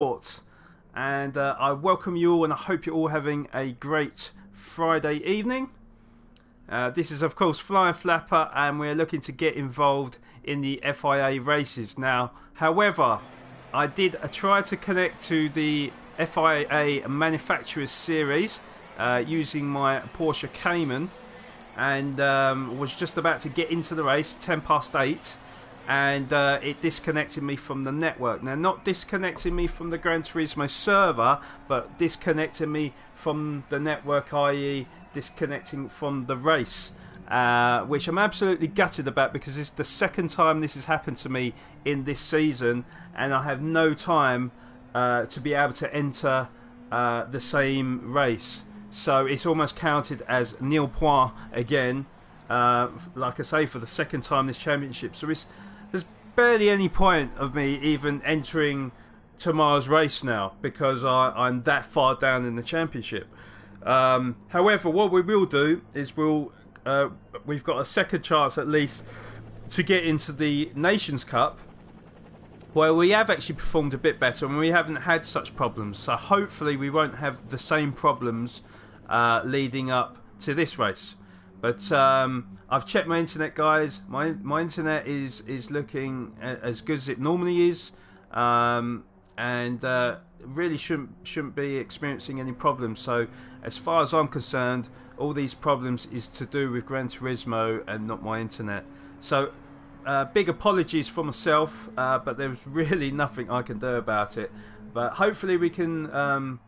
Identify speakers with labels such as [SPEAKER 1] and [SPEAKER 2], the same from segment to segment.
[SPEAKER 1] Sports, and I welcome you all, and I hope you're all having a great Friday evening. This is, of course, Flying Flapper, and we're looking to get involved in the FIA races now. However, I did try to connect to the FIA Manufacturers Series using my Porsche Cayman, and was just about to get into the race, 10 past 8. And it disconnected me from the network. Now, not disconnecting me from the Gran Turismo server, but disconnecting me from the network, i.e. disconnecting from the race, which I'm absolutely gutted about, because it's the second time this has happened to me in this season, and I have no time to be able to enter the same race. So it's almost counted as nil point again, like I say, for the second time this championship. So there's barely any point of me even entering tomorrow's race now, because I'm that far down in the championship. However, what we will do is we've got a second chance at least to get into the Nations Cup, where we have actually performed a bit better and we haven't had such problems. So hopefully we won't have the same problems leading up to this race. But I've checked my internet, guys. My internet is looking as good as it normally is, and really shouldn't be experiencing any problems. So as far as I'm concerned, all these problems is to do with Gran Turismo and not my internet. So big apologies for myself, but there's really nothing I can do about it. But hopefully we can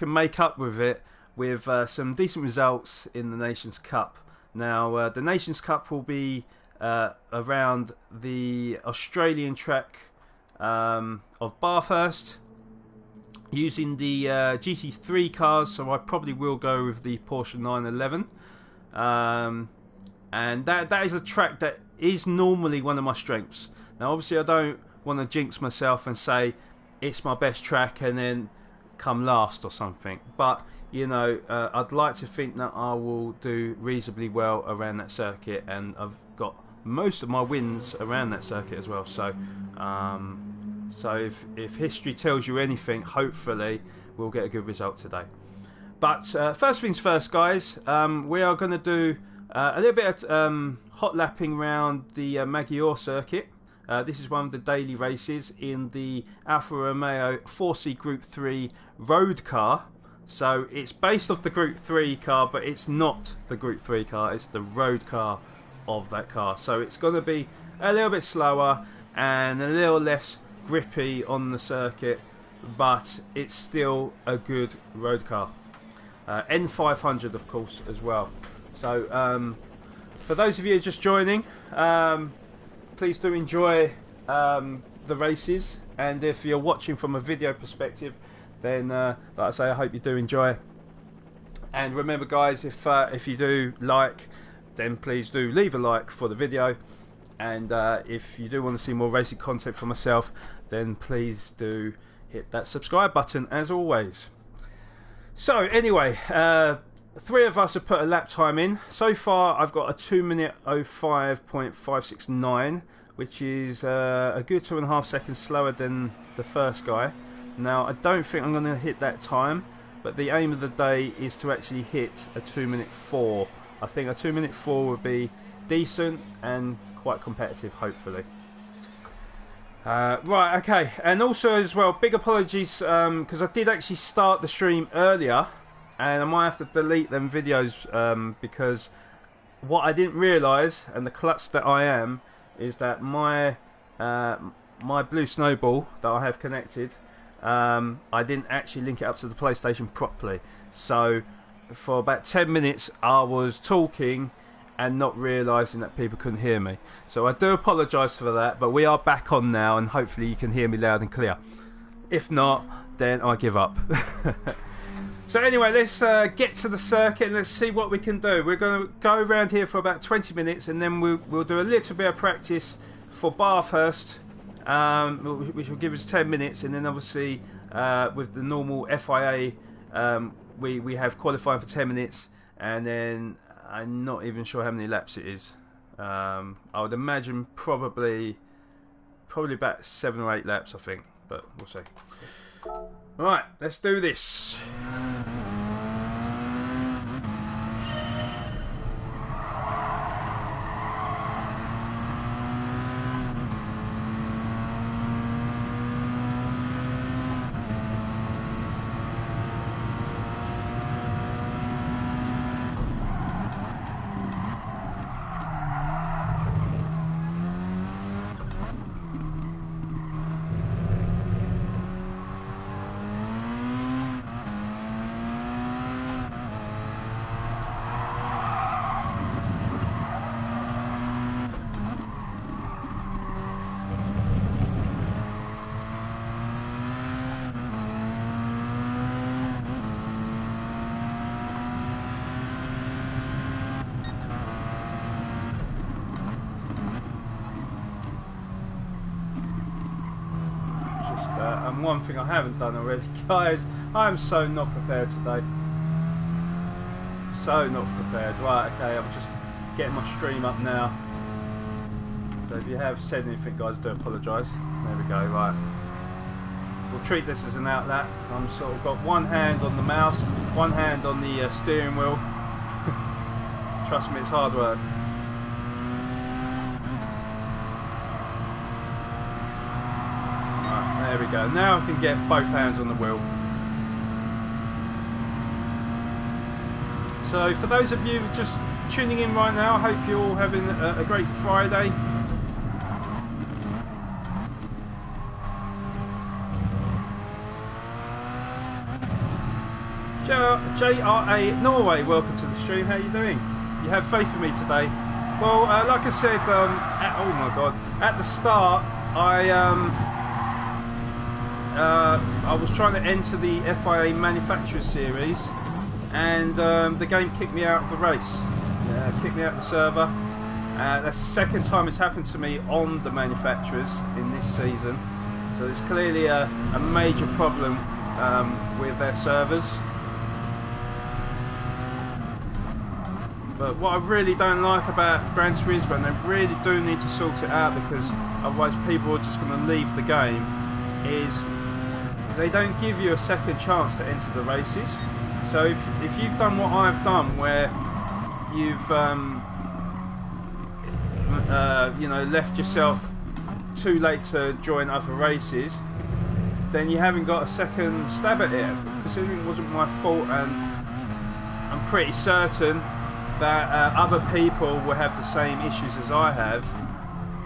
[SPEAKER 1] make up with it with some decent results in the Nations Cup. Now, the Nations Cup will be around the Australian track of Bathurst, using the GT3 cars, so I probably will go with the Porsche 911. And that is a track that is normally one of my strengths. Now, obviously, I don't want to jinx myself and say it's my best track and then come last or something, but you know, I'd like to think that I will do reasonably well around that circuit, and I've got most of my wins around that circuit as well. So, if history tells you anything, hopefully we'll get a good result today. But first things first, guys, we are going to do a little bit of hot lapping around the Maggiore circuit. This is one of the daily races in the Alfa Romeo 4C Group 3 road car. So it's based off the Group 3 car, but it's not the Group 3 car, it's the road car of that car. So it's going to be a little bit slower and a little less grippy on the circuit, but it's still a good road car. N500, of course, as well. So for those of you just joining, please do enjoy the races, and if you're watching from a video perspective, then like I say, I hope you do enjoy. And remember, guys, if you do like, then please do leave a like for the video, and if you do want to see more racing content from myself, then please do hit that subscribe button as always. So anyway, 3 of us have put a lap time in. So far I've got a 2-minute 05.569, which is a good 2.5 seconds slower than the first guy. Now, I don't think I'm going to hit that time, but the aim of the day is to actually hit a 2-minute 4. I think a 2-minute 4 would be decent and quite competitive, hopefully. Right, okay, and also as well, big apologies, because I did actually start the stream earlier, and I might have to delete them videos, because what I didn't realise, and the klutz that I am, is that my blue snowball that I have connected, I didn't actually link it up to the PlayStation properly. So for about 10 minutes I was talking and not realising that people couldn't hear me. So I do apologise for that, but we are back on now, and hopefully you can hear me loud and clear. If not, then I give up. So anyway, let's get to the circuit and let's see what we can do. We're going to go around here for about 20 minutes, and then we'll do a little bit of practice for Bathurst, which will give us 10 minutes, and then obviously with the normal FIA, we have qualifying for 10 minutes, and then I'm not even sure how many laps it is. I would imagine probably about 7 or 8 laps, I think, but we'll see. Right, let's do this. And one thing I haven't done already, guys, I am so not prepared today. So not prepared. Right, okay, I'm just getting my stream up now. So if you have said anything, guys, do apologise. There we go, right. We'll treat this as an outlet. I'm sort of got one hand on the mouse, one hand on the steering wheel. Trust me, it's hard work. There we go. Now I can get both hands on the wheel. So for those of you just tuning in right now, I hope you're all having a great Friday. JRA Norway, welcome to the stream. How are you doing? You have faith in me today. Well, like I said, oh my god, at the start, I was trying to enter the FIA Manufacturers Series, and the game kicked me out of the race. Yeah, kicked me out of the server. That's the second time it's happened to me on the manufacturers in this season. So there's clearly a major problem with their servers. But what I really don't like about Gran Turismo, and they really do need to sort it out because otherwise people are just going to leave the game, is they don't give you a second chance to enter the races. So if you've done what I've done, where you've you know, left yourself too late to join other races, then you haven't got a second stab at it. Considering it wasn't my fault, and I'm pretty certain that other people will have the same issues as I have,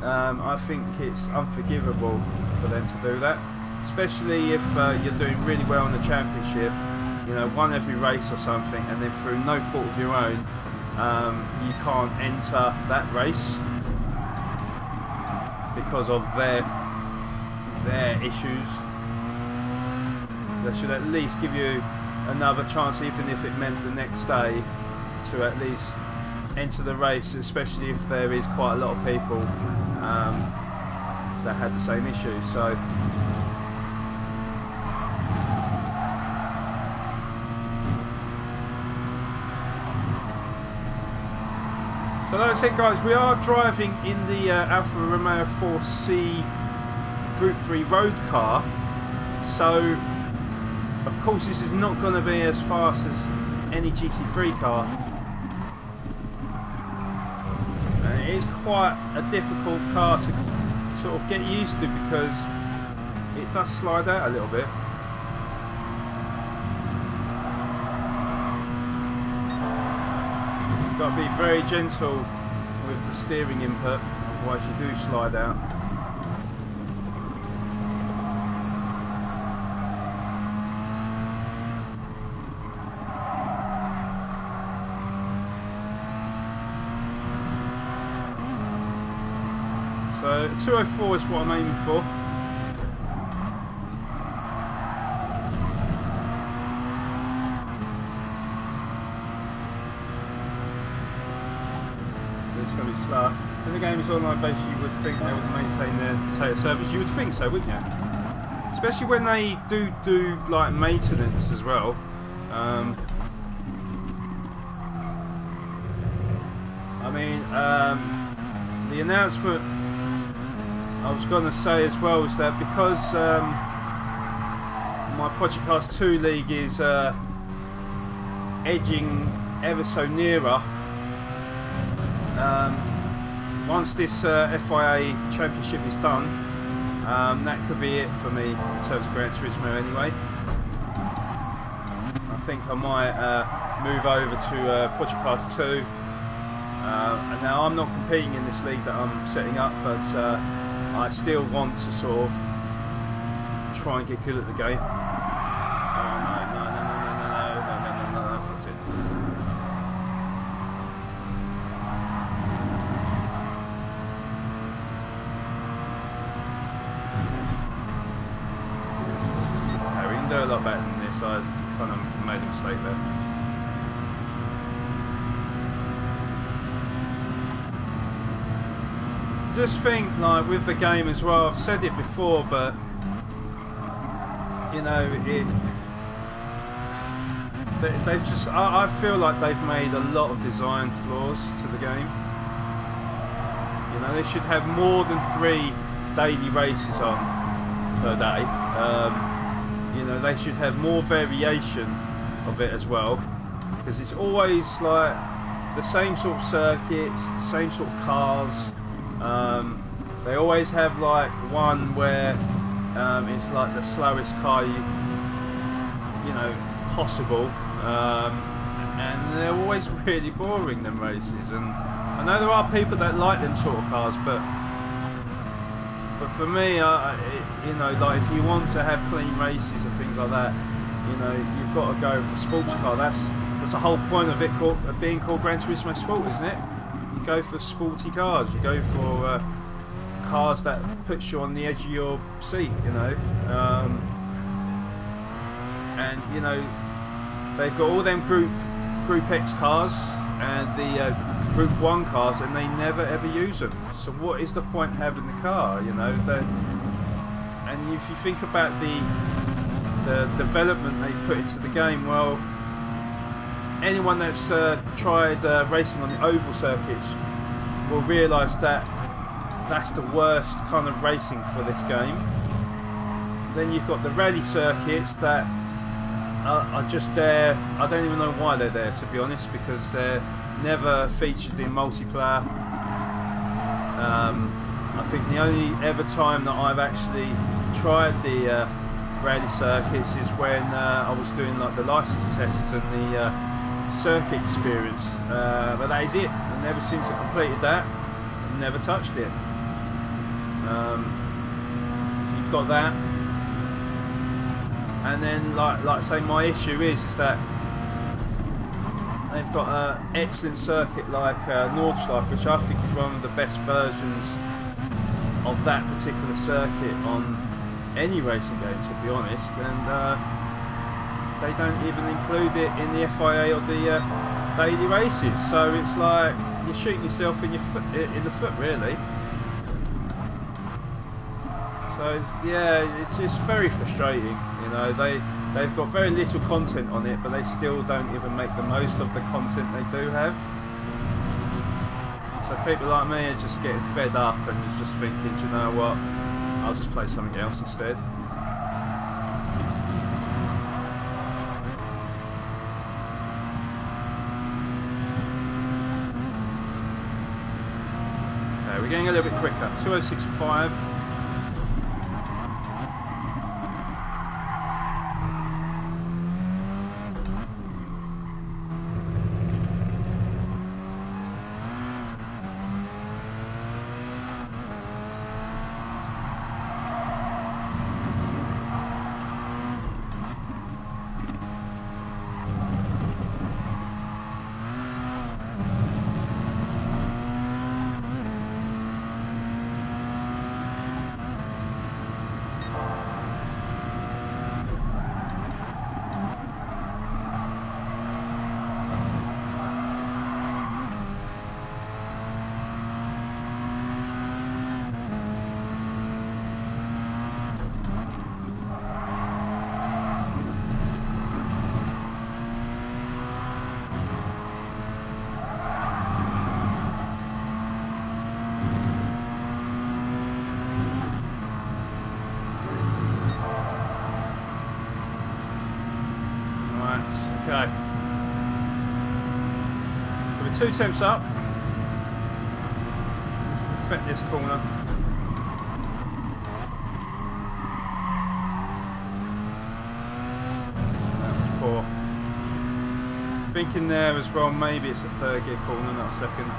[SPEAKER 1] I think it's unforgivable for them to do that. Especially if you're doing really well in the championship, you know, won every race or something, and then through no fault of your own, you can't enter that race because of their issues. They should at least give you another chance, even if it meant the next day, to at least enter the race, especially if there is quite a lot of people that had the same issue. So that's it, guys. We are driving in the Alfa Romeo 4C Group 3 road car, so of course this is not going to be as fast as any GT3 car, and it is quite a difficult car to sort of get used to because it does slide out a little bit. You've got to be very gentle with the steering input, otherwise you do slide out. So 204 is what I'm aiming for. Slow. If the game is online based, you would think they would maintain their potato service. You would think so, wouldn't you? Especially when they do like maintenance as well. I mean, the announcement I was going to say as well is that because my Project Cars 2 league is edging ever so nearer. Once this FIA Championship is done, that could be it for me in terms of Gran Turismo anyway. I think I might move over to Project Cars 2. And now I'm not competing in this league that I'm setting up, but I still want to sort of try and get good at the game. Oh no, fucked it. Okay, we can do a lot better than this. I kind of made a mistake there. Just think, like, with the game as well, I've said it before, but you know, they've just, I feel like they've made a lot of design flaws to the game. You know, they should have more than 3 daily races on per day. You know, they should have more variation of it as well, because it's always like the same sort of circuits, same sort of cars. They always have like one where it's like the slowest car you know possible, and they're always really boring, them races. And I know there are people that like them sort of cars, but for me, you know, like if you want to have clean races and things like that, you know, you've got to go with the sports car. That's the whole point of it being called Gran Turismo Sport, isn't it? You go for sporty cars. You go for cars that puts you on the edge of your seat, you know. And you know, they've got all them Group X cars and the Group 1 cars, and they never ever use them. So what is the point having the car, you know? And if you think about the development they put into the game, well, anyone that's tried racing on the oval circuits will realise that that's the worst kind of racing for this game. Then you've got the rally circuits that are just there. I don't even know why they're there, to be honest, because they're never featured in multiplayer. I think the only ever time that I've actually tried the rally circuits is when I was doing like the license tests and the circuit experience, but that is it. And ever since I completed that, I've never touched it. So you've got that, and then like I say, my issue is that they've got an excellent circuit like Nordschleife, which I think is one of the best versions of that particular circuit on any racing game, to be honest, and they don't even include it in the FIA or the daily races. So it's like you're shooting yourself in the foot, really. So yeah, it's just very frustrating. You know, they've got very little content on it, but they still don't even make the most of the content they do have. So people like me are just getting fed up and just thinking, do you know what, I'll just play something else instead. Okay, we're getting a little bit quicker. 2:06.5. Okay. So we're 2 tenths up. Let's perfect this corner. That was poor. Thinking there as well, maybe it's a third gear corner, not a second.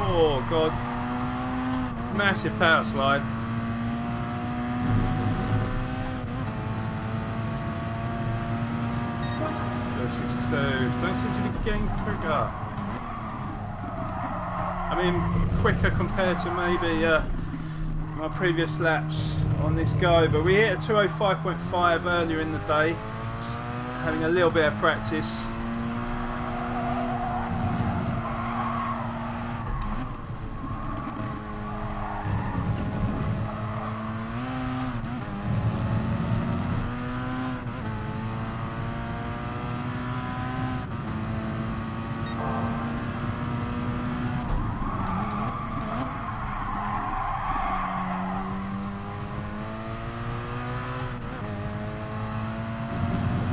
[SPEAKER 1] Oh god, massive power slide. Don't seem to be getting quicker. I mean, quicker compared to maybe my previous laps on this go, but we hit a 205.5 earlier in the day, just having a little bit of practice.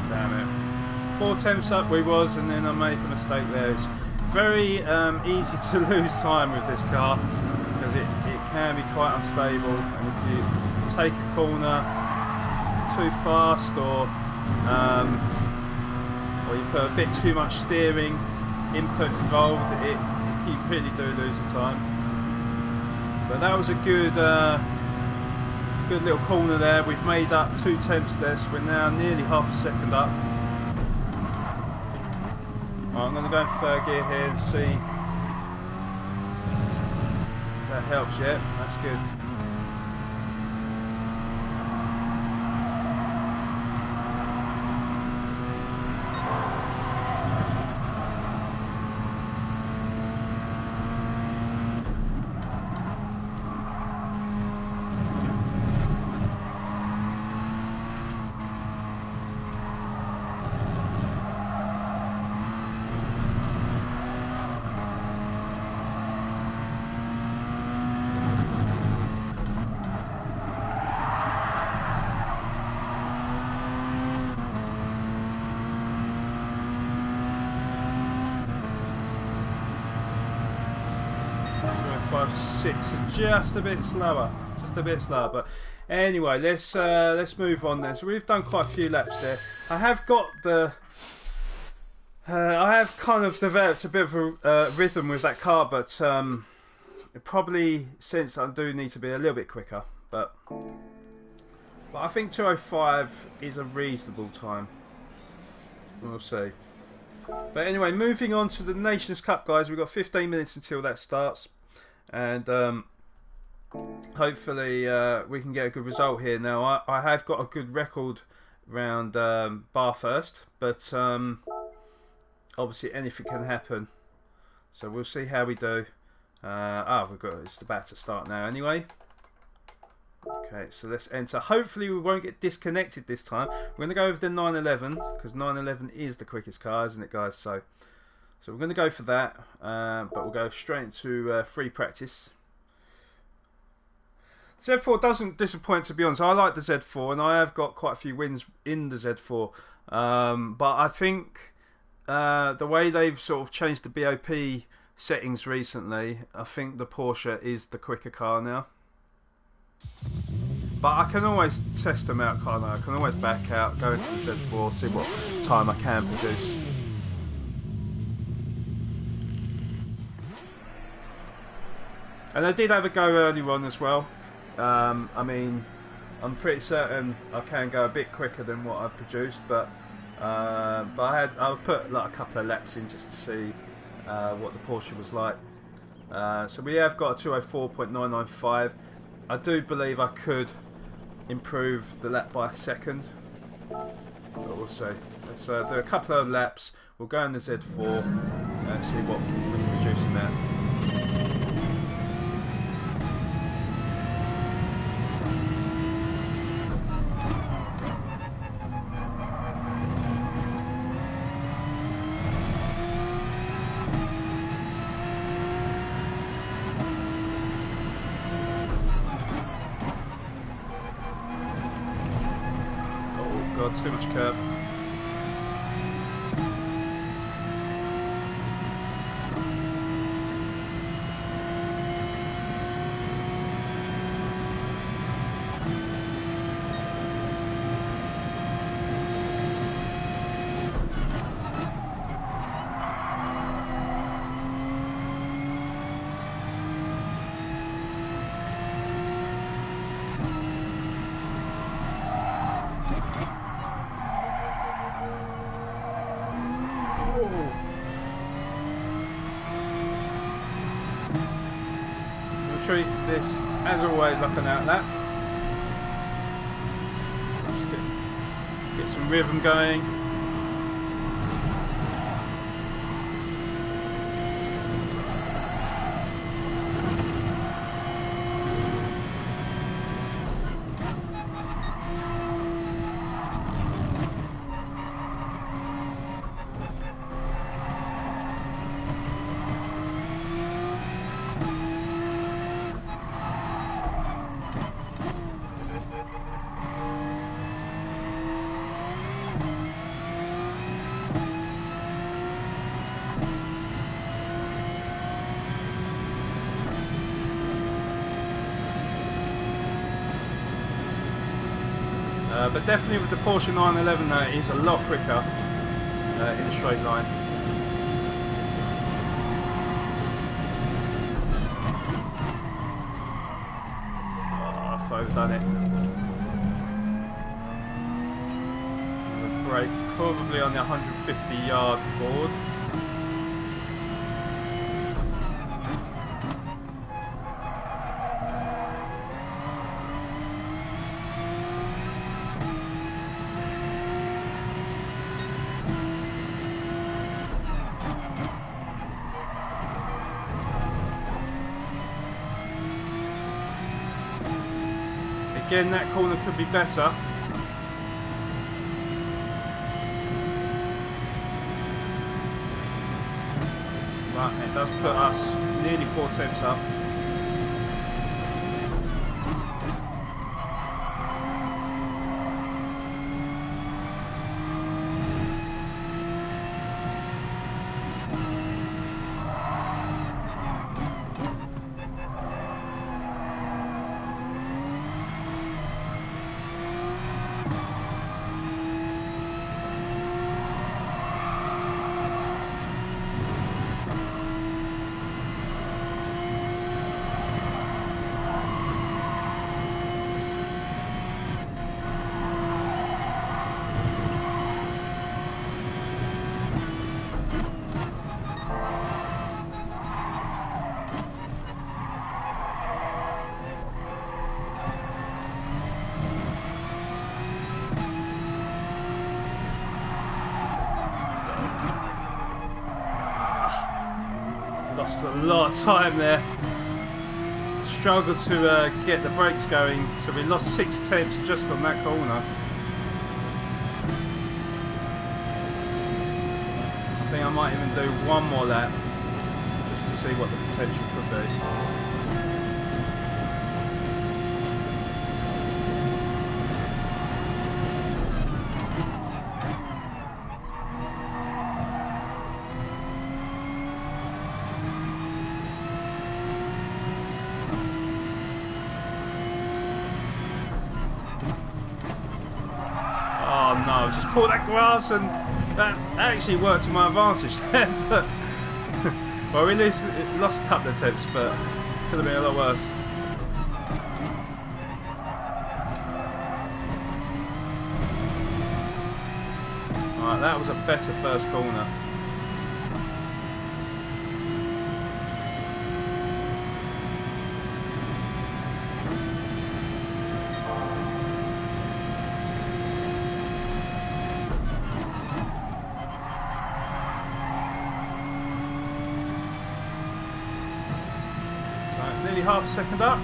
[SPEAKER 1] Damn it. 4 tenths up we was, and then I made the mistake there. It's very easy to lose time with this car because it can be quite unstable, and if you take a corner too fast or you put a bit too much steering input involved, you really do lose the time. But that was a good good little corner there. We've made up 2 tenths there, so we're now nearly half a second up. Right, I'm going to go in third gear here and see if that helps yet. That's good. Just a bit slower, but anyway, let's move on then. So we've done quite a few laps there. I have kind of developed a bit of a rhythm with that car, but probably since I do need to be a little bit quicker, but I think 205 is a reasonable time. We'll see. But anyway, moving on to the Nations Cup, guys. We've got 15 minutes until that starts, and hopefully we can get a good result here. Now I have got a good record round Bathurst, but obviously anything can happen, so we'll see how we do. It's about to start now anyway. Okay, so let's enter. Hopefully we won't get disconnected this time. We're going to go with the 911 because 911 is the quickest car, isn't it, guys? So we're going to go for that, but we'll go straight into free practice. Z4 doesn't disappoint, to be honest. I like the Z4, and I have got quite a few wins in the Z4. But I think the way they've sort of changed the BOP settings recently, I think the Porsche is the quicker car now. But I can always test them out, can't I? I can always back out, go into the Z4, see what time I can produce. And I did have a go earlier on as well. I mean, I'm pretty certain I can go a bit quicker than what I've produced, but I put like a couple of laps in just to see what the Porsche was like. So we have got a 204.995. I do believe I could improve the lap by a second, but we'll see. Let's do a couple of laps. We'll go in the Z4 and see what we can produce in there. Oh god, too much curb. Treat this as always like an outlap. Just get some rhythm going. But definitely with the Porsche 911 it is a lot quicker in a straight line. Oh, I've overdone it. The brake probably on the 150-yard board. Again, that corner could be better. But it does put us nearly 4 tenths up. Lost a lot of time there. Struggled to get the brakes going, so we lost 6 tenths just on that corner. I think I might even do one more lap just to see what the potential could be. No, just pull that grass, and that actually worked to my advantage there. But well, we lost a couple of tenths, but could have been a lot worse. Alright, that was a better first corner. half a second up.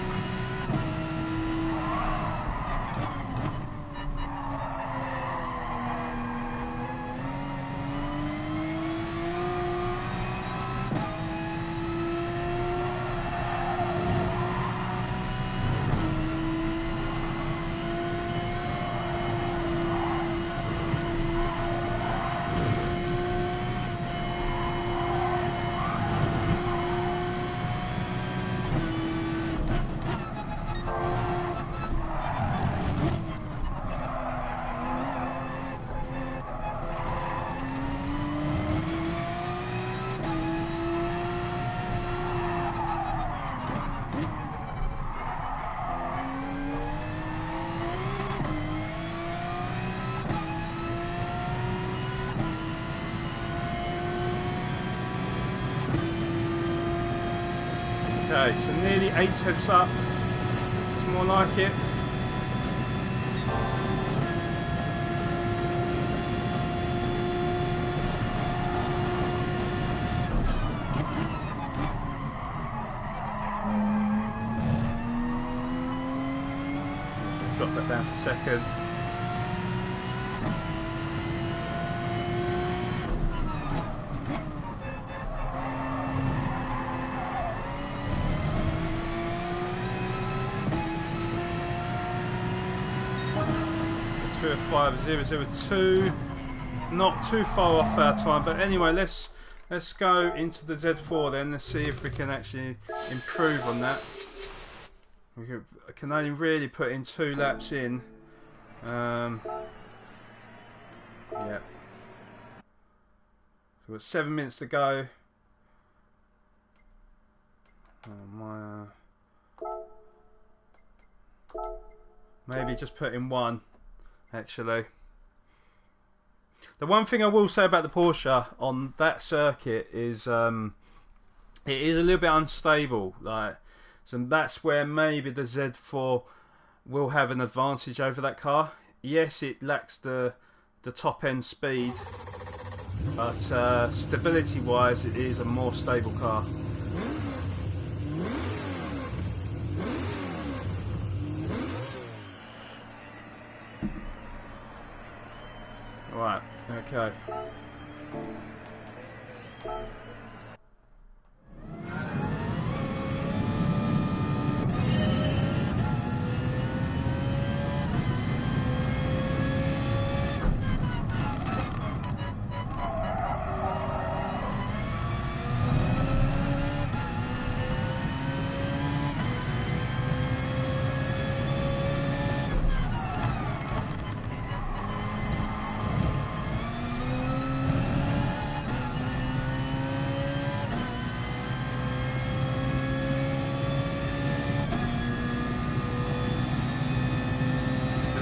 [SPEAKER 1] Okay, so nearly 8 tenths up. It's more like it. So drop that down to second. At 5002, not too far off our time, but anyway, let's go into the Z4 then. Let's see if we can actually improve on that. I can only really put in 2 laps in. Yeah. So we've got 7 minutes to go. Maybe just put in 1. Actually, the one thing I will say about the Porsche on that circuit is it is a little bit unstable. Like, so that's where maybe the Z4 will have an advantage over that car. Yes, it lacks the top end speed, but stability wise, it is a more stable car. Right, okay.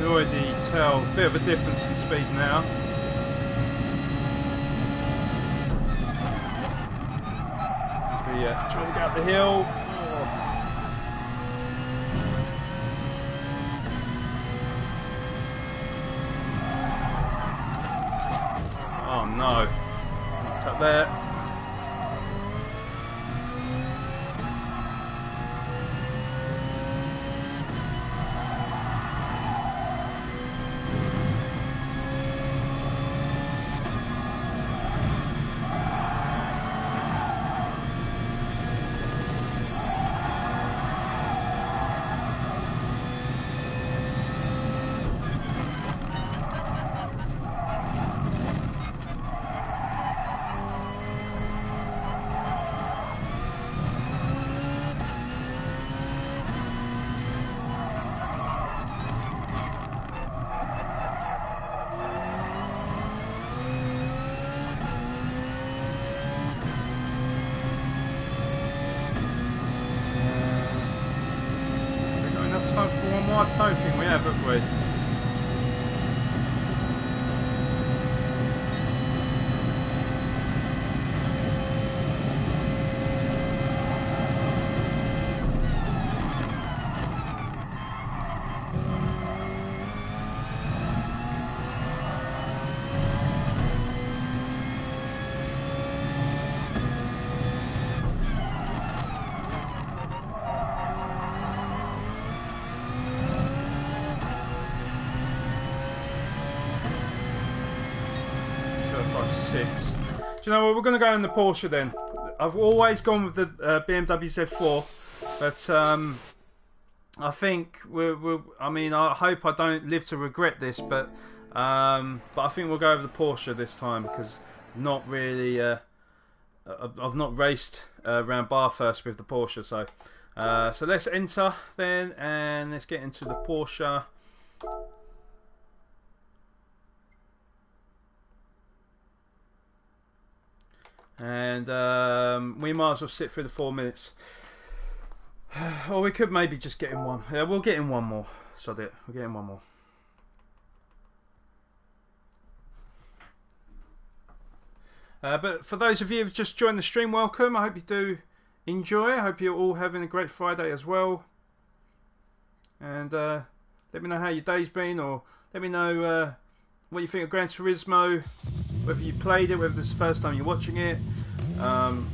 [SPEAKER 1] Already tell a bit of a difference in speed now. As we try to get up the hill. Oh no, it's up there. I don't think we have we? 6. Do you know what? We're going to go in the Porsche then. I've always gone with the BMW Z4, but I think I mean, I hope I don't live to regret this, but I think we'll go over the Porsche this time because not really. I've not raced around Bathurst with the Porsche, so let's enter then and let's get into the Porsche. And we might as well sit through the 4 minutes. Or we could maybe just get in one. Yeah, we'll get in one more. Sod it. We'll get in one more. But for those of you who've just joined the stream, welcome. I hope you do enjoy. I hope you're all having a great Friday as well. And let me know how your day's been, or let me know what you think of Gran Turismo, whether you played it, whether this is the first time you're watching it, you know,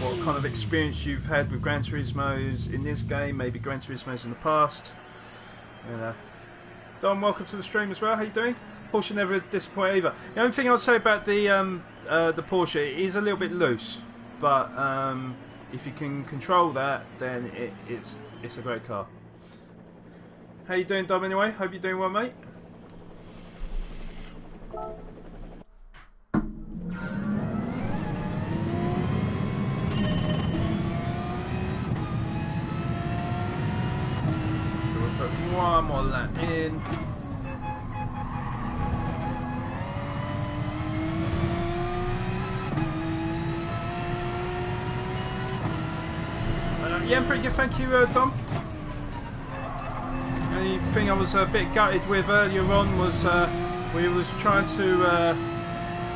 [SPEAKER 1] what kind of experience you've had with Gran Turismos in this game, maybe Gran Turismos in the past. You know. Don, welcome to the stream as well. How you doing? Porsche never disappoint either. The only thing I would say about the Porsche, it is a little bit loose, but if you can control that, then it's a great car. How you doing, Dom? Anyway, hope you're doing well, mate. So we'll put one more lap in. Yeah, I'm pretty good, thank you, Dom. The only thing I was a bit gutted with earlier on was we was trying to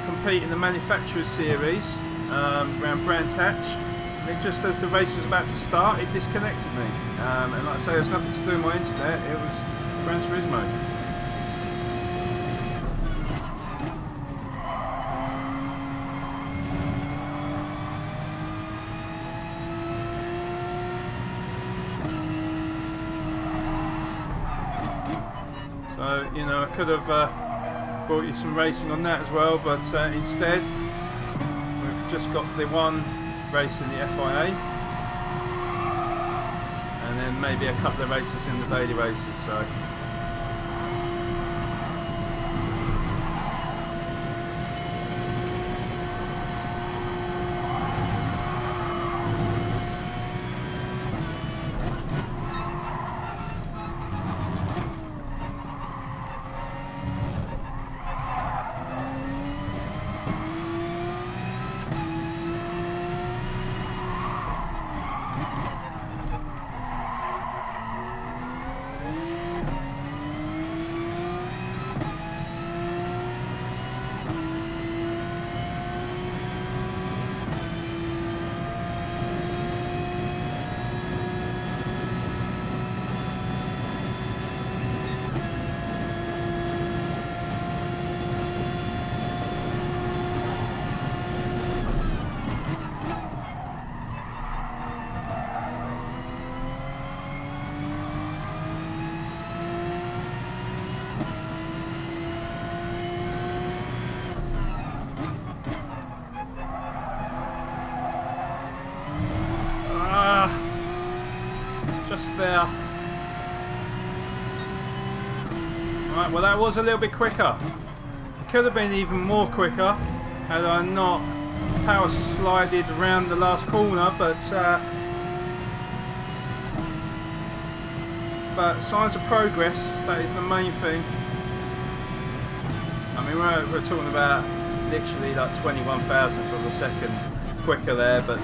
[SPEAKER 1] compete in the Manufacturers Series around Brands Hatch. And just as the race was about to start, it disconnected me. And like I say, it was nothing to do with my internet, it was Gran Turismo. So, you know, I could have brought you some racing on that as well, but instead we've just got the one race in the FIA and then maybe a couple of races in the daily races. So there. Right, well that was a little bit quicker. It could have been even more quicker had I not power slided around the last corner, but signs of progress, that is the main thing. I mean, we're talking about literally like 21 thousandths of a second quicker there, but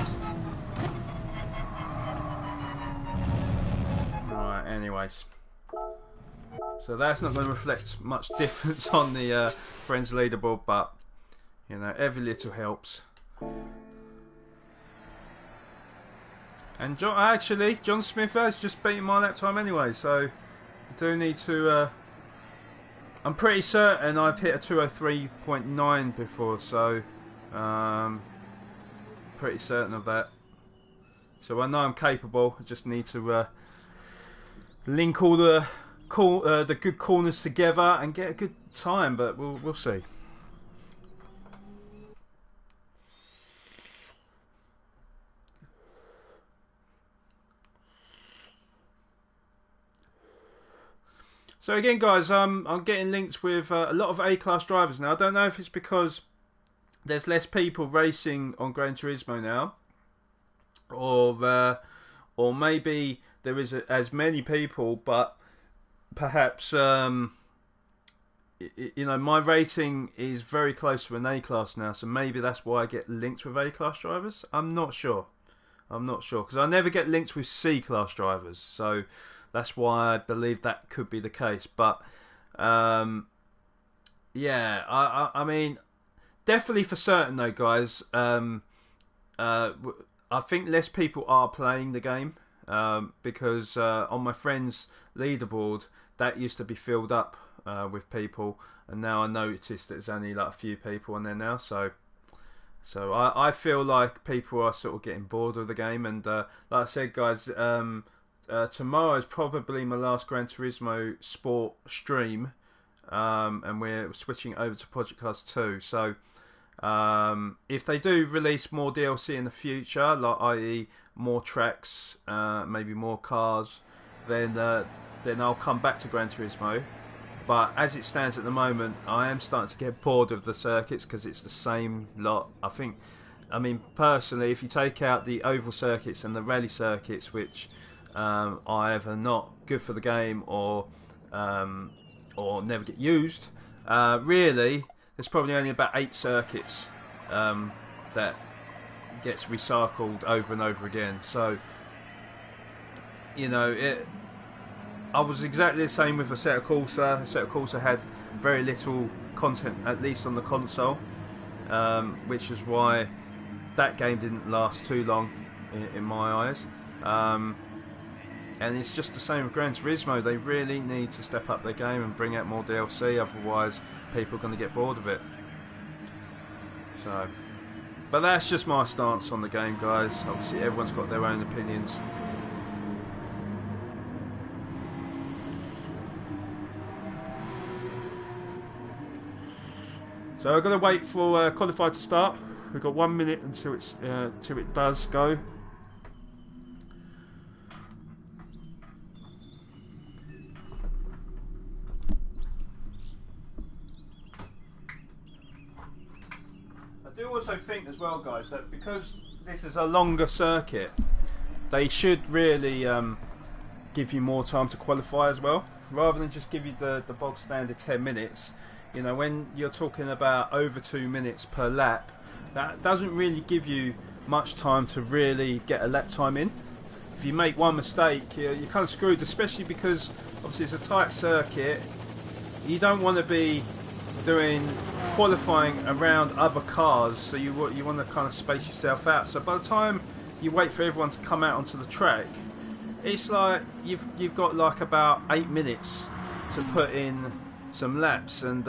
[SPEAKER 1] anyways, so that's not going to reflect much difference on the friends leaderboard, but you know, every little helps. And John Smith has just beaten my lap time anyway, so I do need to I'm pretty certain I've hit a 203.9 before, so pretty certain of that, so I know I'm capable. I just need to link all the the good corners together and get a good time. But we'll see. So again, guys, I'm getting linked with a lot of A-class drivers now. I don't know if it's because there's less people racing on Gran Turismo now, or maybe there is as many people, but perhaps you know, my rating is very close to an A-class now, so maybe that's why I get linked with A-class drivers. I'm not sure because I never get linked with C-class drivers, so that's why I believe that could be the case. But yeah, I mean, definitely for certain though, guys. I think less people are playing the game because on my friend's leaderboard that used to be filled up with people, and now I noticed there's only like a few people on there now. So I feel like people are sort of getting bored of the game, and like I said, guys. Tomorrow is probably my last Gran Turismo Sport stream, and we're switching over to Project Cars 2. So if they do release more DLC in the future, like i.e. more tracks, maybe more cars, then I'll come back to Gran Turismo. But as it stands at the moment, I am starting to get bored of the circuits because it's the same lot. I mean, personally, if you take out the oval circuits and the rally circuits, which are either not good for the game or never get used. Really, there's probably only about 8 circuits that gets recycled over and over again. So, you know, I was exactly the same with Assetto Corsa. Assetto Corsa had very little content, at least on the console, which is why that game didn't last too long in my eyes. And it's just the same with Gran Turismo. They really need to step up their game and bring out more DLC, otherwise people are going to get bored of it. So, but that's just my stance on the game, guys. Obviously everyone's got their own opinions. So I've got to wait for qualified to start. We've got 1 minute until it does go. I do also think as well, guys, that because this is a longer circuit, they should really give you more time to qualify as well, rather than just give you the bog standard 10 minutes. You know, when you're talking about over 2 minutes per lap, that doesn't really give you much time to really get a lap time in. If you make one mistake, you're kind of screwed, especially because obviously it's a tight circuit. You don't want to be doing qualifying around other cars, so you want to kind of space yourself out. So by the time you wait for everyone to come out onto the track, it's like you've got like about 8 minutes to put in some laps, and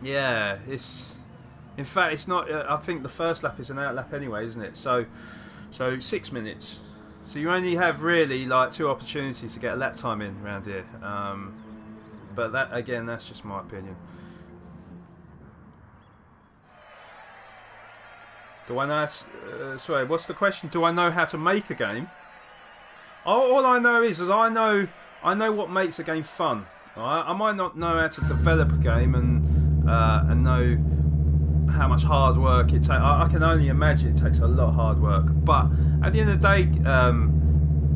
[SPEAKER 1] yeah, in fact it's not. I think the first lap is an out lap anyway, isn't it? So 6 minutes. So you only have really like 2 opportunities to get a lap time in around here. But that, again, that's just my opinion. Do I know? Sorry, what's the question? Do I know how to make a game? All I know is I know what makes a game fun. Right? I might not know how to develop a game and know how much hard work it takes. I can only imagine it takes a lot of hard work. But at the end of the day,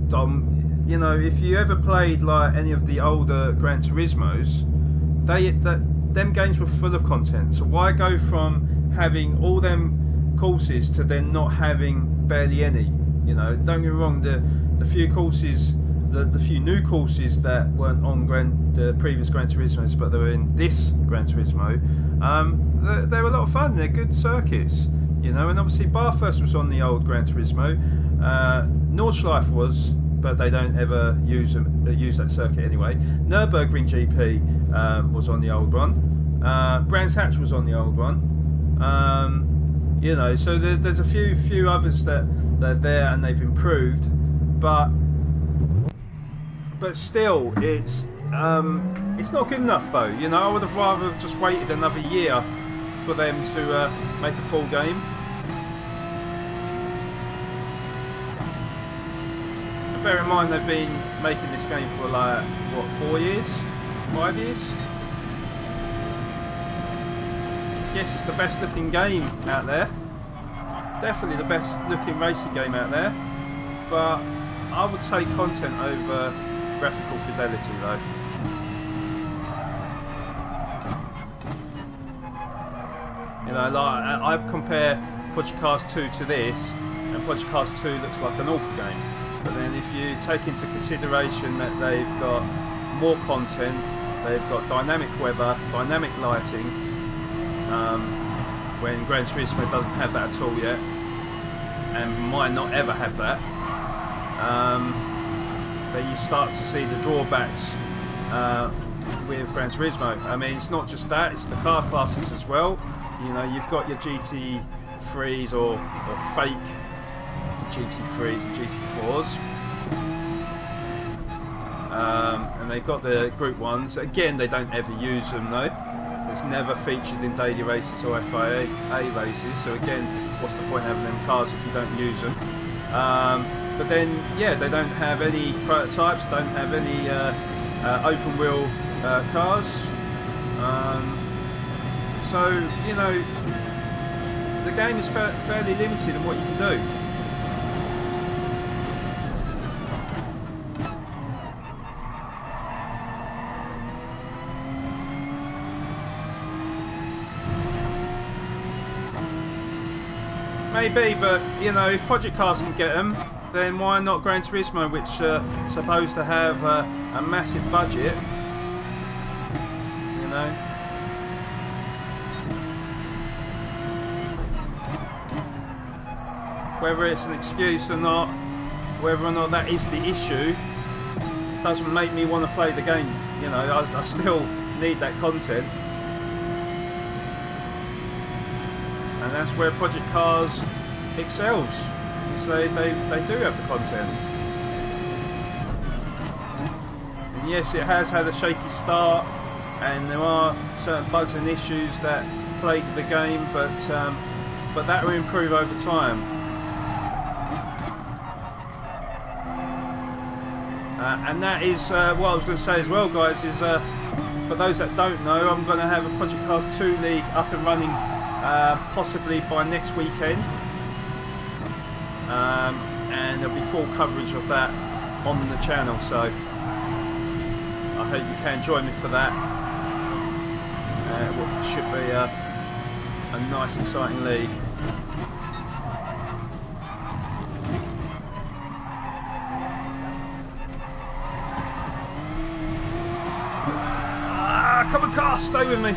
[SPEAKER 1] Dom, you know, if you ever played like any of the older Gran Turismos, them games were full of content. So why go from having all them courses to then not having barely any? You know, don't get me wrong, the few courses, the few new courses that weren't on the previous Gran Turismos, but they were in this Gran Turismo, they were a lot of fun. They're good circuits, you know. And obviously Bathurst was on the old Gran Turismo, Nordschleife was, but they don't ever use that circuit anyway. Nürburgring GP was on the old one. Brands Hatch was on the old one. You know, so there's a few others that they're there and they've improved. But but still, it's not good enough though. You know, I would have rather just waited another year for them to make a full game. And bear in mind they've been making this game for like what, 4 years, 5 years. Yes, it's the best looking game out there. Definitely the best looking racing game out there. But I would take content over graphical fidelity though. You know, like I compare Project Cars 2 to this, and Project Cars 2 looks like an awful game. But then if you take into consideration that they've got more content, they've got dynamic weather, dynamic lighting, when Gran Turismo doesn't have that at all yet, and might not ever have that, then you start to see the drawbacks with Gran Turismo. I mean, it's not just that, it's the car classes as well. You know, you've got your GT3s or fake GT3s and GT4s. And they've got the Group 1s. Again, they don't ever use them though. It's never featured in daily races or FIA races. So again, what's the point having them cars if you don't use them? But then, yeah, they don't have any prototypes, don't have any open wheel cars. So, you know, the game is fairly limited in what you can do. Maybe, but, you know, if Project Cars can get them, then why not Gran Turismo, which is supposed to have a massive budget, you know? Whether it's an excuse or not, whether or not that is the issue, doesn't make me want to play the game. You know, I still need that content. And that's where Project Cars excels. So they do have the content. And yes, it has had a shaky start, and there are certain bugs and issues that plague the game, but that will improve over time. And that is what I was going to say as well, guys, is for those that don't know, I'm going to have a Project Cars 2 League up and running possibly by next weekend. And there'll be full coverage of that on the channel, so I hope you can join me for that. What should be a nice exciting league. Come on, car, stay with me.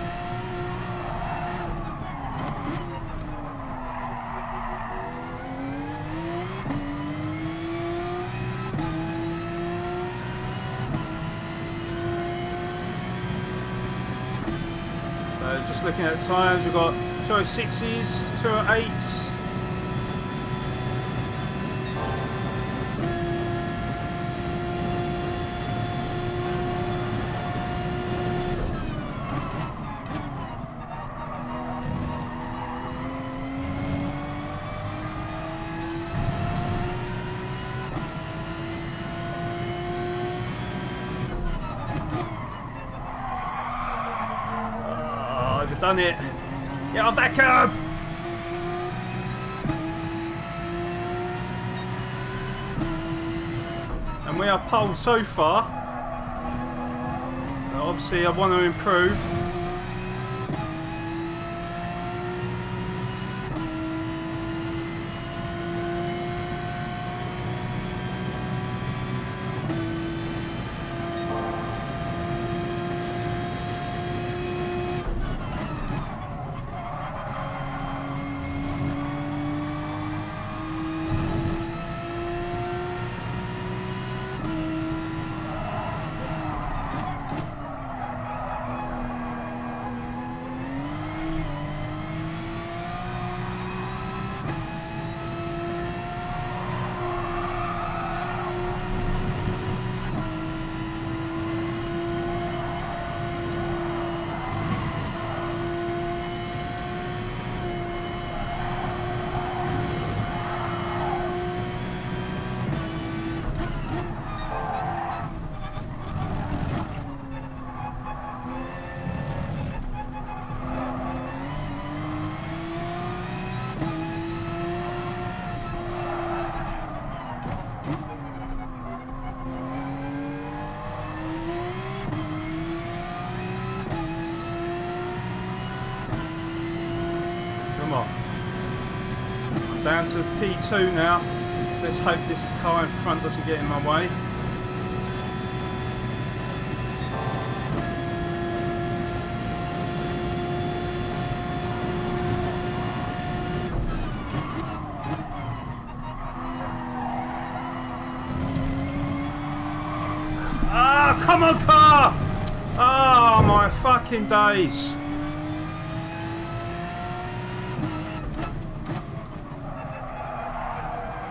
[SPEAKER 1] So just looking at the times, we've got 206s, 208s. Done it. Get on that curb. And we are pole so far. Obviously, I want to improve. Down to P2 now. Let's hope this car in front doesn't get in my way. Ah, come on, car! Oh, my fucking days.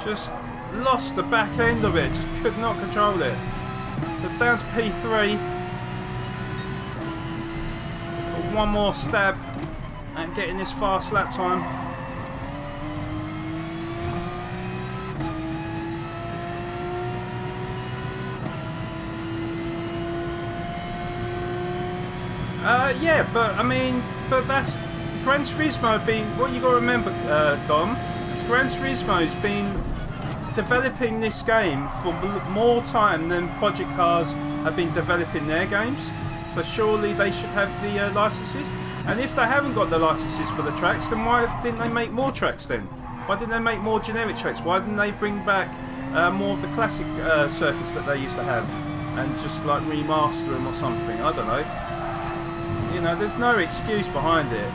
[SPEAKER 1] Just lost the back end of it, just could not control it. So down to P3. One more stab at getting this fast lap time. Yeah, but I mean, but that's Gran Turismo being, what you got to remember, Dom, is Gran Turismo's been developing this game for more time than Project Cars have been developing their games. So surely they should have the licenses. And if they haven't got the licenses for the tracks, then why didn't they make more tracks then? Why didn't they make more generic tracks? Why didn't they bring back more of the classic circuits that they used to have and just like remaster them or something? I don't know. You know, there's no excuse behind it.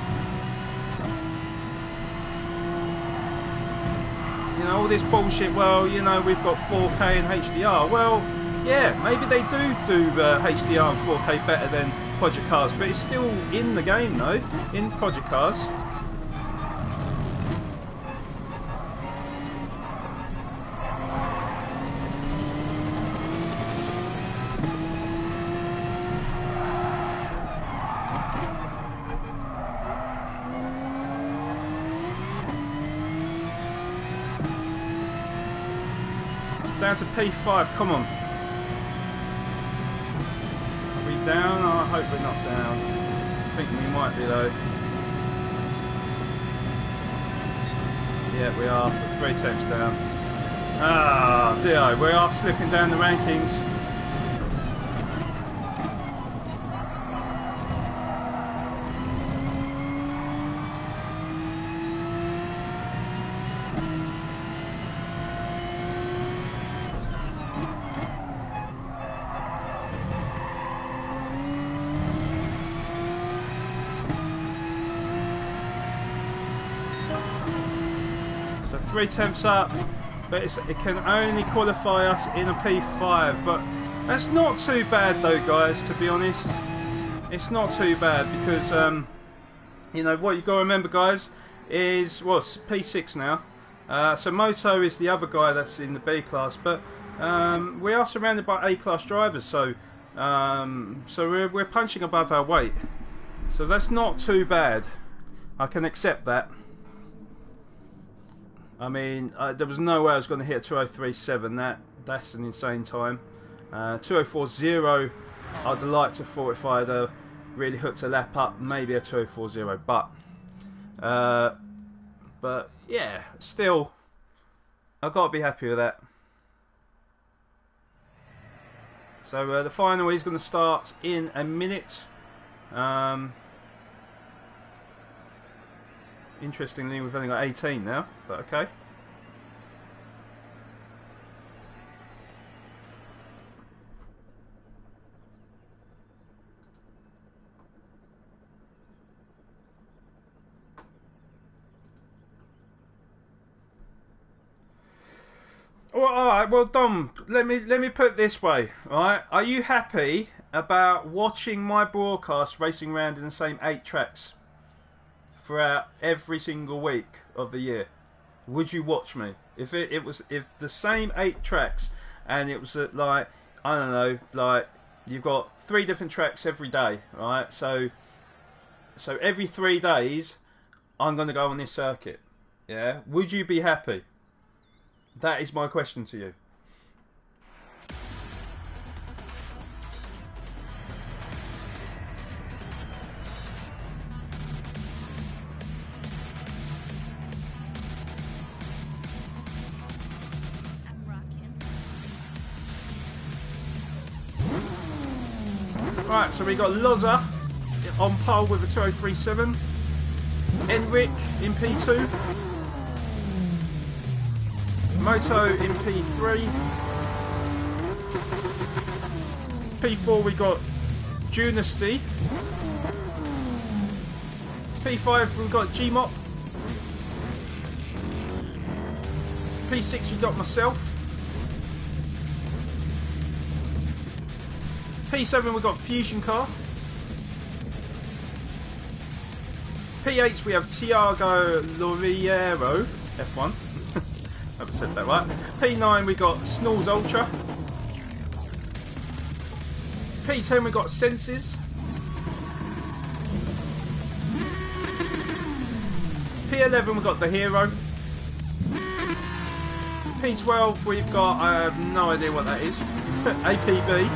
[SPEAKER 1] You know, all this bullshit, well, you know, we've got 4K and HDR. Well, yeah, maybe they do HDR and 4K better than Project Cars, but it's still in the game though, in Project Cars. Down to P5, come on. Are we down? Oh, I hope we're not down. I think we might be though. Yeah, we are. 3 tenths down. Ah, dear, we are slipping down the rankings. So 3 tenths up, but it can only qualify us in a P5, but that's not too bad though, guys, to be honest. It's not too bad because you know what you've got to remember, guys, is, well, it's P6 now. So Moto is the other guy that's in the B class, but we are surrounded by A class drivers, so we're punching above our weight, so that's not too bad. I can accept that. I mean, there was no way I was going to hit a 2037. That's an insane time. 2040, I'd like to have thought if I had really hooked a lap up, maybe a 2040, but yeah, still, I've got to be happy with that. So the final is going to start in a minute. Interestingly, we've only got 18 now, but okay. Well, alright, well, Dom, let me put it this way, alright? Are you happy about watching my broadcast racing around in the same 8 tracks throughout every single week of the year? Would you watch me if if the same 8 tracks and it was like, I don't know, like you've got 3 different tracks every day, right? So every 3 days I'm going to go on this circuit, yeah? Would you be happy? That is my question to you. Right, so we got Loza on pole with a 2037. Enric in P2. Moto in P3. P4 we got Junesty. P5 we got Gmop. P6 we got myself. P7 we got Fusion Car. P8 we have Tiago Loreiro F1. Never said that right. P9 we got Snalls Ultra. P10 we got Senses. P11 we got The Hero. P12 we've got, I have no idea what that is. APB.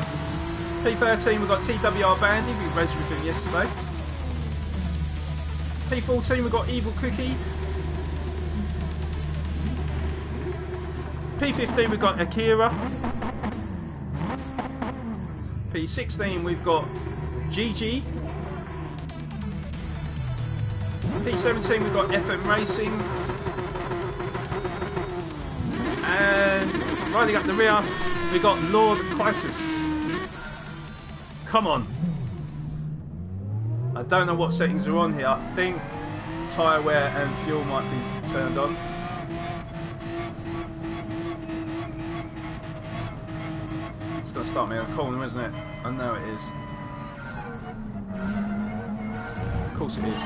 [SPEAKER 1] P13 we've got TWR Bandy, we raced with him yesterday. P14 we've got Evil Cookie. P15 we've got Akira. P16 we've got GG. P17 we've got FM Racing. And riding up the rear we've got Lord Quitus. Come on. I don't know what settings are on here. I think tyre wear and fuel might be turned on. It's going to start me on a corner, isn't it? I know it is. Of course it is.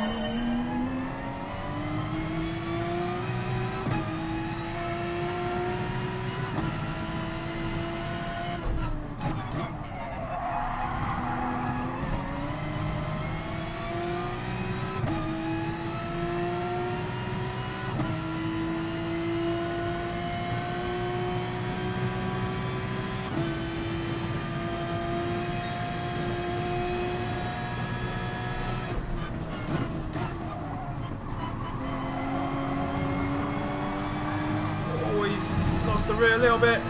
[SPEAKER 1] The rear a little bit.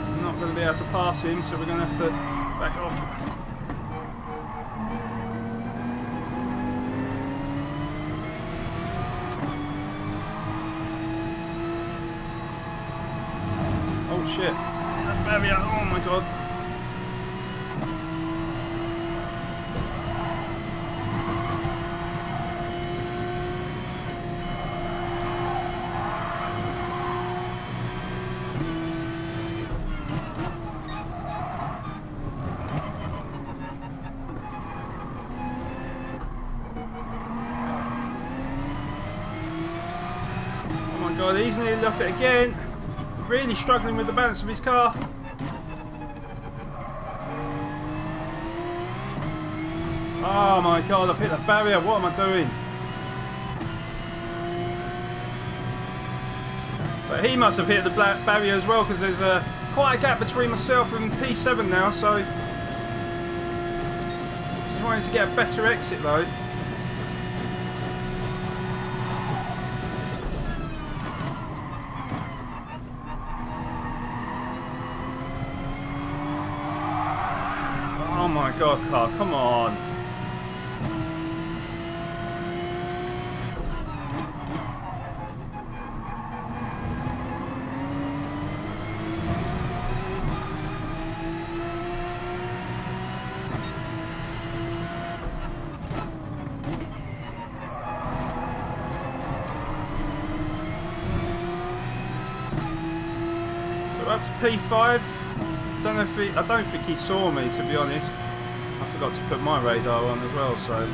[SPEAKER 1] I'm not going to be able to pass him, so we're going to have to back off. Oh shit! That barrier! Oh my god! God, he's nearly lost it again. Really struggling with the balance of his car. Oh my god, I've hit the barrier. What am I doing? But he must have hit the black barrier as well, because there's quite a gap between myself and P7 now, so just wanting to get a better exit though. Oh my god, car, come on. So up to P5. I don't think he saw me, to be honest. I forgot to put my radar on as well, so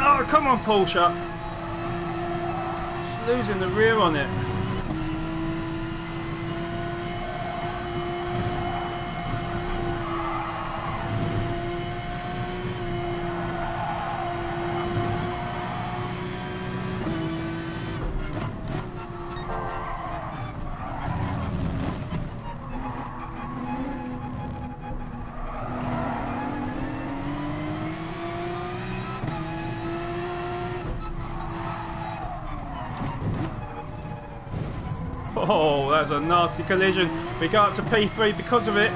[SPEAKER 1] oh, come on, Porsche. Just losing the rear on it. Oh, that's a nasty collision. We go up to P3 because of it.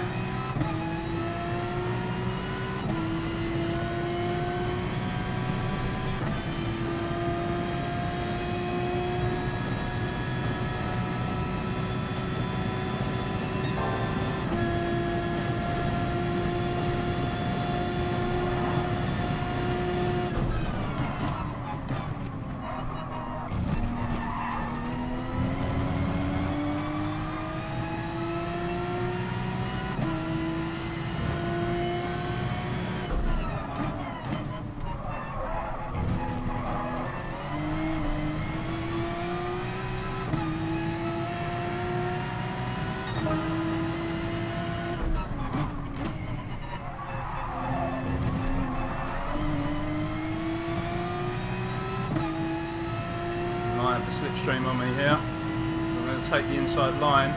[SPEAKER 1] I have the slipstream on me here. I'm going to take the inside line.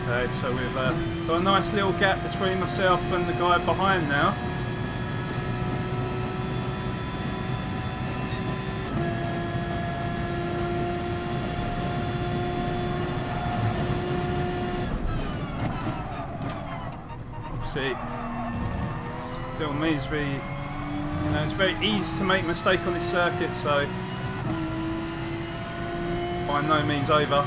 [SPEAKER 1] Okay, so we've got a nice little gap between myself and the guy behind now. Obviously, still means it's very easy to make a mistake on this circuit, so it's by no means over.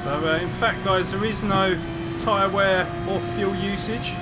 [SPEAKER 1] So in fact guys, there is no tyre wear or fuel usage.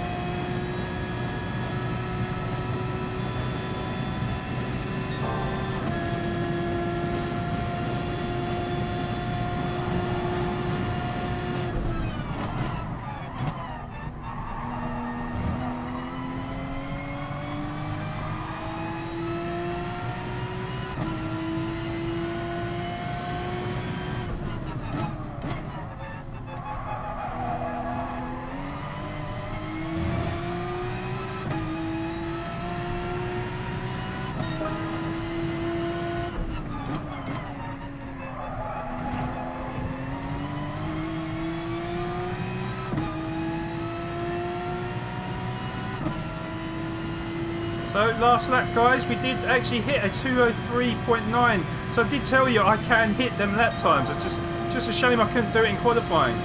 [SPEAKER 1] So last lap, guys, we did actually hit a 2:03.9. So I did tell you I can hit them lap times. It's just a shame I couldn't do it in qualifying.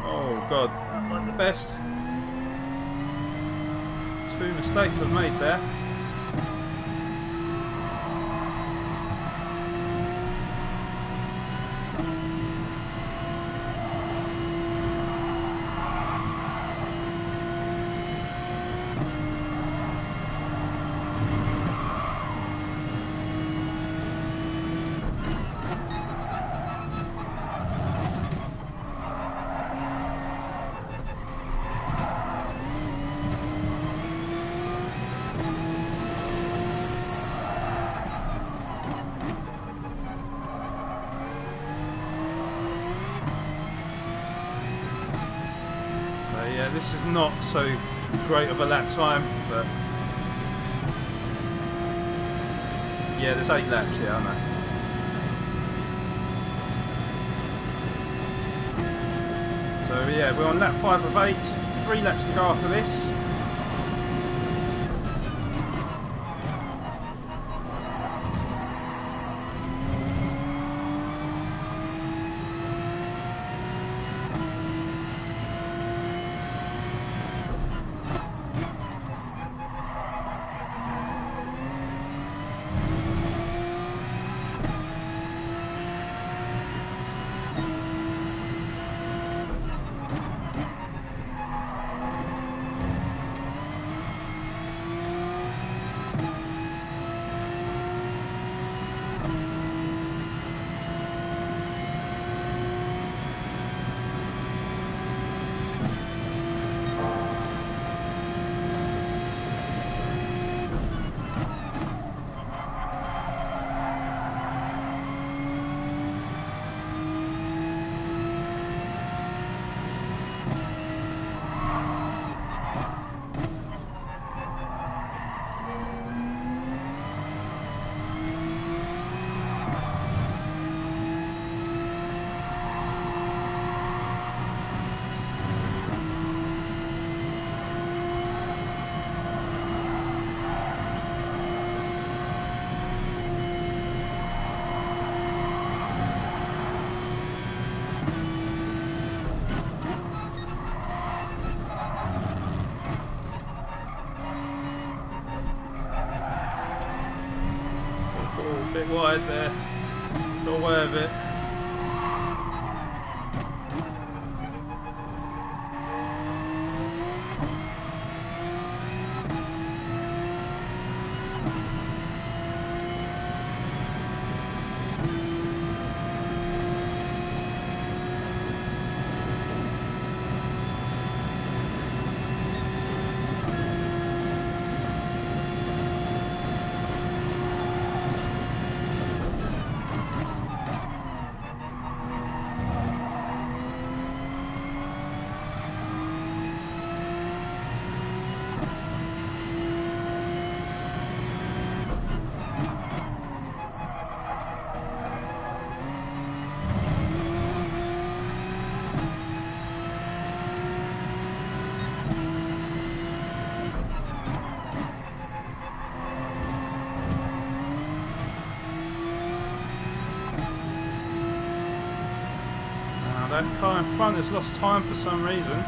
[SPEAKER 1] Oh God, not the best. 2 mistakes I've made there. Yeah, this is not so great of a lap time, but yeah, there's 8 laps, yeah, I know. So yeah, we're on lap 5 of 8, 3 laps to go after this. A bit wide there, got away with it. That car in front has lost time for some reason.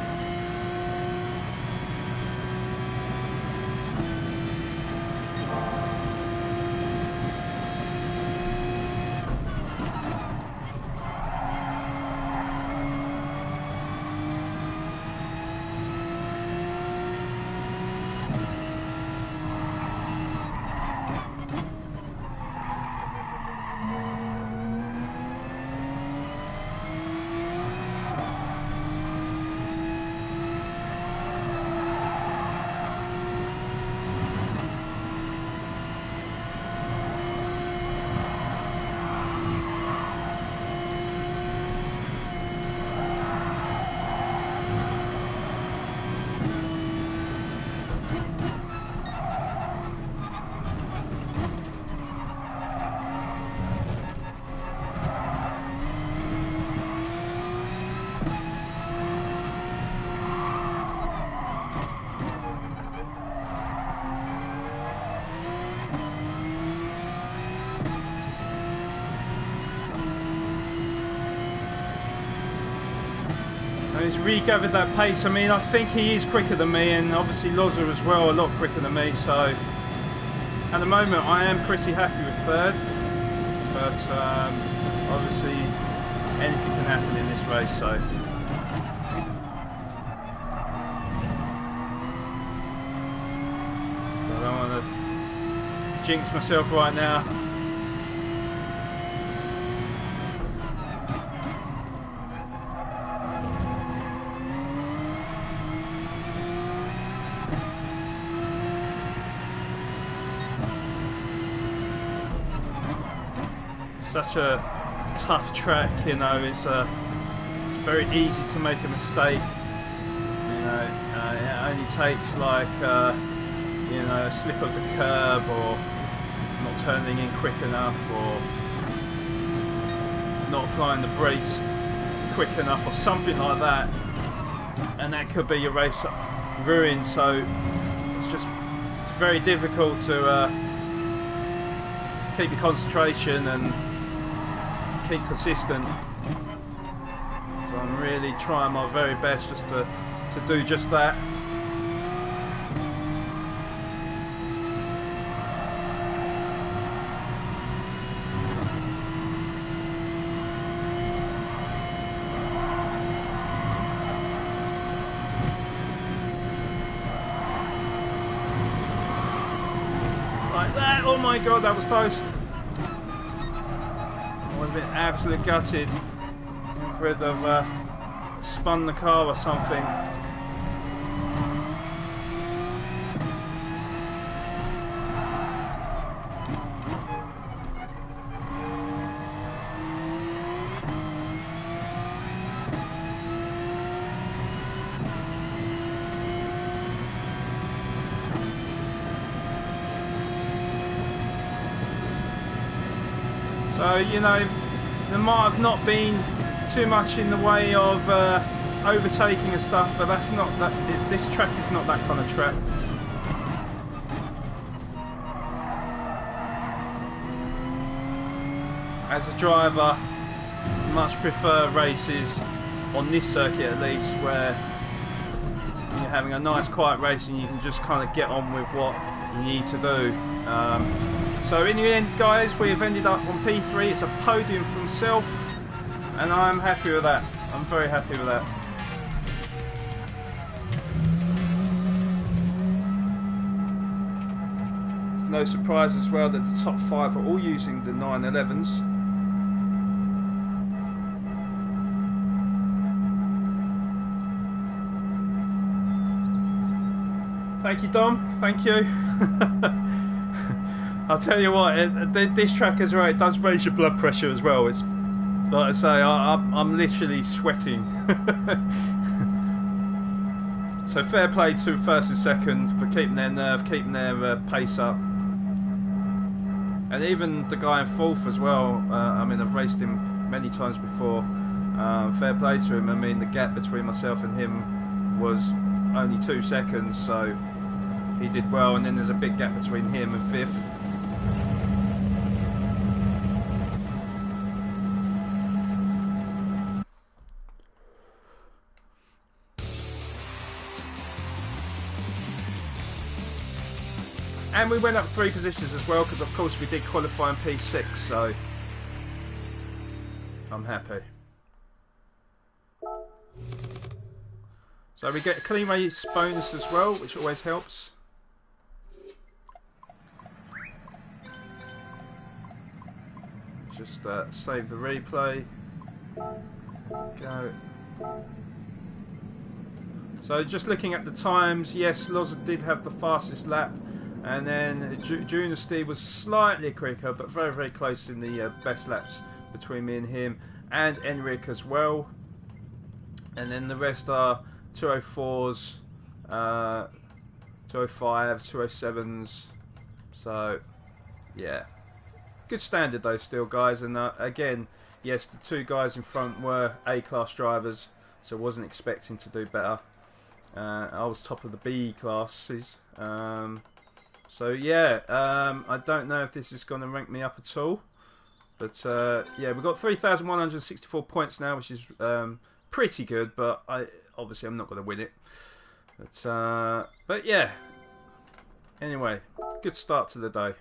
[SPEAKER 1] And he's regathered that pace. I mean, I think he is quicker than me, and obviously Loza as well, a lot quicker than me. So at the moment, I am pretty happy with third. But obviously, anything can happen in this race. So I don't want to jinx myself right now. Such a tough track, you know. It's very easy to make a mistake. You know, it only takes like you know, a slip of the curb, or not turning in quick enough, or not applying the brakes quick enough, or something like that, and that could be your race ruined. So it's very difficult to keep your concentration and keep consistent. So I'm really trying my very best just to do just that. Like that. Oh my god, that was close. I would have been absolutely gutted if I'd have spun the car or something. So, you know, there might have not been too much in the way of overtaking and stuff, but that's not that. This track is not that kind of track. As a driver, I much prefer races on this circuit, at least, where you're having a nice quiet race and you can just kind of get on with what you need to do. So in the end, guys, we have ended up on P3. It's a podium for himself, and I'm happy with that. I'm very happy with that. It's no surprise as well that the top 5 are all using the 911s. Thank you, Dom. Thank you. I'll tell you what, this track as well, it does raise your blood pressure as well. It's like I say, I'm literally sweating. So fair play to first and second for keeping their nerve, keeping their pace up. And even the guy in fourth as well. I mean, I've raced him many times before. Fair play to him. I mean, the gap between myself and him was only 2 seconds, so he did well. And then there's a big gap between him and fifth. And we went up 3 positions as well, because of course we did qualify in P6, so I'm happy. So we get a clean race bonus as well, which always helps. Just save the replay. Go. So just looking at the times, yes, Loza did have the fastest lap. And then Junior Steve was slightly quicker, but very, very close in the best laps between me and him, and Enric as well. And then the rest are 204s, 205s, 207s. So, yeah. Good standard though still, guys. And again, yes, the 2 guys in front were A-class drivers, so wasn't expecting to do better. I was top of the B classes. So yeah, I don't know if this is going to rank me up at all, but yeah, we've got 3,164 points now, which is pretty good, but obviously I'm not going to win it. But yeah. Anyway, good start to the day.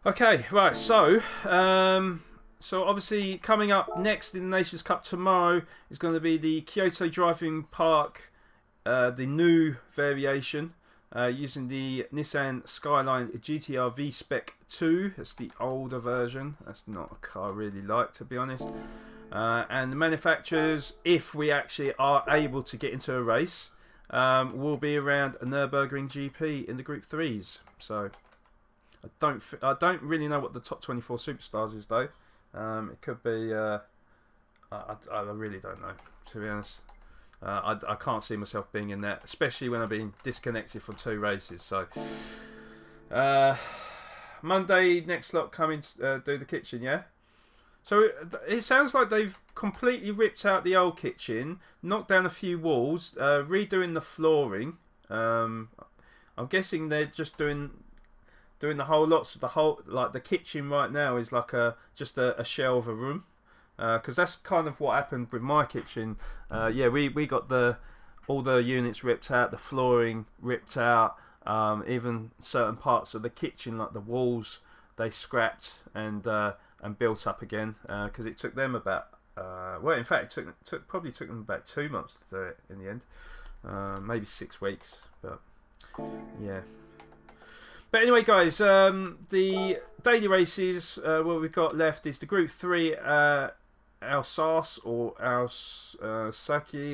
[SPEAKER 1] Okay, right. So obviously coming up next in the Nations Cup tomorrow is going to be the Kyoto Driving Park, the new variation. Using the Nissan Skyline GTR V-Spec 2. That's the older version. That's not a car I really like, to be honest. And the manufacturers, if we actually are able to get into a race, will be around a Nürburgring GP in the Group 3s. So I don't really know what the top 24 superstars is, though. It could be... I really don't know, to be honest. I can't see myself being in that, especially when I've been disconnected from 2 races. So Monday, next lot coming to do the kitchen, yeah? So it sounds like they've completely ripped out the old kitchen, knocked down a few walls, redoing the flooring. I'm guessing they're just doing the whole lot. So the kitchen right now is like just a shell of a room. Because that's kind of what happened with my kitchen. Yeah, we got all the units ripped out, the flooring ripped out, even certain parts of the kitchen, like the walls, they scrapped and built up again. Because it took them about, well, in fact, it probably took them about 2 months to do it in the end, maybe 6 weeks. But yeah. But anyway, guys, the daily races, what we've got left is the Group 3 Alsace or Alsace,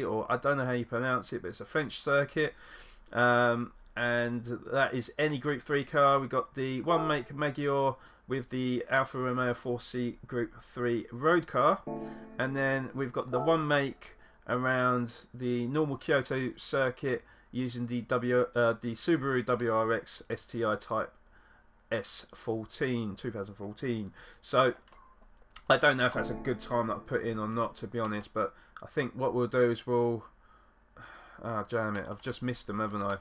[SPEAKER 1] or I don't know how you pronounce it, but it's a French circuit. And that is any Group 3 car. We've got the one make Magyar with the Alfa Romeo 4C Group 3 road car. And then we've got the one make around the normal Kyoto circuit using the Subaru WRX STI Type S14 2014. So I don't know if that's a good time that I put in or not, to be honest, but I think what we'll do is damn it, I've just missed them, haven't I?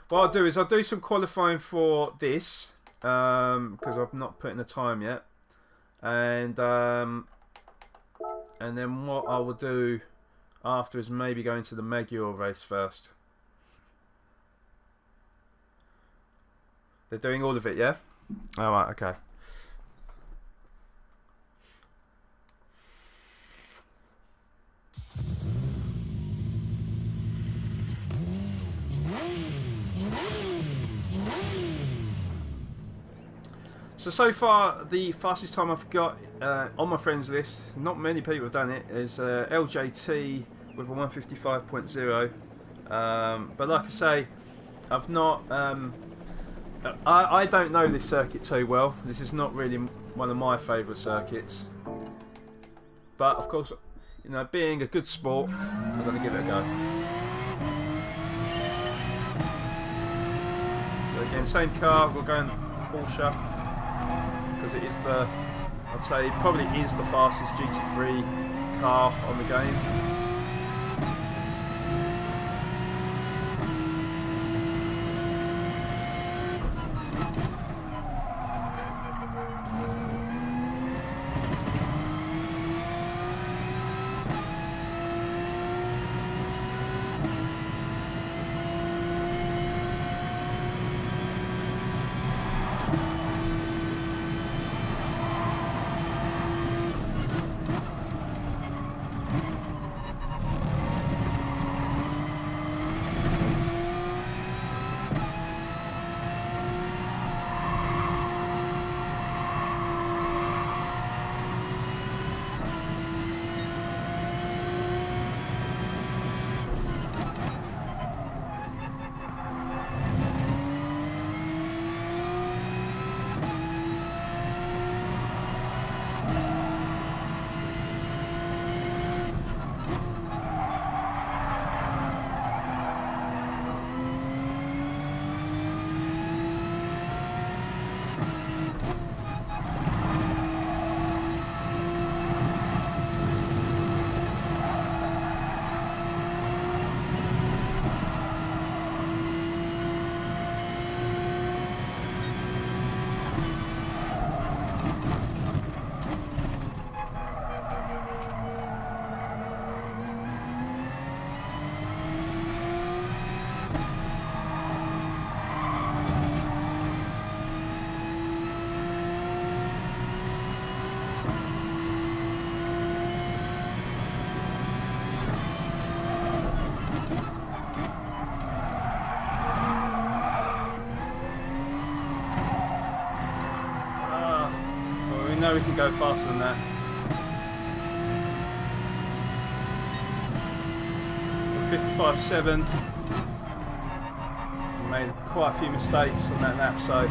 [SPEAKER 1] What I'll do is I'll do some qualifying for this, because I've not put in the time yet, and then what I will do after is maybe go into the Magyar race first. They're doing all of it, yeah? Alright, okay. So far, the fastest time I've got on my friends list, not many people have done it, is LJT with a 155.0. But like I say, I've not... I don't know this circuit too well. This is not really one of my favourite circuits. But of course, you know, being a good sport, I'm going to give it a go. So again, same car, we're going Porsche. Because it is I'd say it probably is the fastest GT3 car on the game. know we can go faster than that. 55.7. Made quite a few mistakes on that lap, so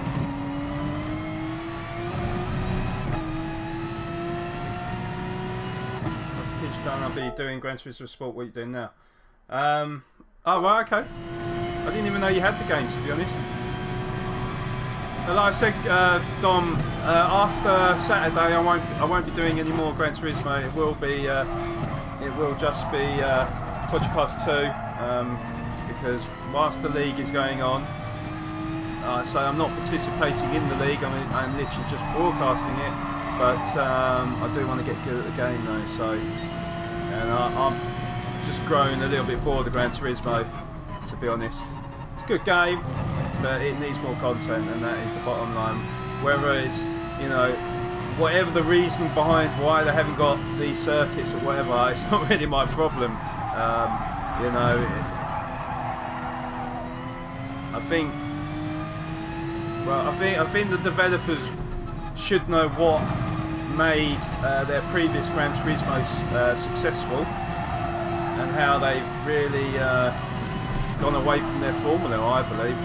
[SPEAKER 1] I'll be doing Gran Turismo Sport. What are you doing now? Oh right, okay. I didn't even know you had the game, to be honest. But like I said, Dom, after Saturday, I won't be doing any more Gran Turismo. It will just be Project Cars 2, because whilst the league is going on, so I'm not participating in the league. I'm literally just broadcasting it. But I do want to get good at the game though, so, and I'm just growing a little bit bored of Gran Turismo, to be honest. It's a good game, but it needs more content, and that is the bottom line. Whether it's, you know, whatever the reason behind why they haven't got these circuits or whatever, it's not really my problem. You know, I think the developers should know what made their previous Gran Turismos successful, and how they've really gone away from their formula, I believe.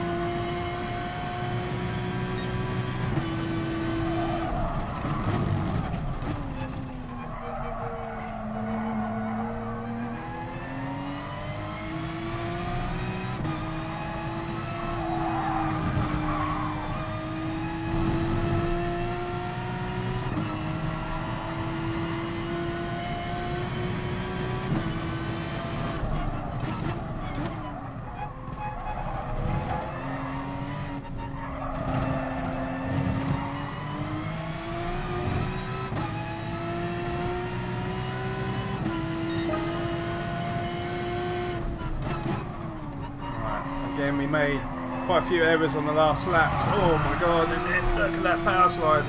[SPEAKER 1] Again, we made quite a few errors on the last laps. Oh my god, and then look at that power slide.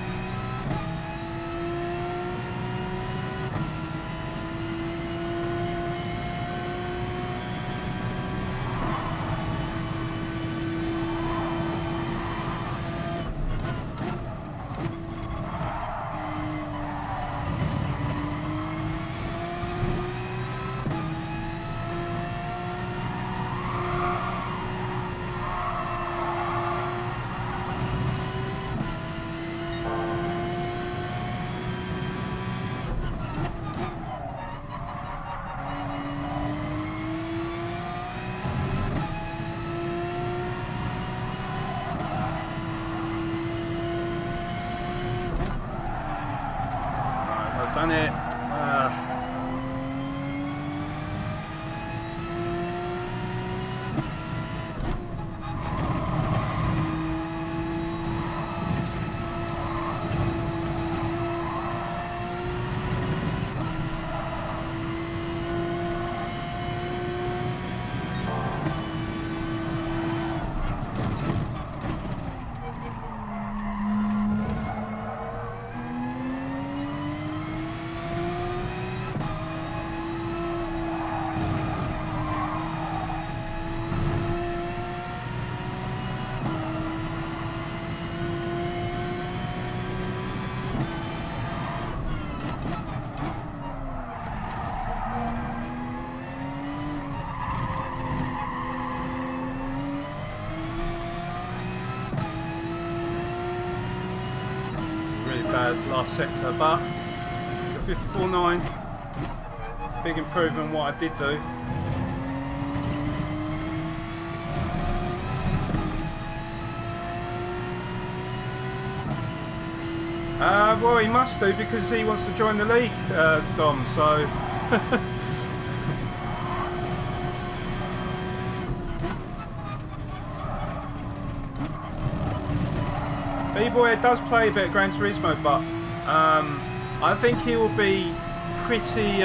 [SPEAKER 1] Done it. Bad last sector, but the 54.9, big improvement on what I did do. Well, he must do, because he wants to join the league, Dom, so B-Boy does play a bit of Gran Turismo, but I think he will be pretty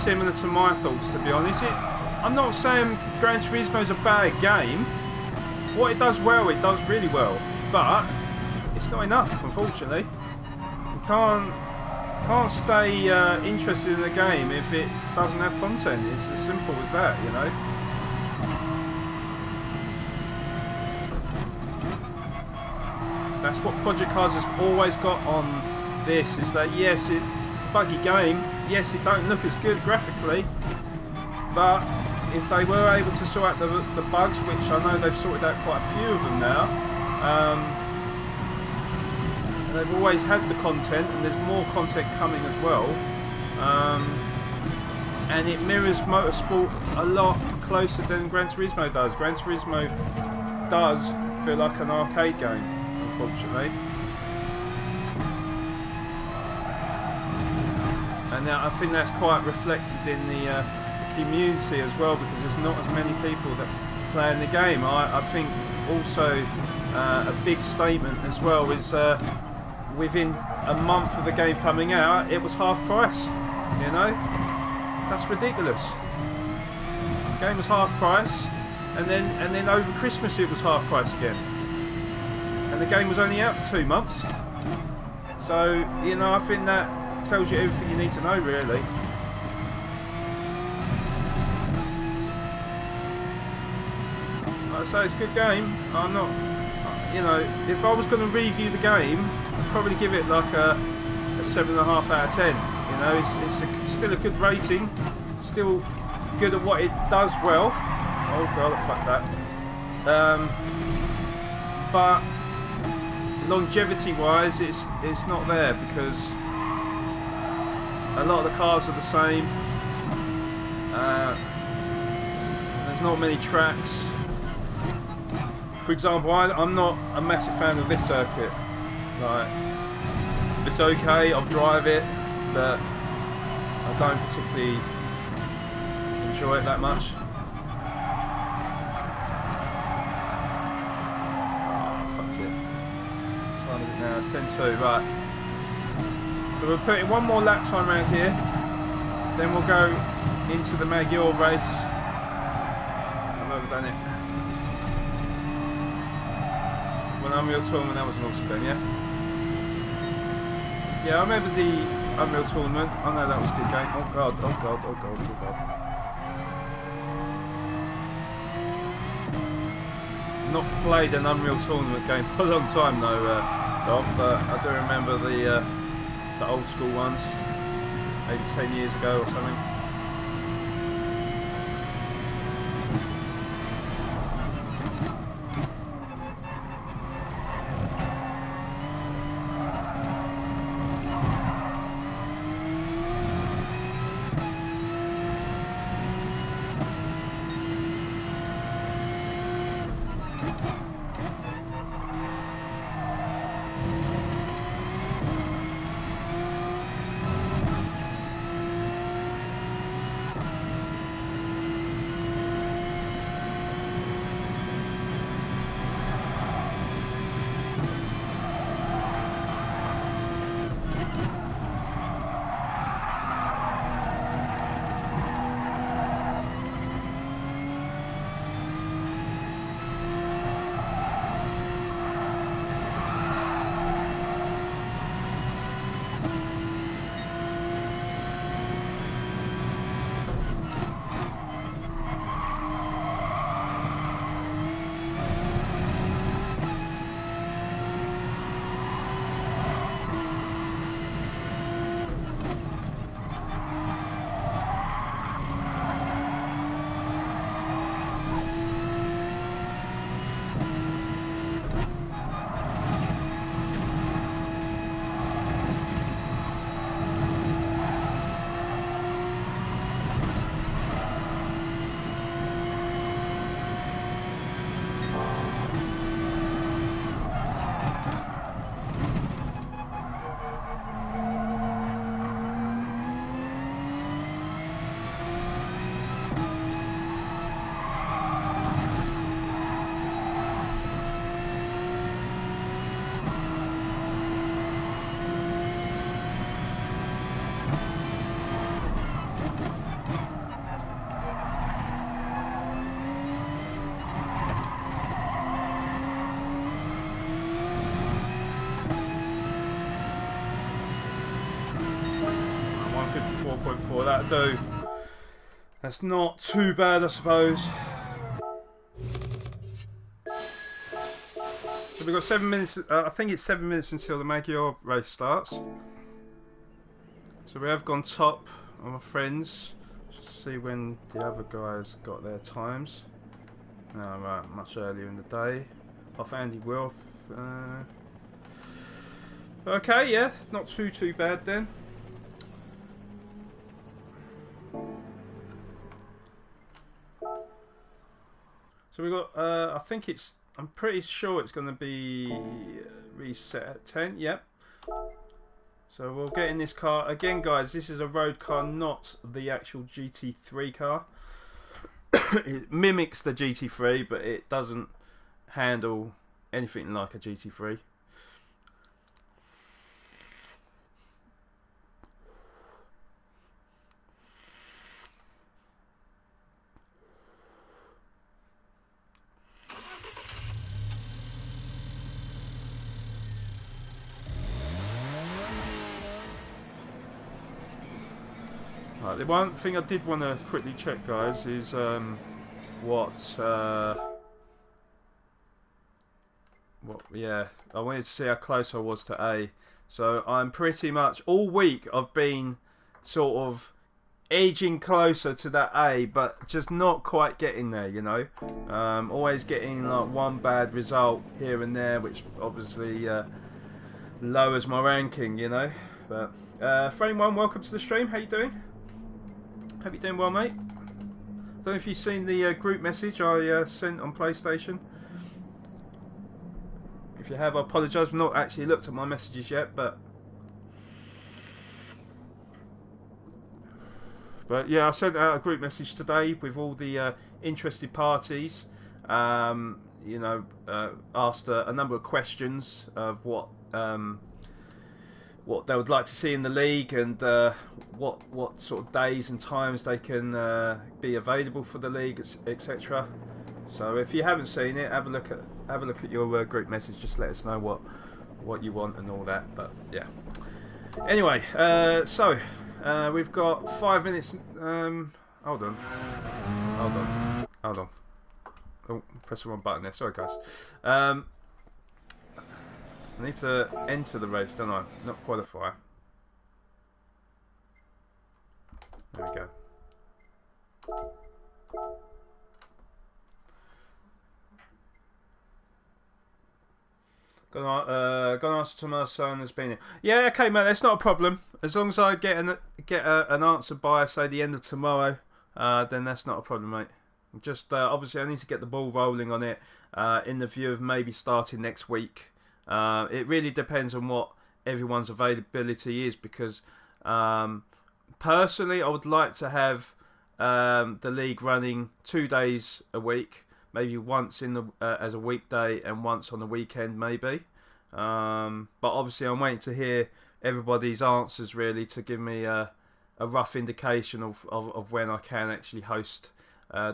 [SPEAKER 1] similar to my thoughts, to be honest. I'm not saying Gran Turismo is a bad game. What it does well, it does really well, but it's not enough, unfortunately. You can't stay interested in the game if it doesn't have content. It's as simple as that, you know. That's what Project Cars has always got on this is that yes, it's a buggy game. Yes, it don't look as good graphically, but if they were able to sort out the bugs, which I know they've sorted out quite a few of them now, they've always had the content, and there's more content coming as well. And it mirrors motorsport a lot closer than Gran Turismo does. Gran Turismo does feel like an arcade game, unfortunately. And I think that's quite reflected in the community as well, because there's not as many people that play in the game. I think also a big statement as well is within a month of the game coming out, it was half price. You know, that's ridiculous. The game was half price, and then over Christmas it was half price again, and the game was only out for 2 months. So you know, I think that tells you everything you need to know, really. Like I say, it's a good game. I'm not, you know, if I was going to review the game, I'd probably give it like a 7.5 out of 10. You know, it's still a good rating, still good at what it does well. Oh god, I fucked that. But longevity-wise, it's not there, because a lot of the cars are the same. There's not many tracks. For example, I'm not a massive fan of this circuit. Like, it's okay, I'll drive it, but I don't particularly enjoy it that much. Oh, fucked it. Time is it now? 10-2, right. So we'll put in one more lap time around here, then we'll go into the Magyar race. I've overdone it. When Unreal Tournament, that was an awesome game, yeah? Yeah, I remember the Unreal Tournament. I know that was a good game. Oh god, oh god, oh god, oh god. Not played an Unreal Tournament game for a long time though, Dom, but I do remember the old school ones, maybe 10 years ago or something. That'll do. That's not too bad, I suppose. So we've got 7 minutes. I think it's 7 minutes until the Magyar race starts. So we have gone top on my friends. Just see when the other guys got their times. Oh, right, much earlier in the day. Off Andy Wilf. Okay, yeah, not too bad then. So we got, I think I'm pretty sure it's going to be reset at 10, yep. So we'll get in this car. Again, guys, this is a road car, not the actual GT3 car. It mimics the GT3, but it doesn't handle anything like a GT3. Right, the one thing I did want to quickly check, guys, is yeah, I wanted to see how close I was to A. So I'm pretty much all week I've been sort of edging closer to that A, but just not quite getting there, you know. Always getting like one bad result here and there, which obviously lowers my ranking, you know. But Frame One, welcome to the stream. How you doing? Hope you're doing well, mate. Don't know if you've seen the group message I sent on PlayStation. If you have, I apologise. I've not actually looked at my messages yet, but yeah, I sent out a group message today with all the interested parties. You know, asked a number of questions of what they would like to see in the league, and what sort of days and times they can be available for the league, etc. So if you haven't seen it, have a look at your group message. Just let us know what you want and all that. But yeah. Anyway, so we've got 5 minutes. Hold on. Oh, press the wrong button there. Sorry, guys. I need to enter the race, don't I? Not qualify. There we go. Gonna ask Thomas son has been here. Yeah, okay, mate. That's not a problem. As long as I get an answer by, say, the end of tomorrow, then that's not a problem, mate. Just obviously, I need to get the ball rolling on it in the view of maybe starting next week. It really depends on what everyone's availability is, because personally I would like to have the league running 2 days a week, maybe once in the as a weekday and once on the weekend maybe, but obviously I'm waiting to hear everybody's answers really to give me a rough indication of when I can actually host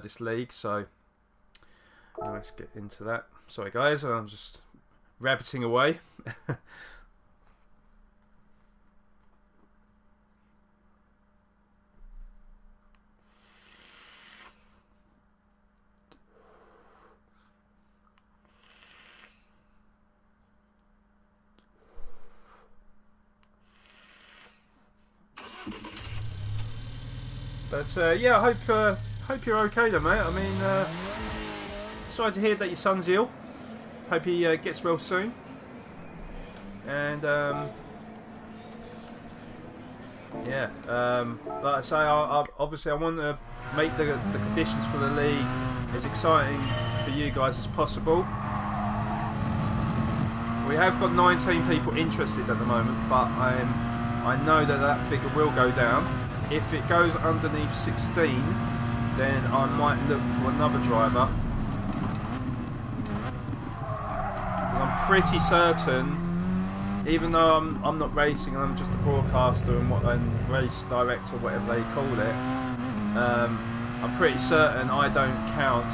[SPEAKER 1] this league. So let's get into that. Sorry guys, I'm just rabbiting away. But yeah, I hope you're okay then, mate. I mean, sorry to hear that your son's ill. Hope he gets well soon. And yeah, like I say, obviously I want to make the conditions for the league as exciting for you guys as possible. We have got 19 people interested at the moment, but I know that figure will go down. If it goes underneath 16, then I might look for another driver. I'm pretty certain, even though I'm not racing and I'm just a broadcaster and race director, whatever they call it, I'm pretty certain I don't count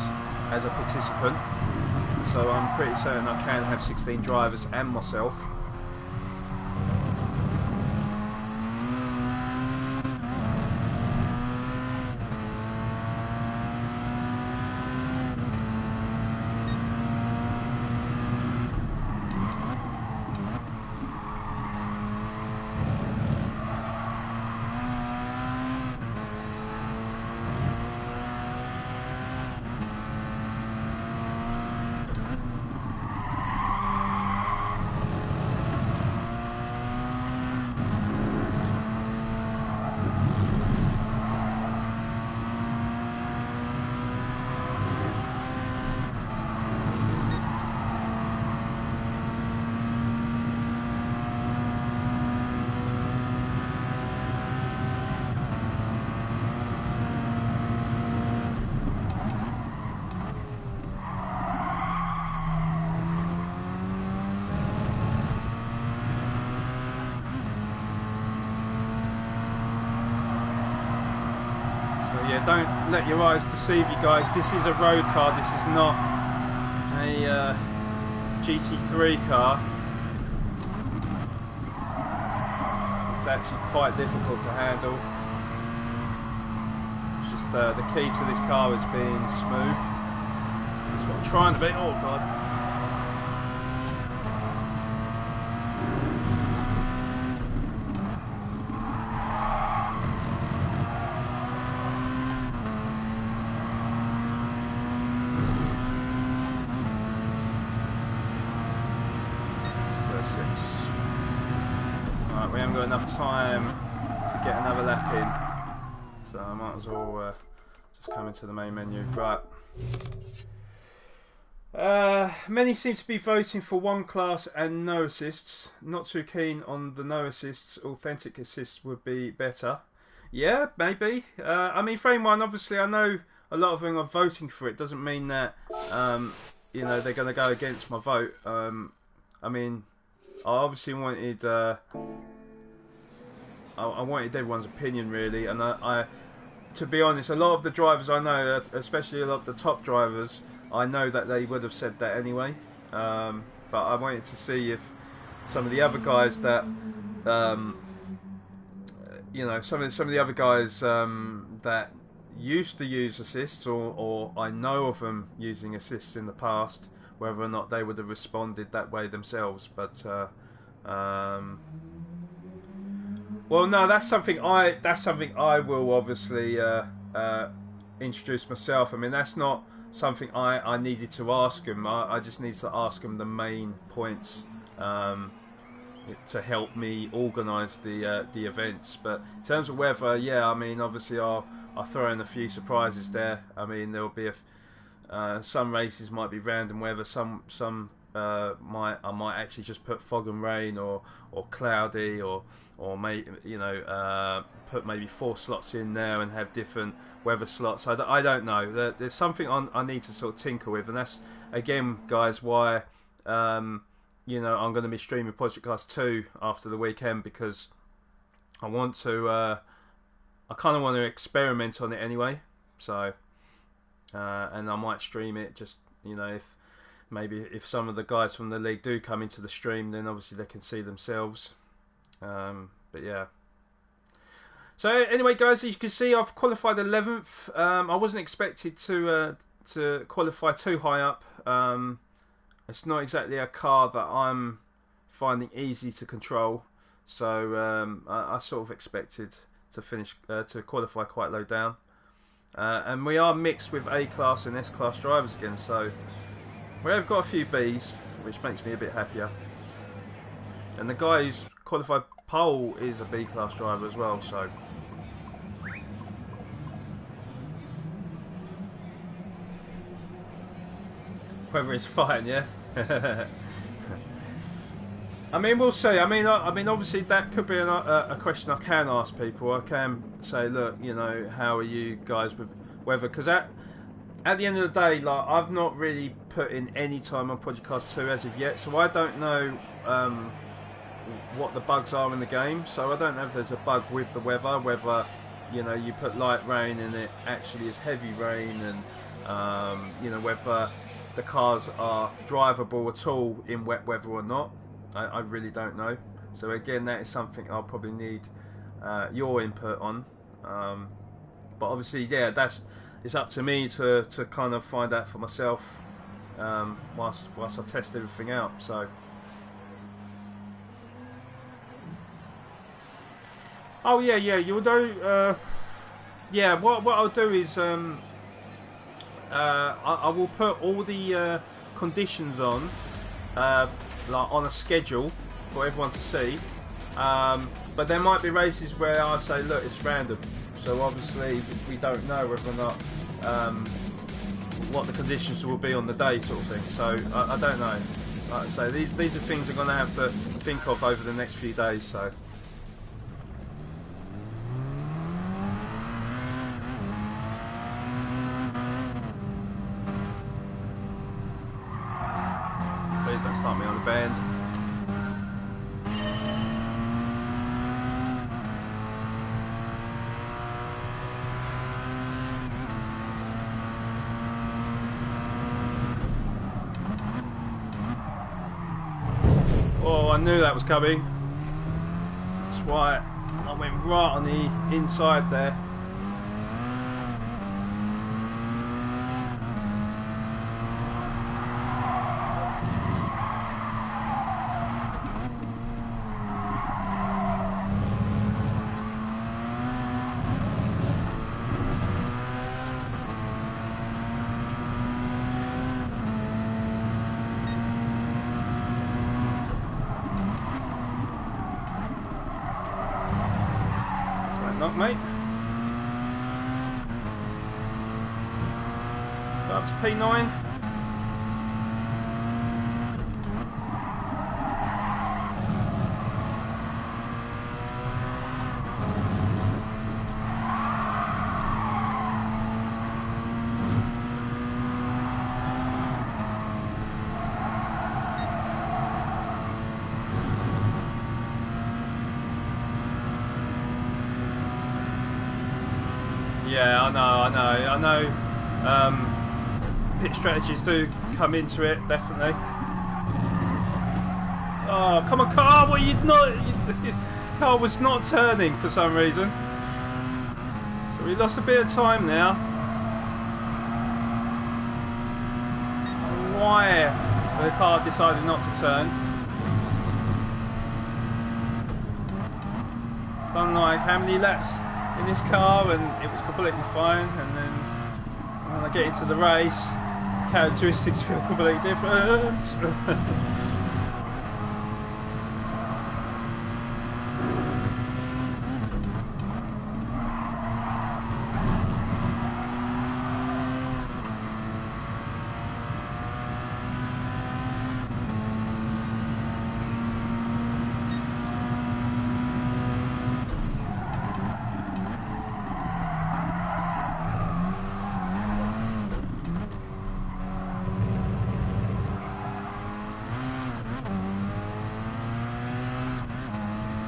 [SPEAKER 1] as a participant. So I'm pretty certain I can have 16 drivers and myself. don't let your eyes deceive you guys. This is a road car. This is not a GT3 car. It's actually quite difficult to handle. It's just the key to this car is being smooth. That's what I'm trying to be. Oh god. We haven't got enough time to get another lap in, so I might as well just come into the main menu. Right. Many seem to be voting for one class and no assists. Not too keen on the no assists. Authentic assists would be better. Yeah, maybe. I mean, frame one, obviously, I know a lot of them are voting for it. Doesn't mean that you know, they're going to go against my vote. I mean, I obviously wanted I wanted everyone's opinion really, and I, to be honest, a lot of the drivers I know, especially a lot of the top drivers, I know that they would have said that anyway. But I wanted to see if some of the other guys that, you know, some of the other guys that used to use assists, or I know of them using assists in the past, whether or not they would have responded that way themselves. But well, no, that's something I will obviously introduce myself. I mean, that's not something I needed to ask him. I just need to ask him the main points to help me organise the events. But in terms of weather, yeah, I mean, obviously I'll throw in a few surprises there. I mean, there'll be some races might be random weather. Some I might actually just put fog and rain or cloudy or maybe, you know, put maybe 4 slots in there and have different weather slots. I don't know. There's something I need to sort of tinker with, and that's again, guys, why you know, I'm going to be streaming Project Cars 2 after the weekend, because I want to I kind of want to experiment on it anyway. So and I might stream it, just, you know, if some of the guys from the league do come into the stream, then obviously they can see themselves. But yeah. So anyway, guys, as you can see, I've qualified 11th. I wasn't expected to qualify too high up. It's not exactly a car that I'm finding easy to control. So I sort of expected to finish to qualify quite low down. And we are mixed with A-class and S-class drivers again. So we have got a few Bs, which makes me a bit happier. And the guy who's qualified pole is a B-class driver as well, so. Whether it's fine, yeah? I mean, we'll see. I mean, obviously that could be a question I can ask people. I can say, look, you know, how are you guys with weather? Because at the end of the day, like, I've not really put in any time on Project Cars 2 as of yet, so I don't know what the bugs are in the game. So I don't know if there's a bug with the weather, whether, you know, you put light rain and it actually is heavy rain, and you know, whether the cars are drivable at all in wet weather or not. I really don't know. So again, that is something I'll probably need your input on. But obviously, yeah, it's up to me to kind of find out for myself whilst I test everything out. So. Oh yeah, you'll do. Yeah, what I'll do is I will put all the conditions on, like on a schedule for everyone to see. But there might be races where I say, look, it's random. So obviously we don't know whether or not what the conditions will be on the day, sort of thing. So I don't know. Like I say, these are things I'm going to have to think of over the next few days. So. Please don't start me on the bend. Oh, I knew that was coming. That's why I went right on the inside there. Knock, mate. So up to P9. Yeah, I know. Pit strategies do come into it, definitely. Oh, come on, car! What are you not? Car was not turning for some reason, so we lost a bit of time now. Why the car decided not to turn? Done like how many laps in this car and it was completely fine, and then when I get into the race, characteristics feel completely different.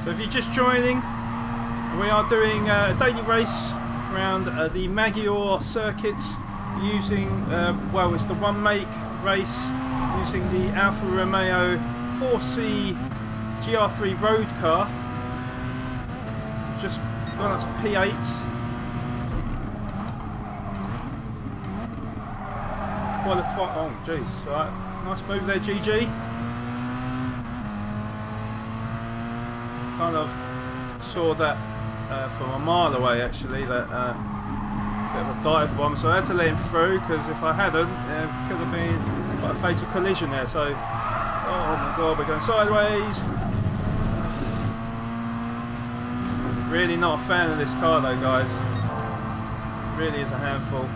[SPEAKER 1] So if you're just joining, we are doing a daily race around the Maggiore circuit using, well, it's the one make race using the Alfa Romeo 4C GR3 road car. Just gone up to P8. Qualify. Oh jeez, right. Nice move there, GG. Kind of saw that from a mile away, actually, that bit of a dive bomb, so I had to let him through, because if I hadn't, there could have been quite a fatal collision there. So, oh my god, we're going sideways. Really not a fan of this car though, guys. Really is a handful.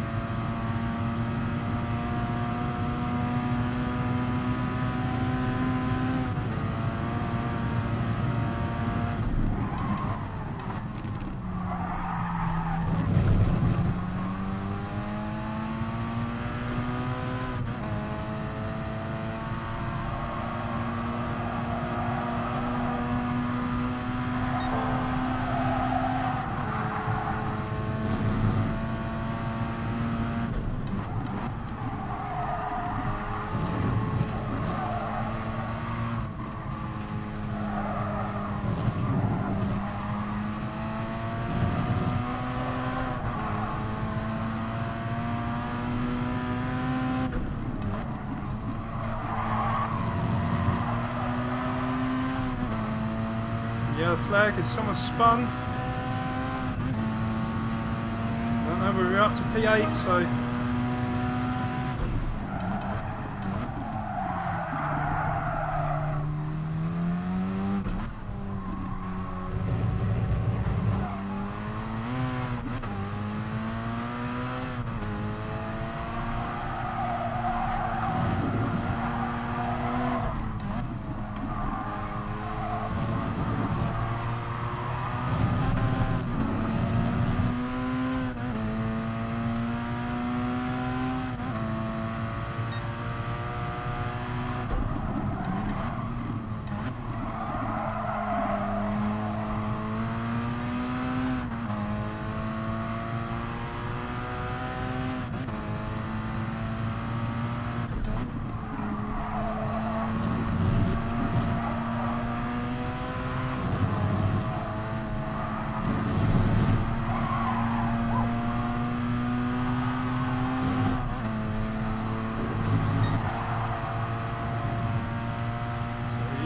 [SPEAKER 1] Yellow flag, is someone spun? I don't know, we're up to P8, so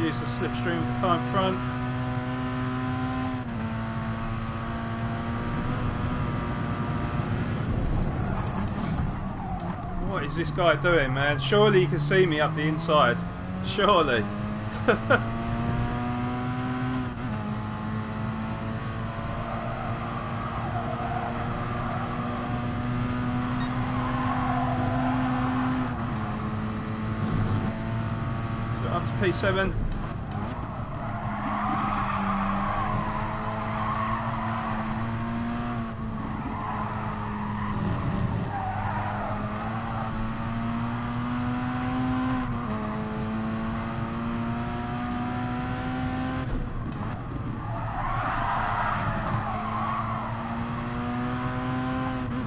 [SPEAKER 1] use the slipstream of the car in front. What is this guy doing, man? Surely he can see me up the inside. Surely. So up to P7.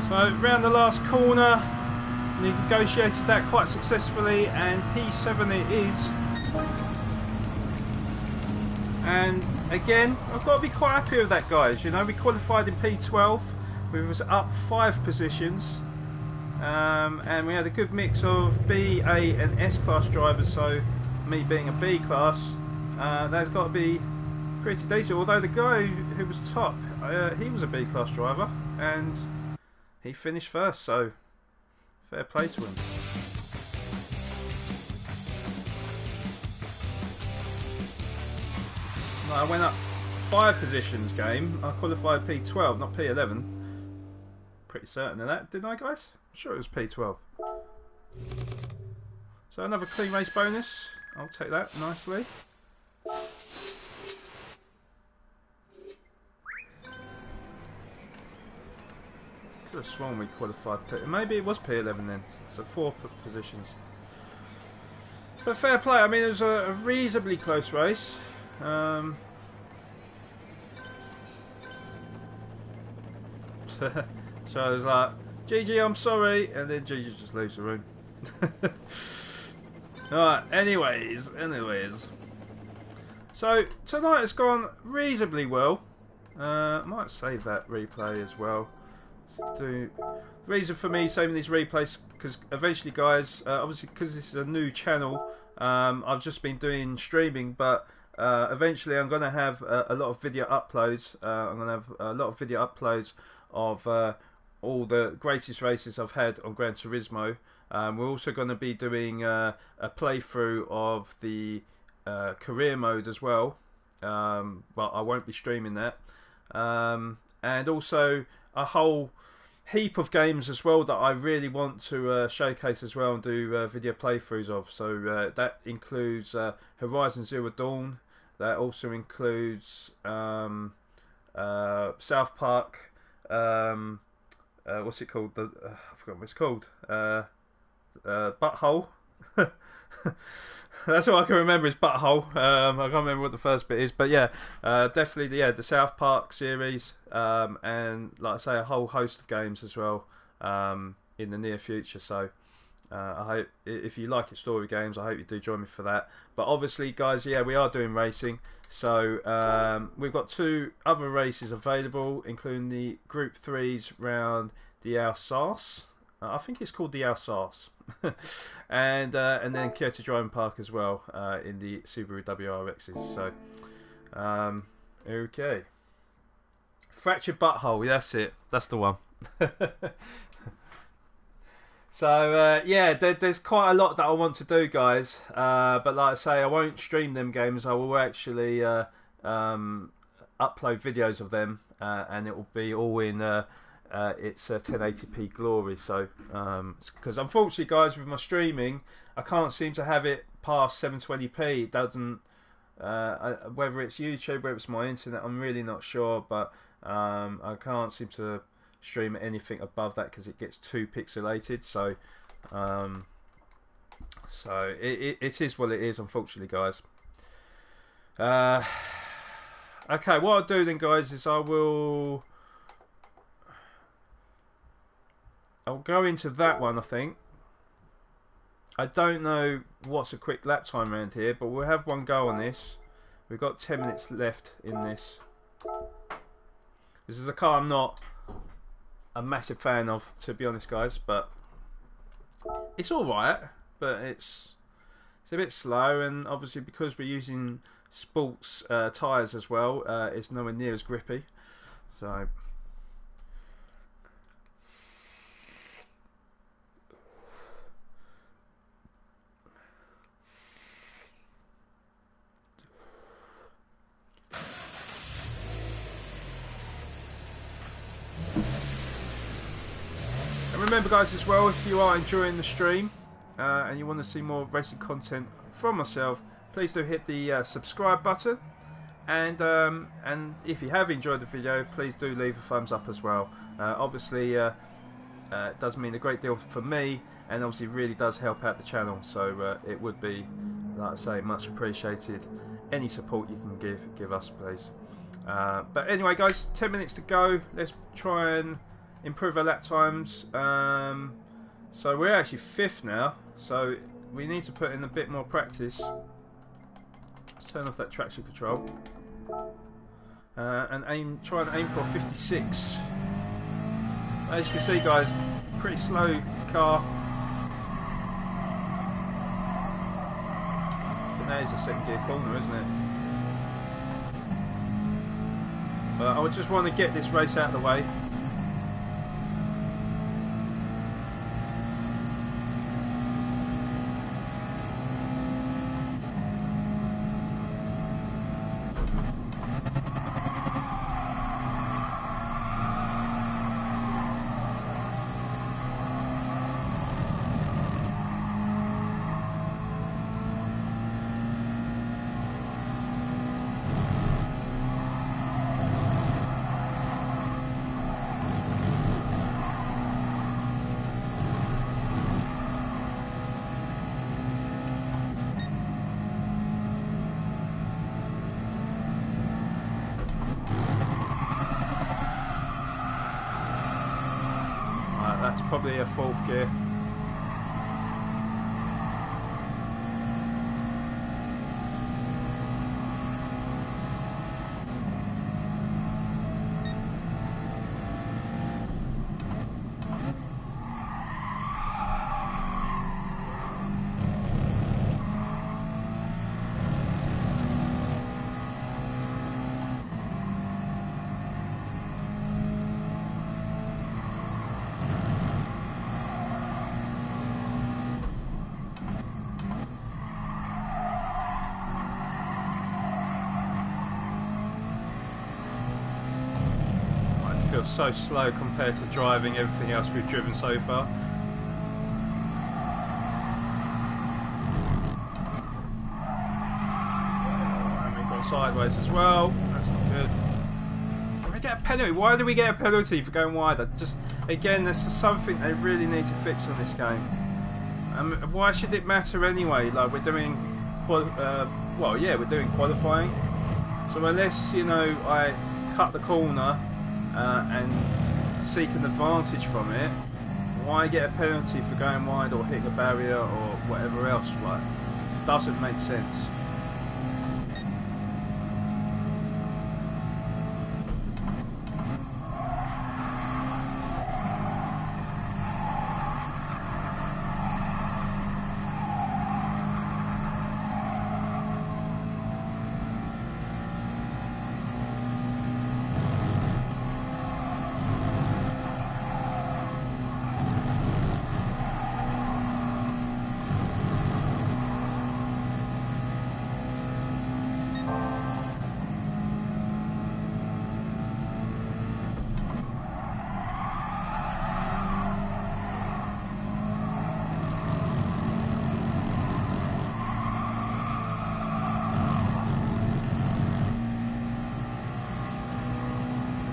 [SPEAKER 1] So round the last corner, negotiated that quite successfully, and P7 it is. And again, I've got to be quite happy with that, guys. You know, we qualified in P12, we was up 5 positions, and we had a good mix of B, A and S class drivers, so me being a B class, that's got to be pretty decent. Although the guy who was top, he was a B class driver, and he finished first, so fair play to him. I went up 5 positions game. I qualified P12, not P11. Pretty certain of that, didn't I, guys? I'm sure it was P12. So another clean race bonus. I'll take that nicely. Could have sworn we qualified maybe it was P11 then, so 4 positions. But fair play. I mean, it was a reasonably close race. So I was like, GG, I'm sorry, and then GG just leaves the room. Alright, anyways. So tonight has gone reasonably well. I might save that replay as well. The reason for me saving these replays, because eventually, guys, obviously because this is a new channel, I've just been doing streaming, but eventually I'm going to have a lot of video uploads. I'm going to have a lot of video uploads of all the greatest races I've had on Gran Turismo. We're also going to be doing a playthrough of the career mode as well, but I won't be streaming that, and also a whole heap of games as well that I really want to showcase as well and do video playthroughs of. So that includes Horizon Zero Dawn. That also includes South Park. What's it called? I forgot what it's called. Butthole. That's all I can remember is Butthole. I can't remember what the first bit is, but yeah, definitely, yeah, the South Park series, and like I say, a whole host of games as well in the near future. So I hope if you like your story games, I hope you do join me for that. But obviously, guys, yeah, we are doing racing. So we've got 2 other races available, including the Group 3s round the Alsace. I think it's called the Alsace. and then Kyoto Driving Park as well, in the Subaru WRXs. So okay, Fractured Butthole, that's it, that's the one. So yeah, there's quite a lot that I want to do, guys, but like I say, I won't stream them games. I will actually upload videos of them, and it will be all in it's 1080p glory. So because unfortunately, guys, with my streaming, I can't seem to have it past 720p. It doesn't, whether it's YouTube, whether it's my internet, I'm really not sure, but I can't seem to stream anything above that because it gets too pixelated. So so it is what it is, unfortunately, guys. Okay, what I'll do then, guys, is I'll go into that one. I think I don't know what's a quick lap time around here, but we'll have one go on this. We've got 10 minutes left in this. This is a car I'm not a massive fan of, to be honest, guys, but it's alright. But it's it's a bit slow, and obviously because we're using sports tyres as well, it's nowhere near as grippy. So. Remember guys as well, if you are enjoying the stream and you want to see more racing content from myself, please do hit the subscribe button, and if you have enjoyed the video, please do leave a thumbs up as well. Obviously it does mean a great deal for me, and obviously really does help out the channel, so it would be, like I say, much appreciated. Any support you can give us, please. But anyway guys, 10 minutes to go. Let's try and improve our lap times. So we're actually 5th now, so we need to put in a bit more practice. Let's turn off that traction control and try and aim for 56. As you can see guys, pretty slow car. But that is a second gear corner, isn't it? But I would just want to get this race out of the way. That's probably a 4th gear. Feels so slow compared to driving everything else we've driven so far. And we've gone sideways as well. That's not good. We get a penalty. Why do we get a penalty for going wide? Again, this is something they really need to fix on this game. Why should it matter anyway? Like, we're doing, well, yeah, we're doing qualifying. So unless, you know, I cut the corner and seek an advantage from it, why get a penalty for going wide or hitting a barrier or whatever else? Like, doesn't make sense.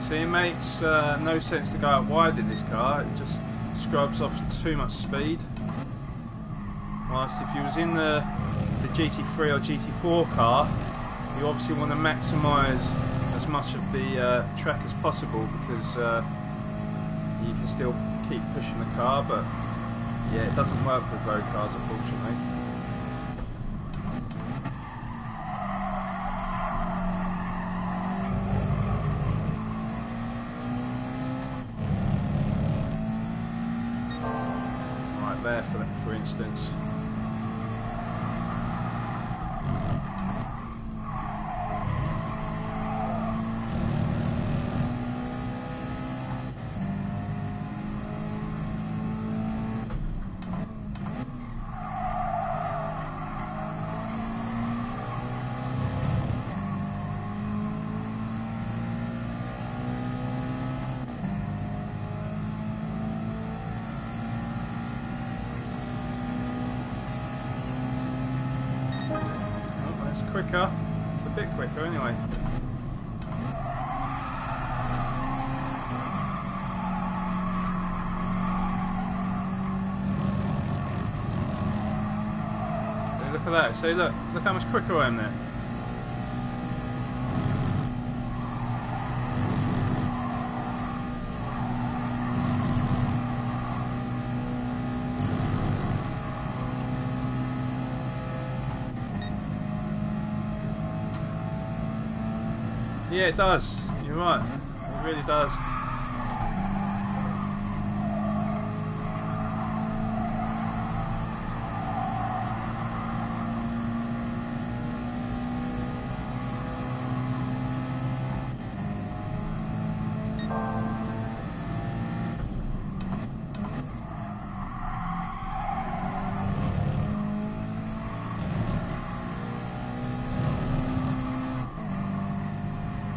[SPEAKER 1] See, it makes no sense to go out wide in this car. It just scrubs off too much speed. Whilst if you was in the GT3 or GT4 car, you obviously want to maximise as much of the track as possible, because you can still keep pushing the car. But yeah, it doesn't work with road cars, unfortunately. There, for instance. It's quicker. It's a bit quicker anyway. Look at that. See, look how much quicker I am there. Yeah, it does. You're right. It really does.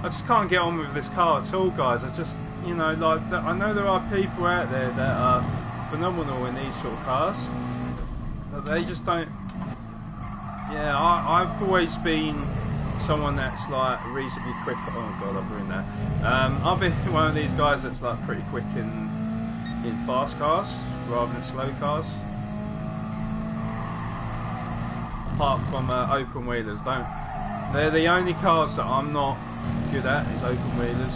[SPEAKER 1] I just can't get on with this car at all, guys. I just, you know, like, I know there are people out there that are phenomenal in these sort of cars, but they just don't. Yeah, I've always been someone that's like reasonably quick. Oh god, I've ruined that. I've been one of these guys that's like pretty quick in fast cars rather than slow cars. Apart from open wheelers, they're the only cars that I'm not good at is open wheelers.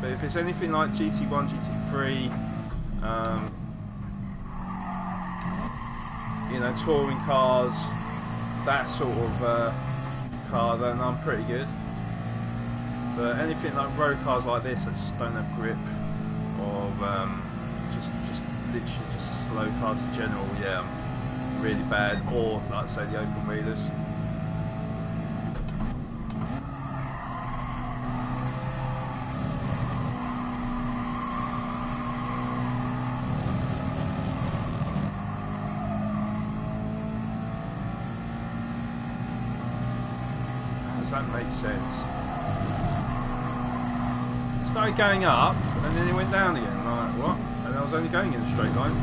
[SPEAKER 1] But if it's anything like GT1, GT3, you know, touring cars, that sort of car, then I'm pretty good. But anything like road cars like this that just don't have grip, or just literally just slow cars in general, yeah, I'm really bad. Or like I say, the open wheelers. That makes sense. Started going up and then it went down again. I'm like, what? And I was only going in a straight line.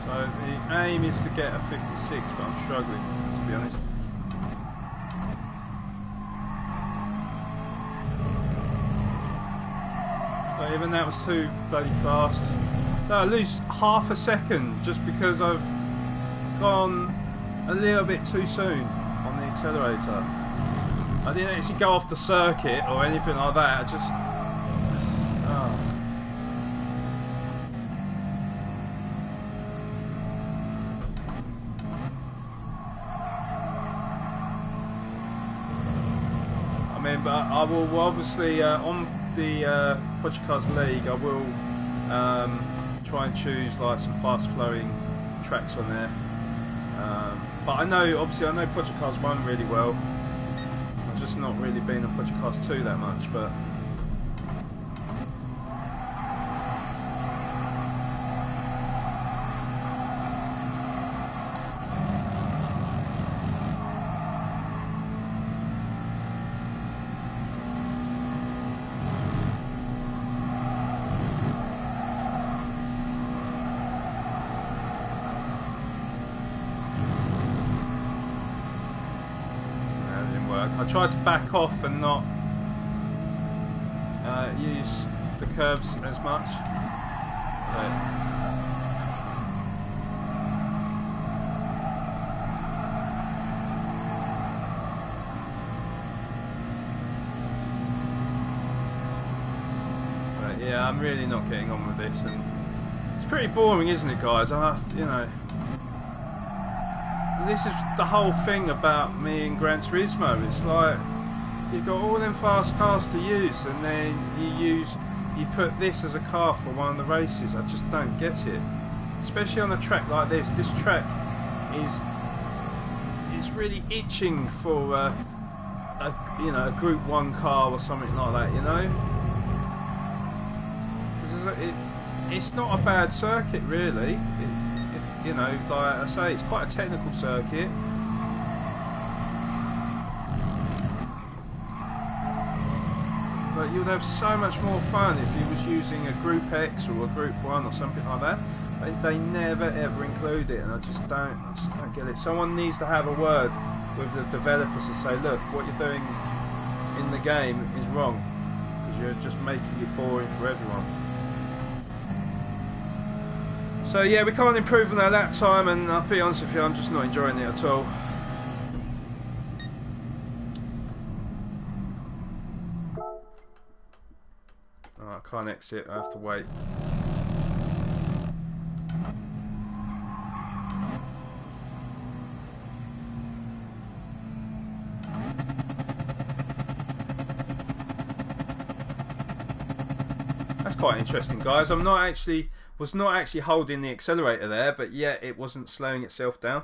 [SPEAKER 1] So the aim is to get a 56, but I'm struggling, to be honest. But even that was too bloody fast. No, I lose half a second just because I've gone a little bit too soon on the accelerator. I didn't actually go off the circuit or anything like that. I just... Oh. I mean, but I will obviously on the Project Cars League, I will try and choose like some fast flowing tracks on there. But I know, obviously, I know Project Cars 1 really well. I've just not really been on Project Cars 2 that much, but. I tried to back off and not use the curbs as much. But yeah, I'm really not getting on with this, and it's pretty boring, isn't it, guys? You know. This is the whole thing about me and Gran Turismo. It's like, you've got all them fast cars to use, and then you put this as a car for one of the races. I just don't get it, especially on a track like this. This track is really itching for a Group 1 car or something like that, you know. It's not a bad circuit, really. You know, like I say, it's quite a technical circuit. But you'd have so much more fun if you was using a Group X or a Group 1 or something like that. They never ever include it, and I just don't get it. Someone needs to have a word with the developers to say, look, what you're doing in the game is wrong, because you're just making it boring for everyone. So yeah, we can't improve on our lap time, and I'll be honest with you, I'm just not enjoying it at all. Oh, I can't exit, I have to wait. That's quite interesting, guys. Was not actually holding the accelerator there, but yet it wasn't slowing itself down.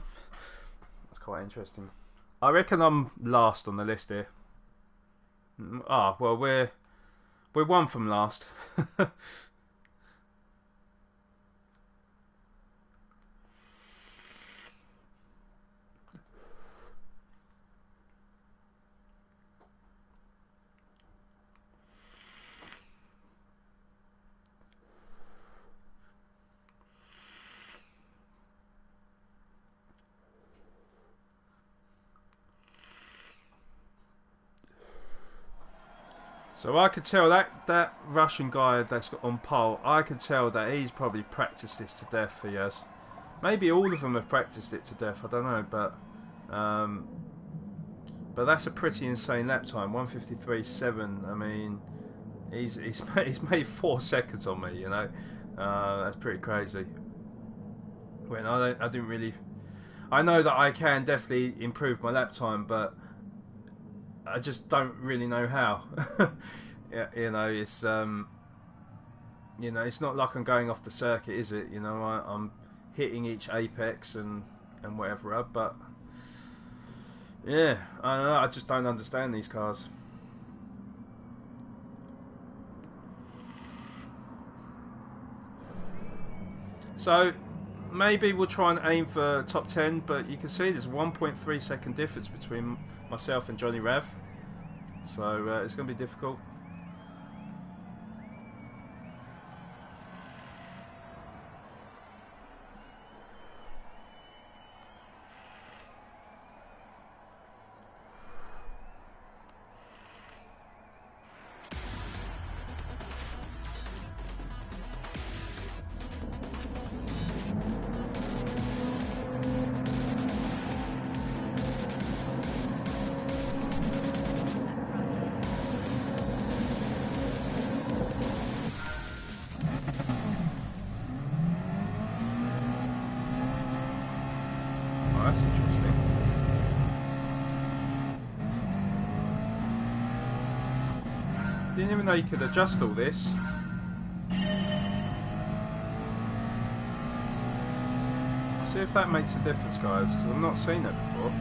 [SPEAKER 1] That's quite interesting. I reckon I'm last on the list here. Ah, well, we're one from last. So I could tell that Russian guy that's got on pole, I could tell that he's probably practiced this to death for years. Maybe all of them have practiced it to death, I don't know, but that's a pretty insane lap time, 1:53.7. I mean, he's made 4 seconds on me, you know. That's pretty crazy. When I didn't really, I know that I can definitely improve my lap time, but I just don't really know how. Yeah, you know, it's it's not like I'm going off the circuit, is it? You know, I'm hitting each apex and whatever, but yeah, I don't know, I just don't understand these cars. So maybe we'll try and aim for top 10, but you can see there's a 1.3 second difference between myself and Johnny Rav, so it's going to be difficult. That's interesting. Didn't even know you could adjust all this. See if that makes a difference, guys, because I've not seen it before.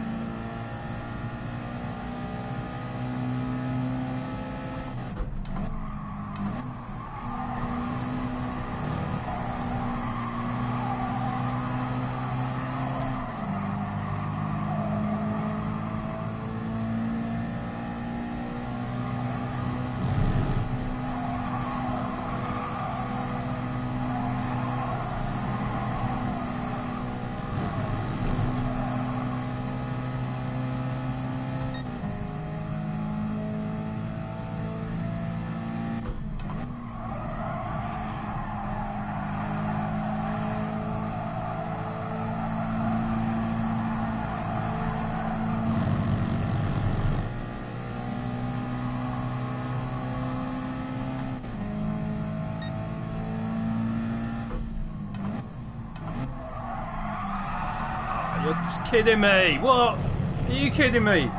[SPEAKER 1] You're kidding me! What? Are you kidding me?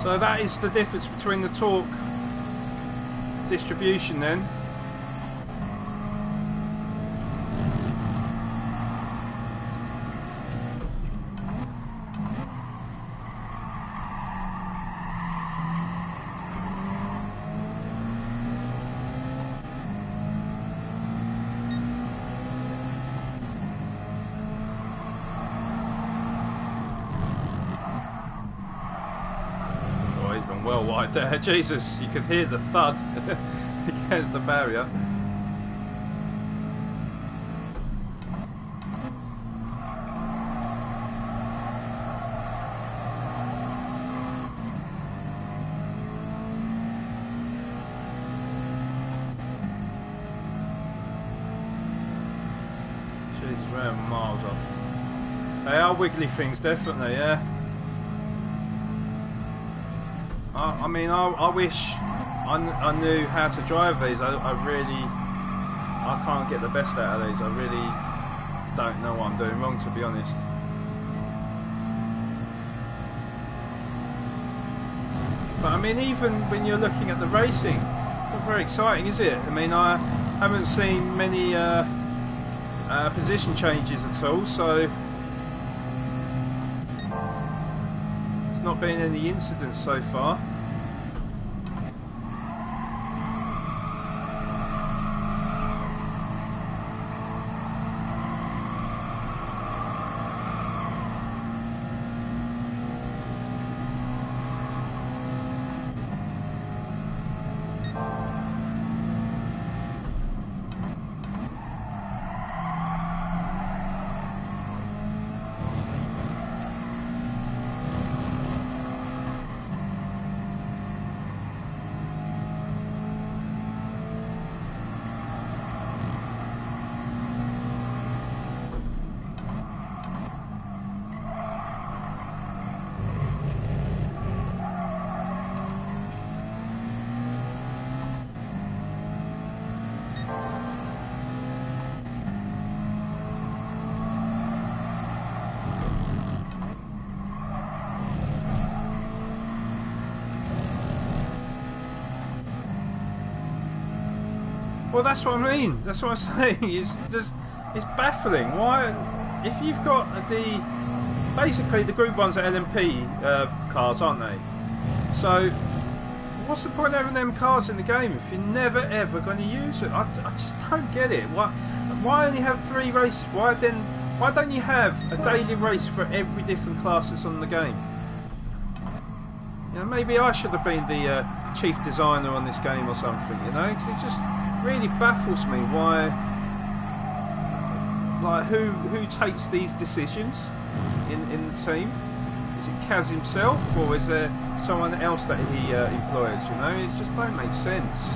[SPEAKER 1] So that is the difference between the torque distribution then. Well wide there, Jesus, you could hear the thud against the barrier. Jesus, we're miles off. They are wiggly things, definitely, yeah. I mean, I wish I knew how to drive these. I can't get the best out of these. I really don't know what I'm doing wrong, to be honest. But I mean, even when you're looking at the racing, it's not very exciting, is it? I mean, I haven't seen many position changes at all, so there's not been any incidents so far. Well, that's what I mean. That's what I'm saying. It's baffling. Why, if you've got basically the Group 1s are LMP cars, aren't they? So, what's the point of having them cars in the game if you're never ever going to use it? I just don't get it. Why only have 3 races? Why don't you have a daily race for every different class that's on the game? You know, maybe I should have been the chief designer on this game or something. You know, 'cause it just really baffles me why, like, who takes these decisions in the team? Is it Kaz himself, or is there someone else that he employs? You know, it just don't make sense.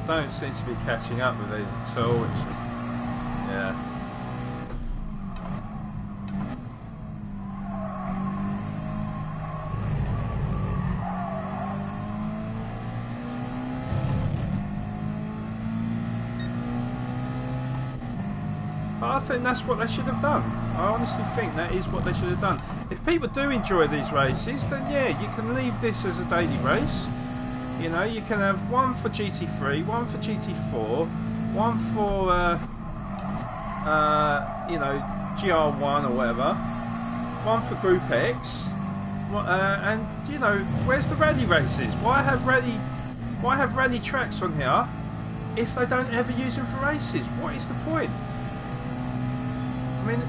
[SPEAKER 1] Don't seem to be catching up with these at all, which is, yeah. But I think that's what they should have done. I honestly think that is what they should have done. If people do enjoy these races, then yeah, you can leave this as a daily race. You know, you can have one for GT3, one for GT4, one for, you know, GR1 or whatever, one for Group X, and, you know, where's the rally races? Why have rally tracks on here if they don't ever use them for races? What is the point? I mean,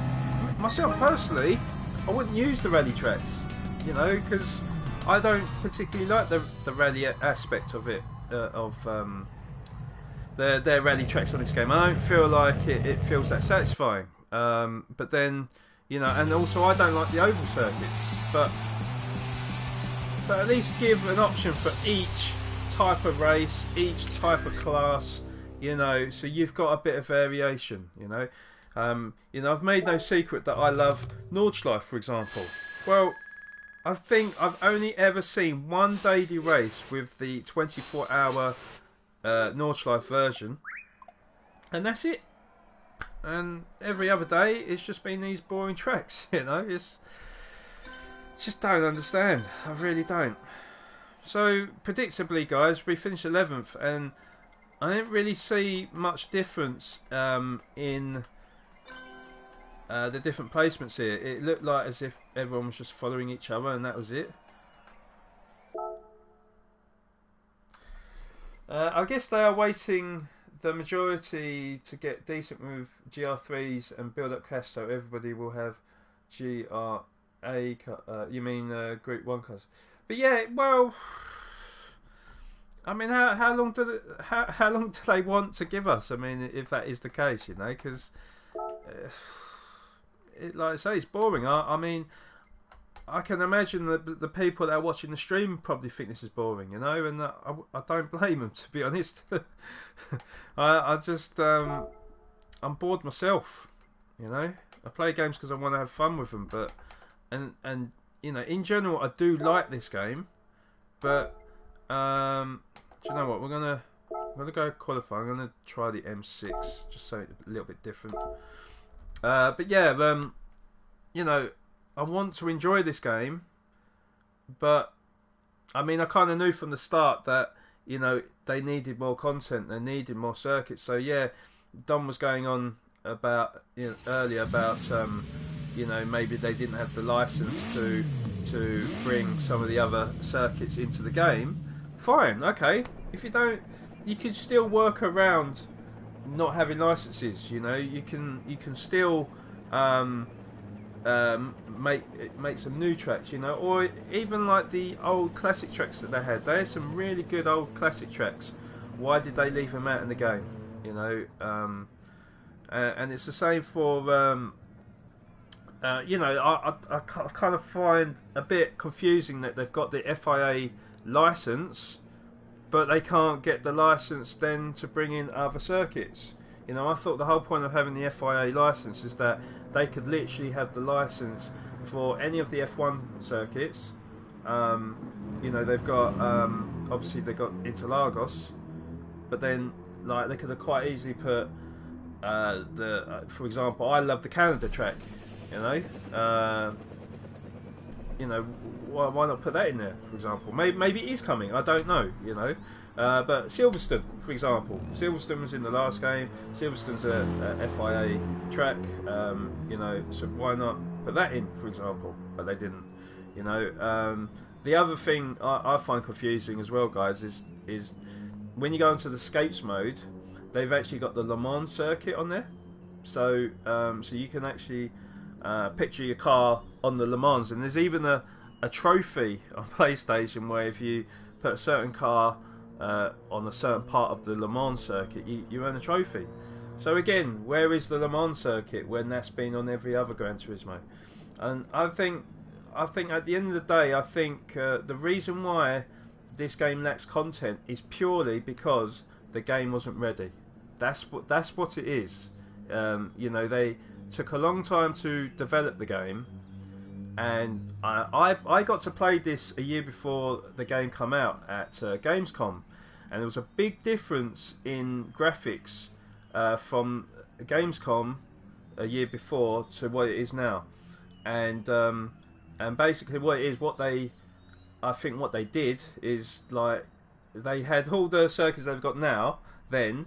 [SPEAKER 1] myself personally, I wouldn't use the rally tracks, you know, because I don't particularly like the rally aspect of it. their rally tracks on this game. I don't feel like it feels that satisfying. But then, you know, and also I don't like the oval circuits. But at least give an option for each type of race, each type of class. You know, so you've got a bit of variation. You know, I've made no secret that I love Nordschleife, for example. Well, I think I've only ever seen one daily race with the 24-hour Nordschleife version, and that's it. And every other day, it's just been these boring tracks. You know, it's just don't understand. I really don't. So, predictably, guys, we finished 11th, and I didn't really see much difference in the different placements here. It looked like as if everyone was just following each other, and that was it. I guess they are waiting the majority to get decent with GR3s and build up cash, so everybody will have GRA. You mean Group 1 cars? But yeah, well, I mean, how long do they want to give us? I mean, if that is the case, you know, because like I say, it's boring. I mean, I can imagine that the people that are watching the stream probably think this is boring, you know, and I don't blame them, to be honest. I just I'm bored myself, you know. I play games because I want to have fun with them, but and you know, in general, I do like this game, but do you know what? We're gonna go qualify. I'm gonna try the M6, just so it's a little bit different. But yeah, you know, I want to enjoy this game, but I mean, I kind of knew from the start that, you know, they needed more content, they needed more circuits. So yeah, Don was going on about, you know, earlier about you know, maybe they didn't have the license to bring some of the other circuits into the game. Fine, okay. If you don't, you can still work around not having licenses. You know, you can still make some new tracks, you know, or even like the old classic tracks that they had. They had some really good old classic tracks. Why did they leave them out in the game? You know, and it's the same for you know, I kind of find a bit confusing that they've got the FIA license, but they can't get the license then to bring in other circuits. You know, I thought the whole point of having the FIA license is that they could literally have the license for any of the F1 circuits. You know, they've got obviously they've got Interlagos, but then like they could have quite easily put for example, I love the Canada track. You know, why not put that in there? For example, maybe it is coming. I don't know. You know, but Silverstone, for example, Silverstone was in the last game. Silverstone's a FIA track. You know, so why not put that in, for example? But they didn't. You know, the other thing I find confusing as well, guys, is when you go into the escapes mode, they've actually got the Le Mans circuit on there. So so you can actually picture your car on the Le Mans, and there's even a trophy on PlayStation where if you put a certain car on a certain part of the Le Mans circuit, you earn a trophy. So again, where is the Le Mans circuit when that's been on every other Gran Turismo? And I think at the end of the day, I think the reason why this game lacks content is purely because the game wasn't ready. That's what it is. You know, they took a long time to develop the game, and I got to play this a year before the game come out at Gamescom, and there was a big difference in graphics from Gamescom a year before to what it is now, and basically what it is, I think what they did is like they had all the circuits they've got now then,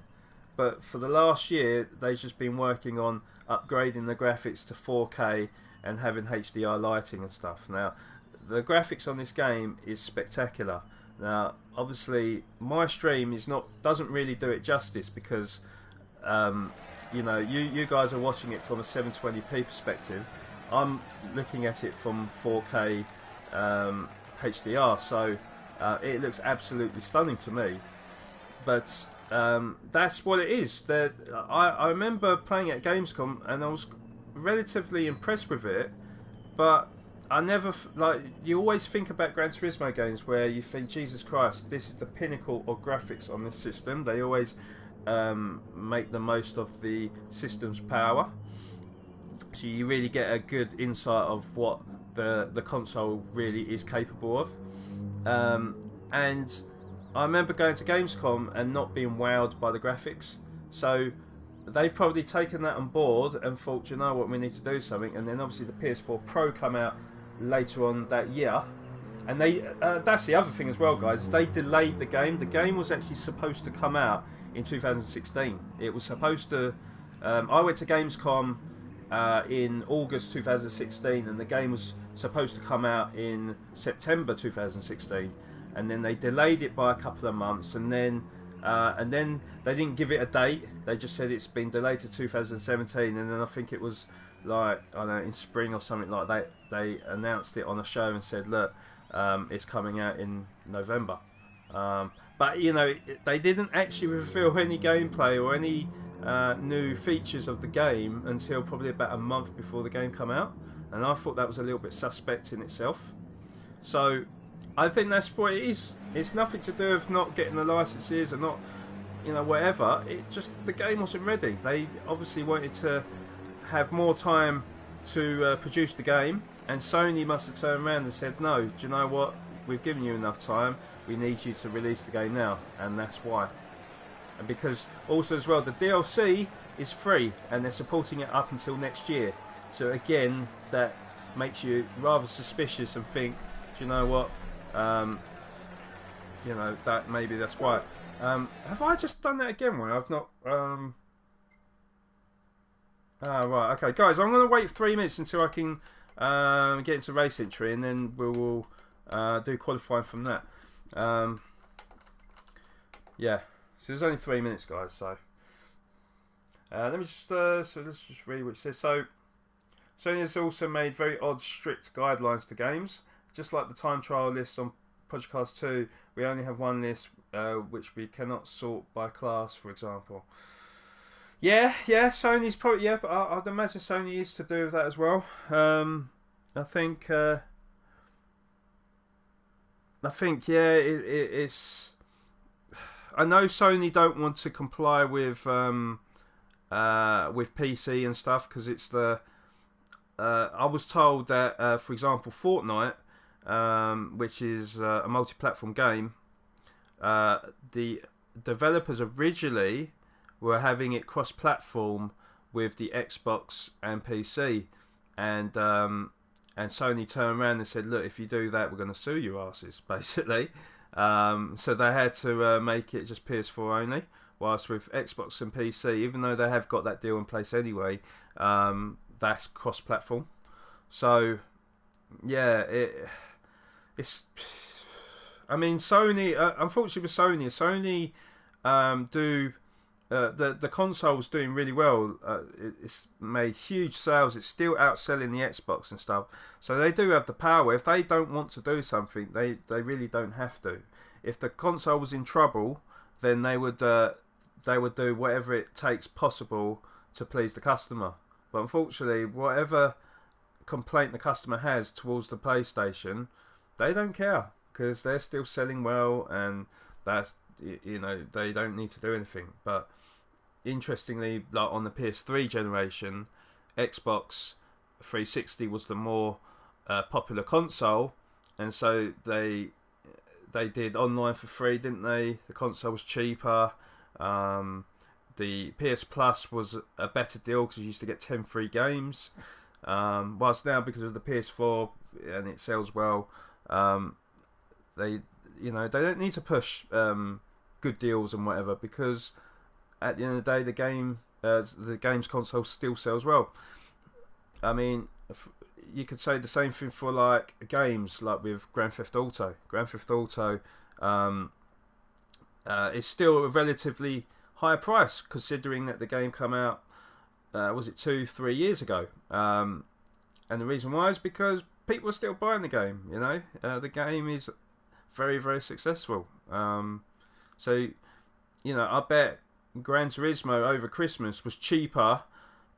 [SPEAKER 1] but for the last year they've just been working on upgrading the graphics to 4K and having HDR lighting and stuff. Now, the graphics on this game is spectacular. Now, obviously, my stream doesn't really do it justice because, you know, you guys are watching it from a 720p perspective. I'm looking at it from 4K HDR, so it looks absolutely stunning to me. but that's what it is. I remember playing it at Gamescom, and I was relatively impressed with it, but I never like. You always think about Gran Turismo games where you think, Jesus Christ, this is the pinnacle of graphics on this system. They always make the most of the system's power, so you really get a good insight of what the console really is capable of. And I remember going to Gamescom and not being wowed by the graphics. So they've probably taken that on board and thought, you know what, we need to do something. And then obviously the PS4 Pro come out later on that year. And that's the other thing as well, guys. They delayed the game. The game was actually supposed to come out in 2016. It was supposed to... I went to Gamescom in August 2016, and the game was supposed to come out in September 2016. And then they delayed it by a couple of months, and then they didn't give it a date. They just said it's been delayed to 2017, and then I think it was like, I don't know, in spring or something like that, they announced it on a show and said, look, it's coming out in November. But you know, they didn't actually reveal any gameplay or any new features of the game until probably about a month before the game came out, and I thought that was a little bit suspect in itself. So I think that's what it is. It's nothing to do with not getting the licenses or not, you know, whatever. It just, the game wasn't ready. They obviously wanted to have more time to produce the game, and Sony must have turned around and said, no, do you know what, we've given you enough time, we need you to release the game now. And that's why. And because also as well, the DLC is free and they're supporting it up until next year. So again, that makes you rather suspicious and think, do you know what, you know, that maybe that's why. Have I just done that again when I've not... right, okay, guys, I'm going to wait 3 minutes until I can get into race entry, and then we will do qualifying from that. Yeah, so there's only 3 minutes, guys, so... let me just... so let's just read what it says. So, Sony has also made very odd, strict guidelines to games. Just like the time trial list on Project Cars 2, we only have one list which we cannot sort by class, for example. Yeah, Sony's probably, yeah, but I'd imagine Sony is to do with that as well. I think, yeah, it's. I know Sony don't want to comply with PC and stuff because it's the. I was told that, for example, Fortnite, which is a multi-platform game, the developers originally were having it cross-platform with the Xbox and PC, and Sony turned around and said, look, if you do that, we're going to sue your asses, basically. So they had to make it just PS4 only, whilst with Xbox and PC, even though they have got that deal in place anyway, that's cross-platform. So yeah, it's. I mean, Sony. Unfortunately, with Sony do. The console's doing really well. It's made huge sales. It's still outselling the Xbox and stuff. So they do have the power. If they don't want to do something, they really don't have to. If the console was in trouble, then they would do whatever it takes possible to please the customer. But unfortunately, whatever complaint the customer has towards the PlayStation, they don't care because they're still selling well, and that's, you know, they don't need to do anything. But interestingly, like on the PS3 generation, Xbox 360 was the more popular console, and so they did online for free, didn't they? The console was cheaper. The PS Plus was a better deal because you used to get 10 free games. Whilst now, because of the PS4 and it sells well, they don't need to push good deals and whatever, because at the end of the day, the games console still sells well. I mean, you could say the same thing for like games, like with Grand Theft Auto. Grand Theft Auto is still a relatively high price, considering that the game came out, was it 2-3 years ago? And the reason why is because people are still buying the game. You know, the game is very, very successful. So, you know, I bet Gran Turismo over Christmas was cheaper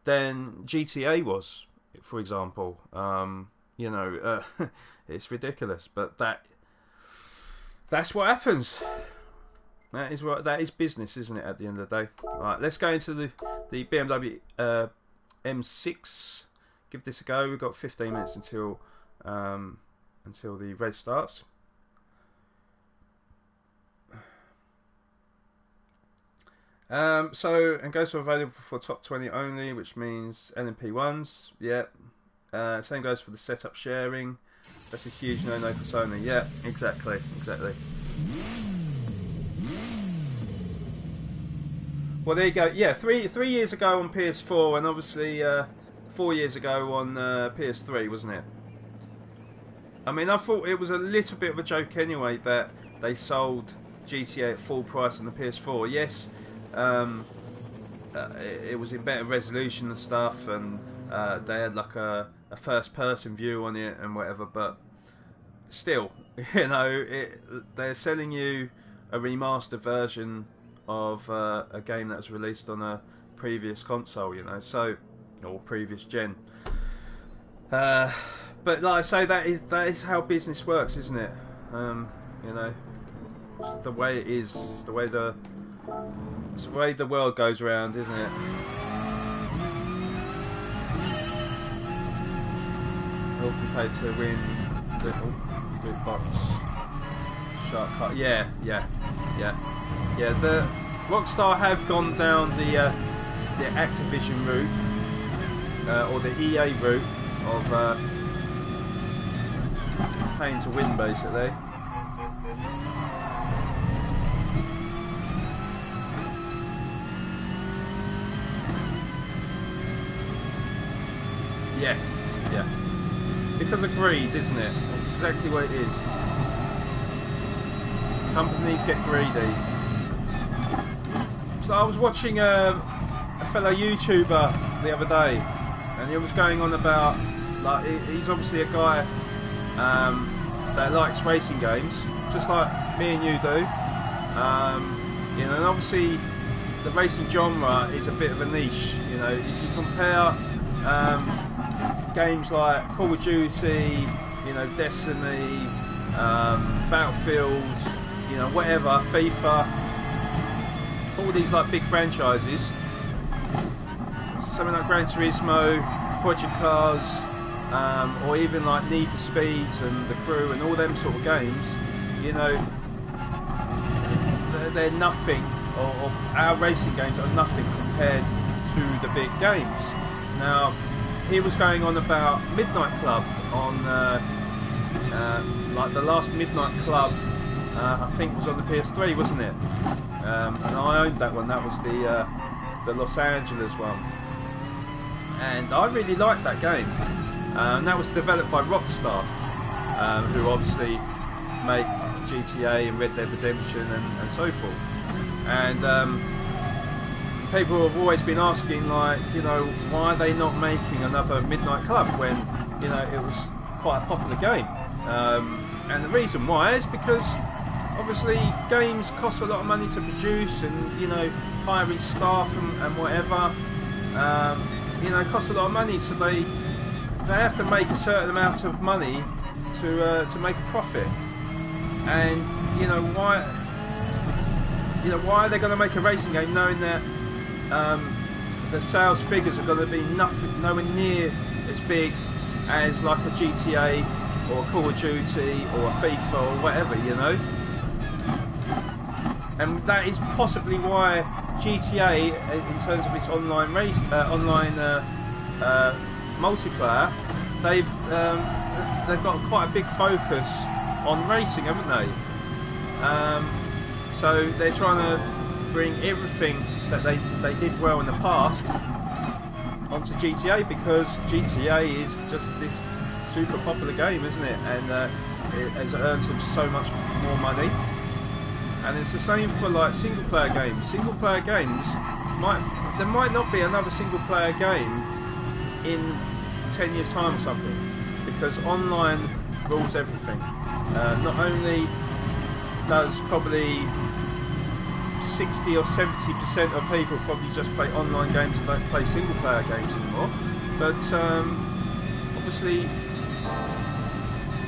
[SPEAKER 1] than GTA was, for example. You know, it's ridiculous, but that's what happens. That is business, isn't it? At the end of the day. All right, let's go into the BMW M6. Give this a go. We've got 15 minutes until the race starts. And goes for available for top 20 only, which means LMP1s. Yeah. Same goes for the setup sharing. That's a huge no-no for Sony. Yeah, exactly. Well, there you go. Yeah, three years ago on PS4, and obviously 4 years ago on PS3, wasn't it? I mean, I thought it was a little bit of a joke anyway that they sold GTA at full price on the PS4. Yes, it was in better resolution and stuff, and they had like a first-person view on it and whatever. But still, you know, they're selling you a remastered version of a game that was released on a previous console, you know, or previous gen. But like I say, that is how business works, isn't it? You know, it's the way it is. It's the way the world goes around, isn't it? Often paid to win little big box shark cut. Yeah. The Rockstar have gone down the Activision route, or the EA route of paying to win, basically. Yeah. Because of greed, isn't it? That's exactly what it is. Companies get greedy. So I was watching a fellow YouTuber the other day, and he was going on about, like, he's obviously a guy that likes racing games, just like me and you do. You know, and obviously the racing genre is a bit of a niche. You know, if you compare games like Call of Duty, you know, Destiny, Battlefield, you know, whatever, FIFA, all these like big franchises, something like Gran Turismo, Project Cars, or even like Need for Speeds and The Crew and all them sort of games, you know, they're nothing, or our racing games are nothing compared to the big games. Now, he was going on about Midnight Club on, like the last Midnight Club, I think was on the PS3, wasn't it? And I owned that one. That was the Los Angeles one, and I really liked that game. And that was developed by Rockstar, who obviously make GTA and Red Dead Redemption and so forth. And people have always been asking, like, you know, why are they not making another Midnight Club when, you know, it was quite a popular game? And the reason why is because obviously games cost a lot of money to produce, and, you know, hiring staff and whatever, you know, costs a lot of money, so they have to make a certain amount of money to make a profit. And why are they going to make a racing game knowing that the sales figures are going to be nowhere near as big as like a GTA or a Call of Duty or a FIFA or whatever, you know? And that is possibly why GTA, in terms of its online multiplayer, they've got quite a big focus on racing, haven't they? So they're trying to bring everything that they did well in the past onto GTA, because GTA is just this super popular game, isn't it? And it has earned them so much more money. And it's the same for like single player games. Single player games there might not be another single player game in 10 years time or something, because online rules everything. Not only does probably 60 or 70% of people probably just play online games and don't play single player games anymore. But obviously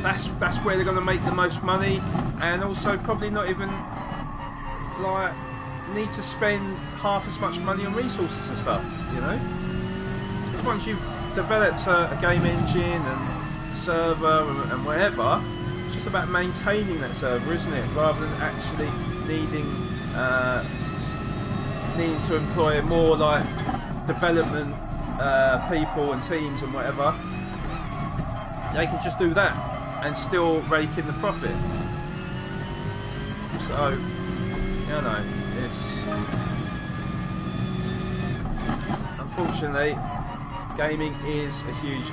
[SPEAKER 1] that's where they're going to make the most money, and also probably not even like need to spend half as much money on resources and stuff, you know. Because once you've developed a game engine and server and whatever, it's just about maintaining that server, isn't it? Rather than actually needing to employ more like development people and teams and whatever. They can just do that and still rake in the profit. So, you know, it's unfortunately gaming is a huge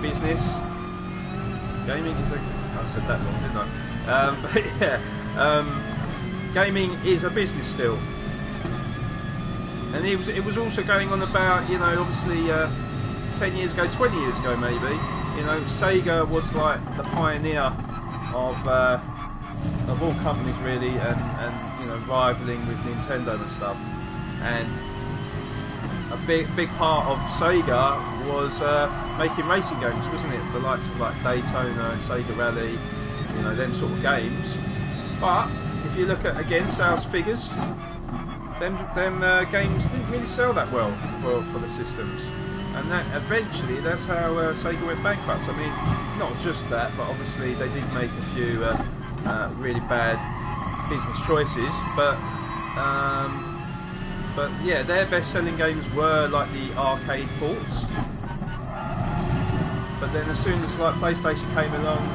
[SPEAKER 1] business. Gaming is I said that wrong, didn't I? But yeah, gaming is a business still. And it was also going on about, you know, obviously 10 years ago, 20 years ago maybe, you know, Sega was like the pioneer of all companies really, and you know, rivaling with Nintendo and stuff. And a big part of Sega was making racing games, wasn't it? The likes of like Daytona and Sega Rally, you know, them sort of games. But if you look at again sales figures, them games didn't really sell that well for the systems, and that eventually that's how Sega went bankrupt. I mean, not just that, but obviously they did make a few really bad business choices, but yeah, their best-selling games were like the arcade ports. But then as soon as like PlayStation came along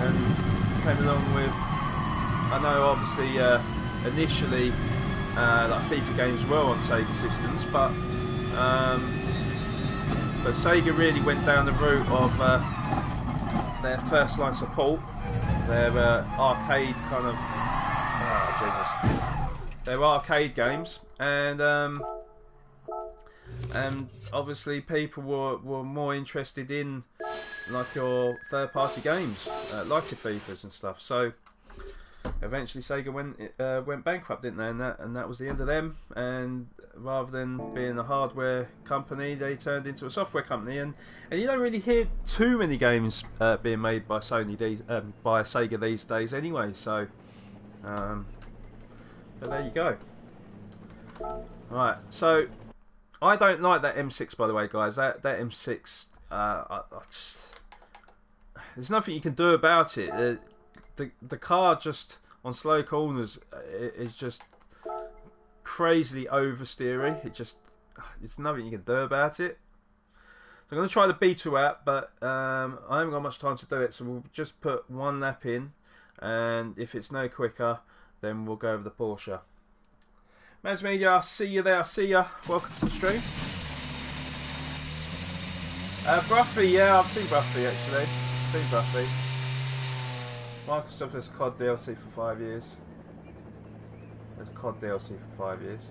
[SPEAKER 1] with, I know obviously initially like FIFA games were on Sega systems, but Sega really went down the route of their first line support, their arcade kind of their arcade games, and obviously people were more interested in like your third party games, like your FIFAs and stuff. So eventually Sega went bankrupt, didn't they? And that was the end of them. And rather than being a hardware company, they turned into a software company. And you don't really hear too many games being made by by Sega these days, anyway. So, but there you go. Right. So I don't like that M6, by the way, guys. That M6, I just, there's nothing you can do about it. The car just on slow corners is just crazily oversteery. It's nothing you can do about it. So I'm going to try the B2 app, but I haven't got much time to do it, so we'll just put one lap in, and if it's no quicker, then we'll go over the Porsche. Maz Media, I'll see you there. I'll see ya. Welcome to the stream. Bruffy, yeah, I've seen Bruffy actually. Seen Bruffy. Microsoft has COD DLC for 5 years. There's COD DLC for 5 years.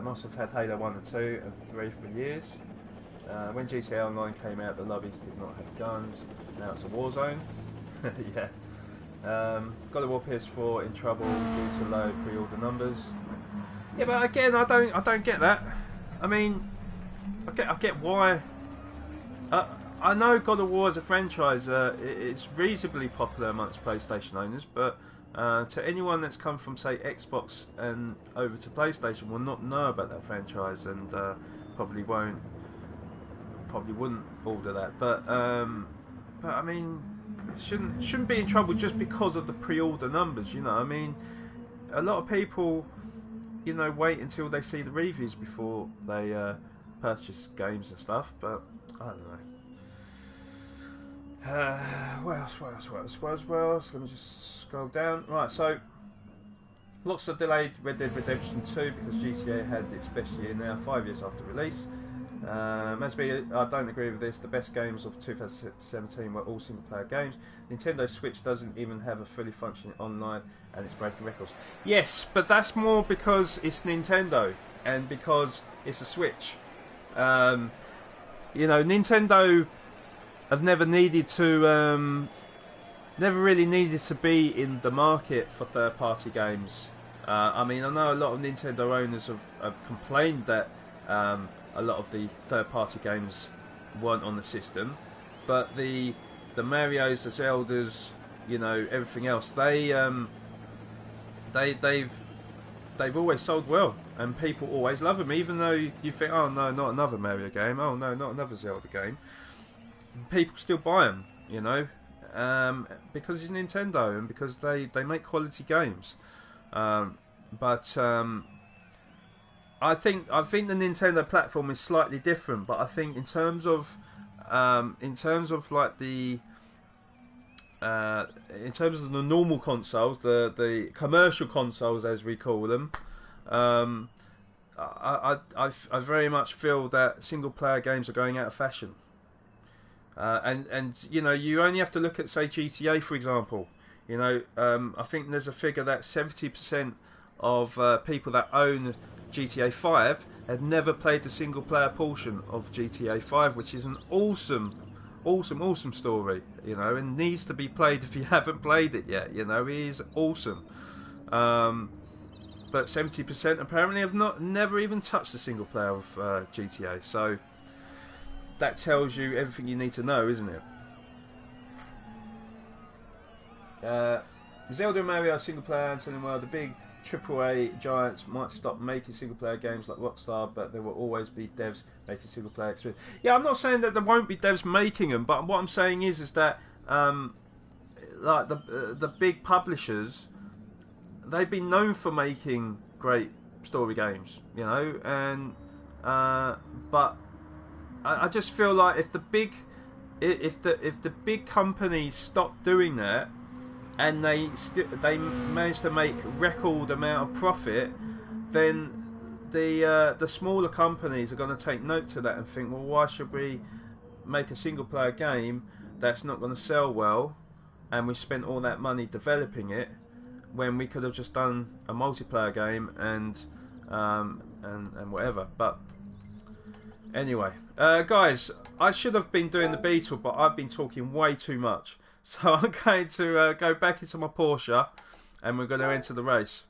[SPEAKER 1] Must have had Halo 1 and 2 and 3 for years. When GTA Online came out, the lobbies did not have guns. Now it's a war zone. Yeah. God of War PS4 in trouble due to low pre-order numbers. Yeah, but again, I don't get that. I mean, I get why. I know God of War as a franchise, it's reasonably popular amongst PlayStation owners, but to anyone that's come from, say, Xbox and over to PlayStation will not know about that franchise, and probably wouldn't order that. But I mean, shouldn't be in trouble just because of the pre-order numbers, you know. I mean, a lot of people, you know, wait until they see the reviews before they purchase games and stuff, but I don't know. What else? Let me just scroll down. Right, so lots of delayed Red Dead Redemption 2 because GTA had its best year now, 5 years after release. I don't agree with this. The best games of 2017 were all single player games. Nintendo Switch doesn't even have a fully functioning online, and it's breaking records. Yes, but that's more because it's Nintendo and because it's a Switch. You know, Nintendo have never really needed to be in the market for third-party games I mean, I know a lot of Nintendo owners have complained that a lot of the third-party games weren't on the system, but the Mario's, the Zeldas, you know, everything else, they've always sold well, and people always love them. Even though you think, oh no, not another Mario game, oh no, not another Zelda game, people still buy them, you know, because it's Nintendo and because they make quality games. But I think the Nintendo platform is slightly different. But I think in terms of like in terms of the normal consoles, the commercial consoles as we call them, I very much feel that single player games are going out of fashion. And you know, you only have to look at, say, GTA for example. You know, I think there's a figure that 70% of people that own GTA 5 had never played the single player portion of GTA 5, which is an awesome story, you know, and needs to be played if you haven't played it yet. You know, it is awesome. But 70% apparently have never even touched the single player of GTA. So that tells you everything you need to know, isn't it? Zelda and Mario single player and selling well. The big AAA giants might stop making single player games like Rockstar, but there will always be devs making single player experience. Yeah, I'm not saying that there won't be devs making them, but what I'm saying is that like the big publishers, they've been known for making great story games, you know, and but I just feel like if the big companies stop doing that, and they manage to make record amount of profit, then the smaller companies are going to take note to that and think, well, why should we make a single player game that's not going to sell well, and we spent all that money developing it, when we could have just done a multiplayer game and whatever. But anyway, guys, I should have been doing the Beetle, but I've been talking way too much. So I'm going to go back into my Porsche, and we're going to enter the race.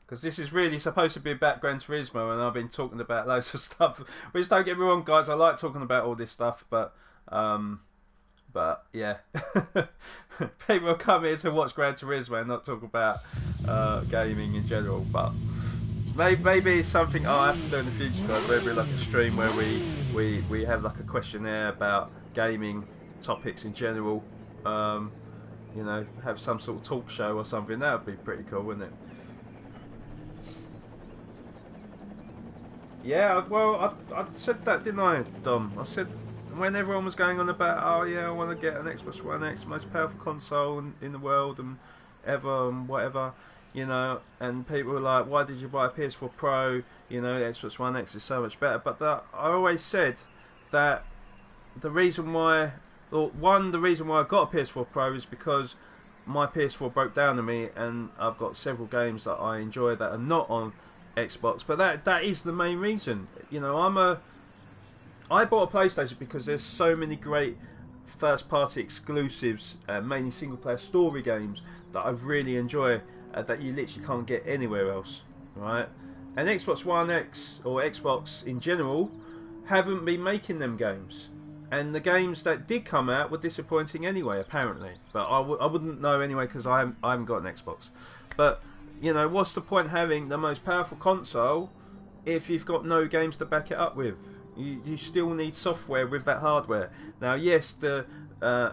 [SPEAKER 1] Because this is really supposed to be about Gran Turismo, and I've been talking about loads of stuff. Which, don't get me wrong, guys, I like talking about all this stuff, but yeah, people come here to watch Gran Turismo and not talk about gaming in general. But maybe it's something I have to do in the future, guys. Maybe like a stream where we have like a questionnaire about gaming topics in general. You know, have some sort of talk show or something. That would be pretty cool, wouldn't it? Yeah, well, I said that, didn't I, Dom? I said, when everyone was going on about, oh yeah, I want to get an Xbox One X, most powerful console in the world and ever and whatever, you know, and people were like, why did you buy a PS4 Pro? You know, the Xbox One X is so much better. But I always said that the reason why, or one, the reason why I got a PS4 Pro is because my PS4 broke down on me, and I've got several games that I enjoy that are not on Xbox. But that is the main reason. You know, I bought a PlayStation because there's so many great first-party exclusives, mainly single-player story games that I really enjoy, that you literally can't get anywhere else, right? And Xbox One X, or Xbox in general, haven't been making them games. And the games that did come out were disappointing anyway, apparently. But I wouldn't know anyway, because I haven't got an Xbox. But, you know, what's the point having the most powerful console if you've got no games to back it up with? You still need software with that hardware. Now, yes, the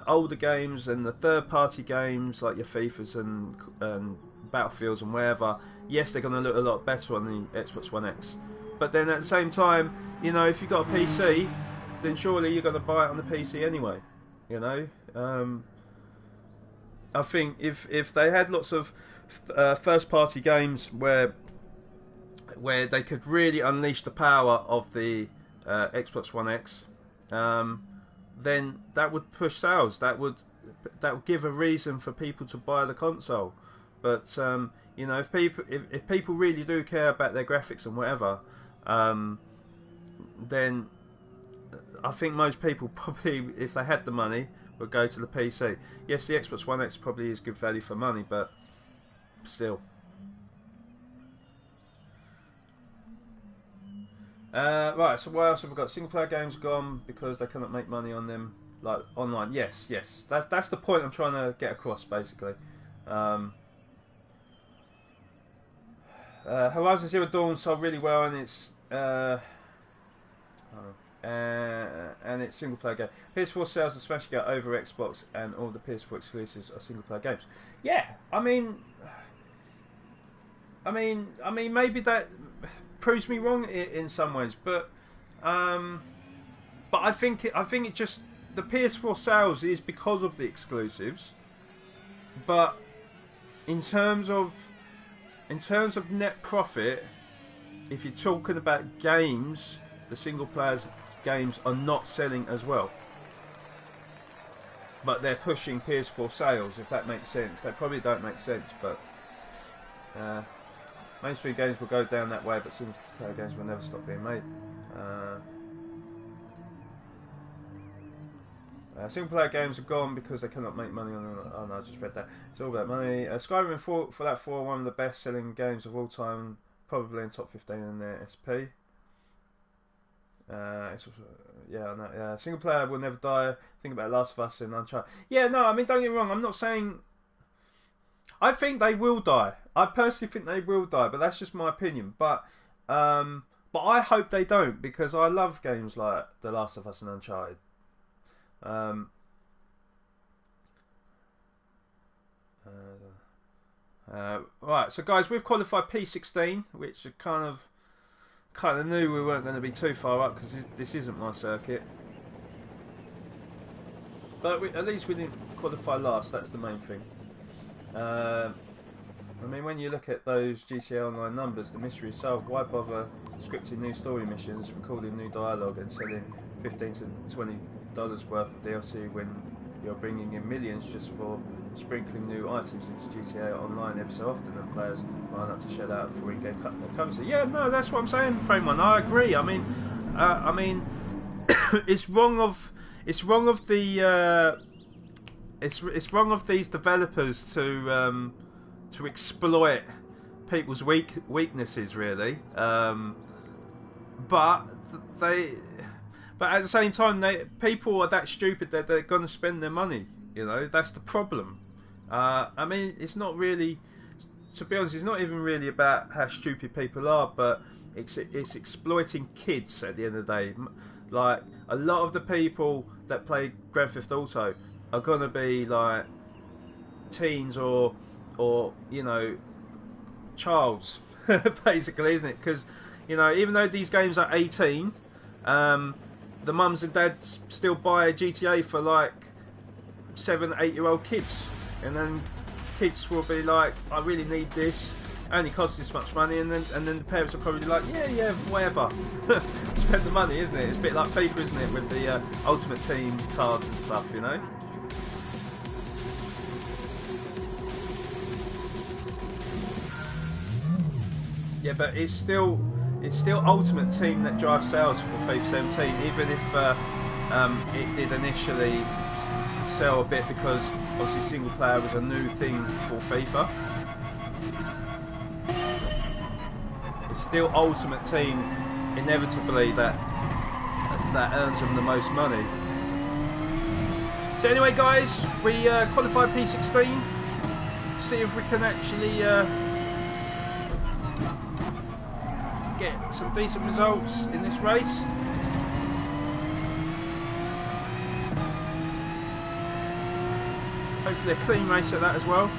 [SPEAKER 1] older games and the third-party games like your FIFAs and Battlefields and wherever, yes, they're going to look a lot better on the Xbox One X. But then at the same time, you know, if you've got a PC, then surely you're going to buy it on the PC anyway. You know, I think if they had lots of first-party games where they could really unleash the power of the Xbox One X, then that would push sales. That would give a reason for people to buy the console. But you know, if people really do care about their graphics and whatever, then I think most people probably, if they had the money, would go to the PC. Yes, the Xbox One X probably is good value for money, but still. Right, so what else have we got? Single player games gone because they cannot make money on them, like online. Yes, that's the point I'm trying to get across, basically. Horizon Zero Dawn sold really well, and it's single player game. PS4 sales are smashing out over Xbox, and all the PS4 exclusives are single player games. Yeah, I mean, maybe that proves me wrong in some ways, but I think it just, the PS4 sales is because of the exclusives, but in terms of net profit, if you're talking about games, the single player games are not selling as well, but they're pushing PS4 sales, if that makes sense. They probably don't make sense, but mainstream games will go down that way, but single player games will never stop being made. Single player games are gone because they cannot make money on them. Oh no, I just read that. It's all about money. Skyrim for that for one of the best selling games of all time, probably in top 15 in their SP. Yeah, I know. Single player will never die. Think about Last of Us and Uncharted. Yeah, no, I mean, don't get me wrong. I'm not saying. I think they will die. I personally think they will die, but that's just my opinion. But I hope they don't, because I love games like The Last of Us and Uncharted. Right, so guys, we've qualified P16, which kind of knew we weren't going to be too far up, because this isn't my circuit. But at least we didn't qualify last. That's the main thing. I mean, when you look at those GTA Online numbers, the mystery is solved. Why bother scripting new story missions, recording new dialogue, and selling $15 to $20 worth of DLC when you're bringing in millions just for sprinkling new items into GTA Online every so often, and players line up to shell out for in-game currency? Yeah, no, that's what I'm saying, Frame One. I agree. I mean, it's wrong of these developers to exploit people's weaknesses, really. But at the same time, people are that stupid that they're going to spend their money. You know, that's the problem. I mean, it's not really, to be honest, it's not even really about how stupid people are, but it's exploiting kids at the end of the day. Like, a lot of the people that play Grand Theft Auto are going to be like teens or you know, childs, basically, isn't it? Because, you know, even though these games are 18, the mums and dads still buy a GTA for like 7, 8-year-old kids, and then kids will be like, I really need this, it only costs this much money, and then the parents are probably like, yeah, whatever. Spend the money, isn't it? It's a bit like FIFA, isn't it, with the Ultimate Team cards and stuff, you know? Yeah, but it's still Ultimate Team that drives sales for FIFA 17, even if it did initially sell a bit, because obviously single player was a new thing for FIFA. It's still Ultimate Team, inevitably, that earns them the most money. So anyway, guys, we qualified P16. See if we can actually get some decent results in this race. Hopefully a clean race at that as well.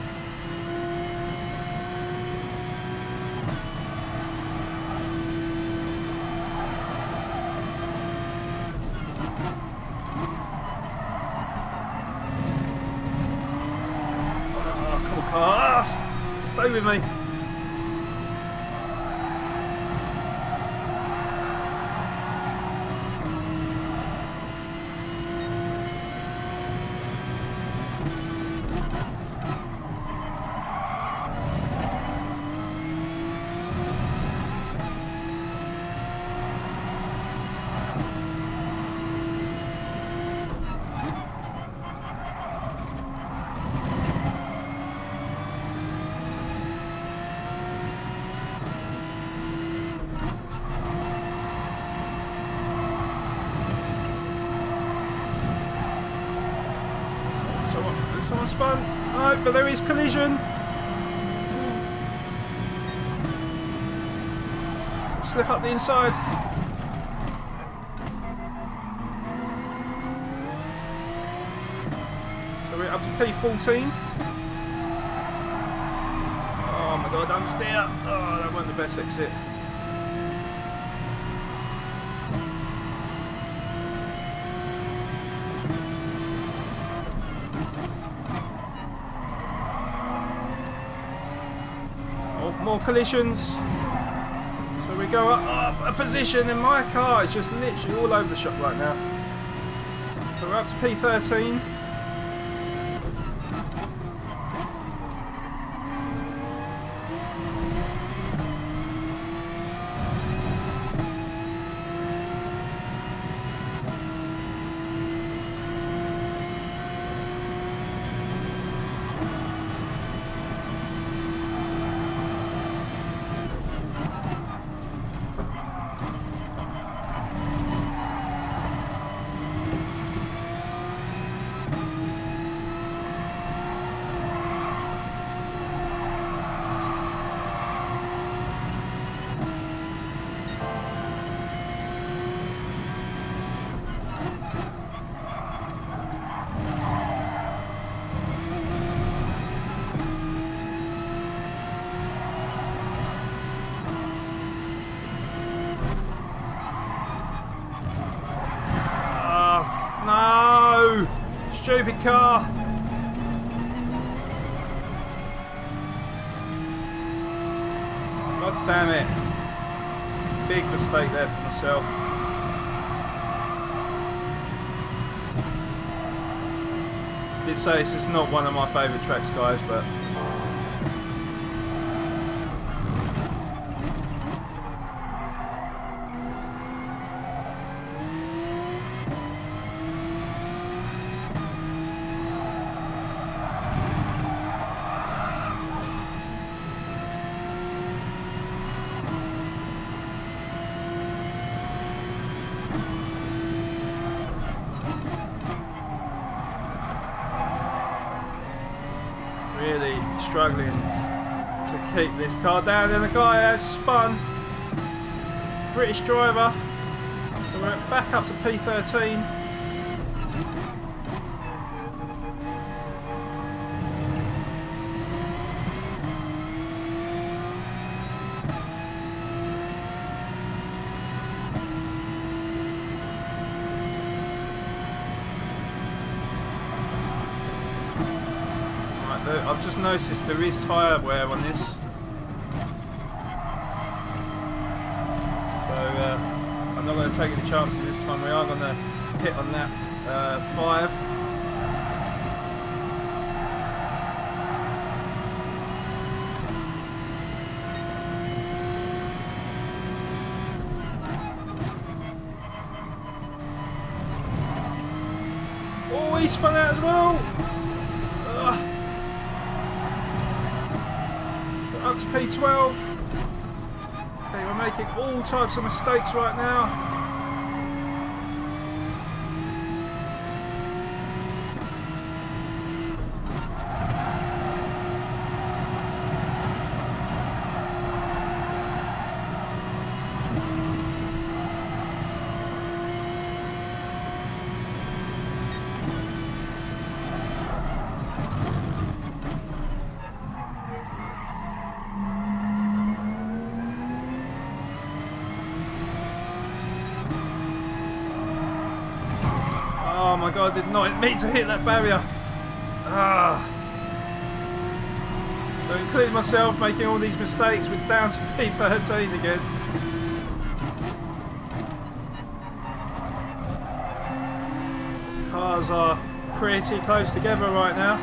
[SPEAKER 1] Oh, come on, cars! Stay with me. Someone spun. No, but there is collision. Slip up the inside. So we're up to P14. Oh my god, understeer. Oh, that wasn't the best exit. More collisions. So we go up a position, and my car is just literally all over the shop right now. So we're up to P13. No! Stupid car! God damn it. Big mistake there for myself. I did say this is not one of my favourite tracks, guys, but really struggling to keep this car down, and the guy has spun. British driver. So we're back up to P13. I've just noticed there is tyre wear on this, so I'm not going to take any chances this time. We are going to hit on that 5. Oh, he spun out as well. Up to P12. Okay, we're making all types of mistakes right now. Oh my god, I did not mean to hit that barrier. So including myself making all these mistakes, we're down to P13 again. Cars are pretty close together right now.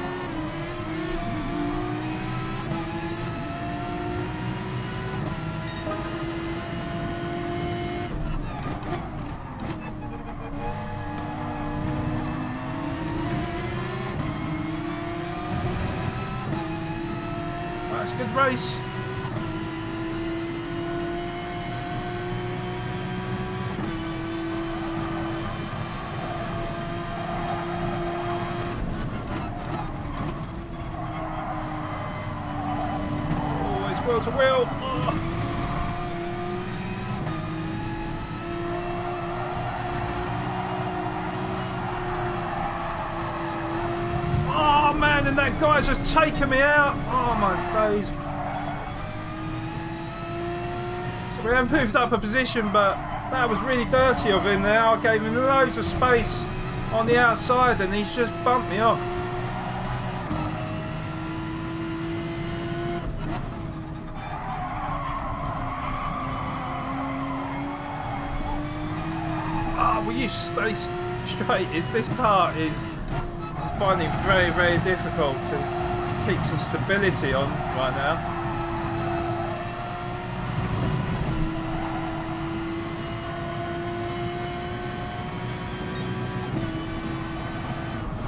[SPEAKER 1] That's a good race. to wheel. Oh. Oh man, and that guy's just taken me out. Oh my days. So we haven't moved up a position, but that was really dirty of him there. I gave him loads of space on the outside and he's just bumped me off. Oh, will you stay straight? This car is finding it very, very difficult to keep some stability on right now.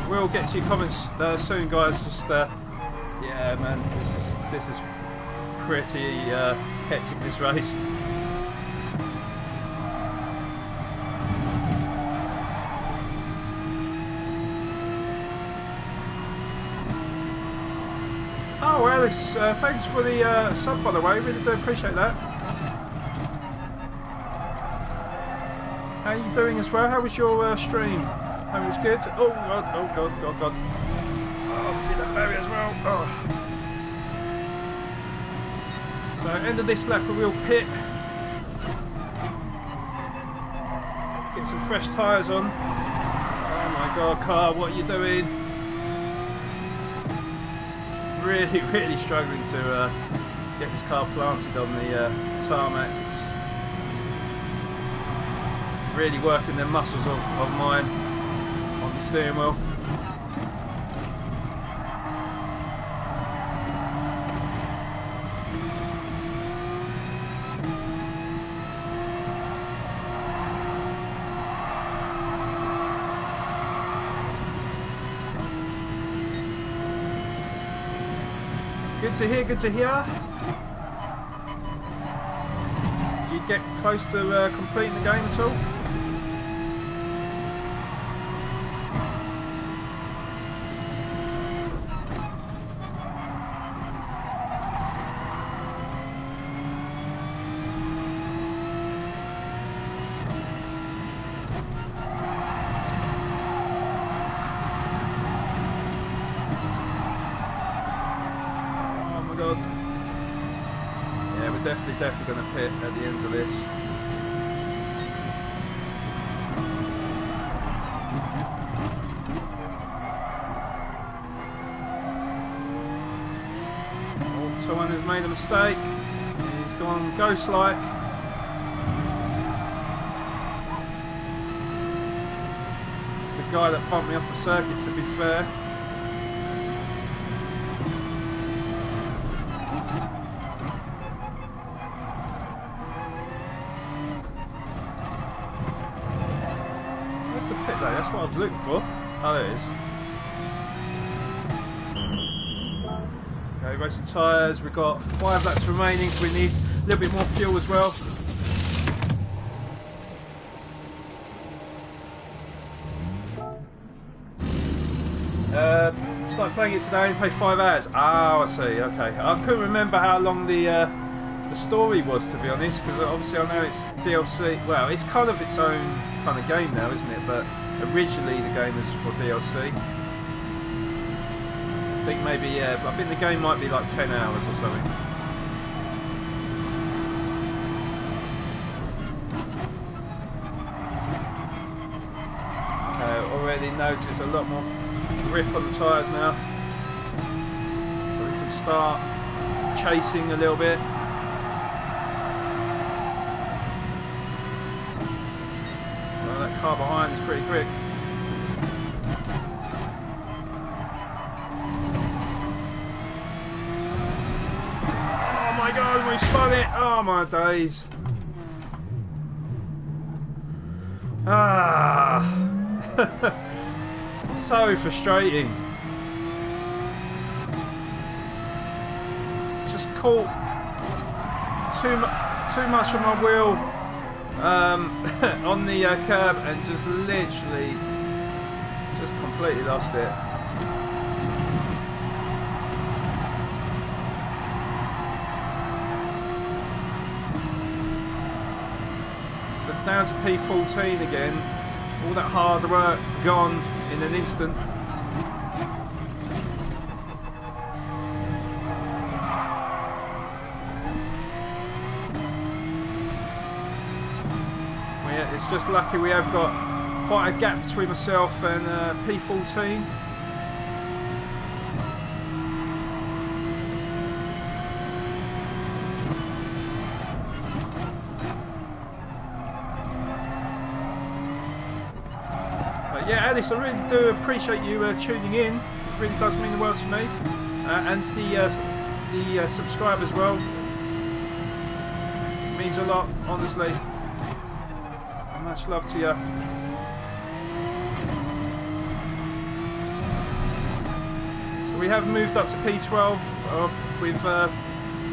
[SPEAKER 1] We'll get to your comments soon, guys. Just yeah, man, this is pretty hectic, this race. Oh, Alice, thanks for the sub, by the way. Really do appreciate that. How are you doing as well? How was your stream? That was good. Oh god, oh god, god, god. Oh, see that barrier as well. Oh. So, end of this lap, we will pit. Get some fresh tyres on. Oh my god, car, what are you doing? Really, really struggling to get this car planted on the tarmac. It's really working the muscles of mine on the steering wheel. Good to hear, good to hear. Did you get close to completing the game at all? Definitely going to pit at the end of this. Oh, someone has made a mistake. He's gone ghost-like. It's the guy that bumped me off the circuit, to be fair. That's what I was looking for. Oh, there it is. Okay, racing tyres. We've got 5 laps remaining, so we need a little bit more fuel as well. Started playing it today and played 5 hours. Oh, I see. Okay, I couldn't remember how long the story was, to be honest, because obviously I know it's DLC. Well, it's kind of its own kind of game now, isn't it? But originally the game was for DLC. I think maybe, yeah, I think the game might be like 10 hours or something. Already notice a lot more grip on the tyres now. So we can start chasing a little bit. That car behind is pretty quick. Oh my god, we spun it! Oh my days. Ah. So frustrating. Just caught too much on my wheel. On the curb and just literally just completely lost it. down to P14 again. All that hard work gone in an instant. Well, yeah, it's just lucky we have got quite a gap between myself and P14. Yeah, Alice, I really do appreciate you tuning in. It really does mean the world to me, and the subscribe as well. It means a lot, honestly. Much love to you. So we have moved up to P12 with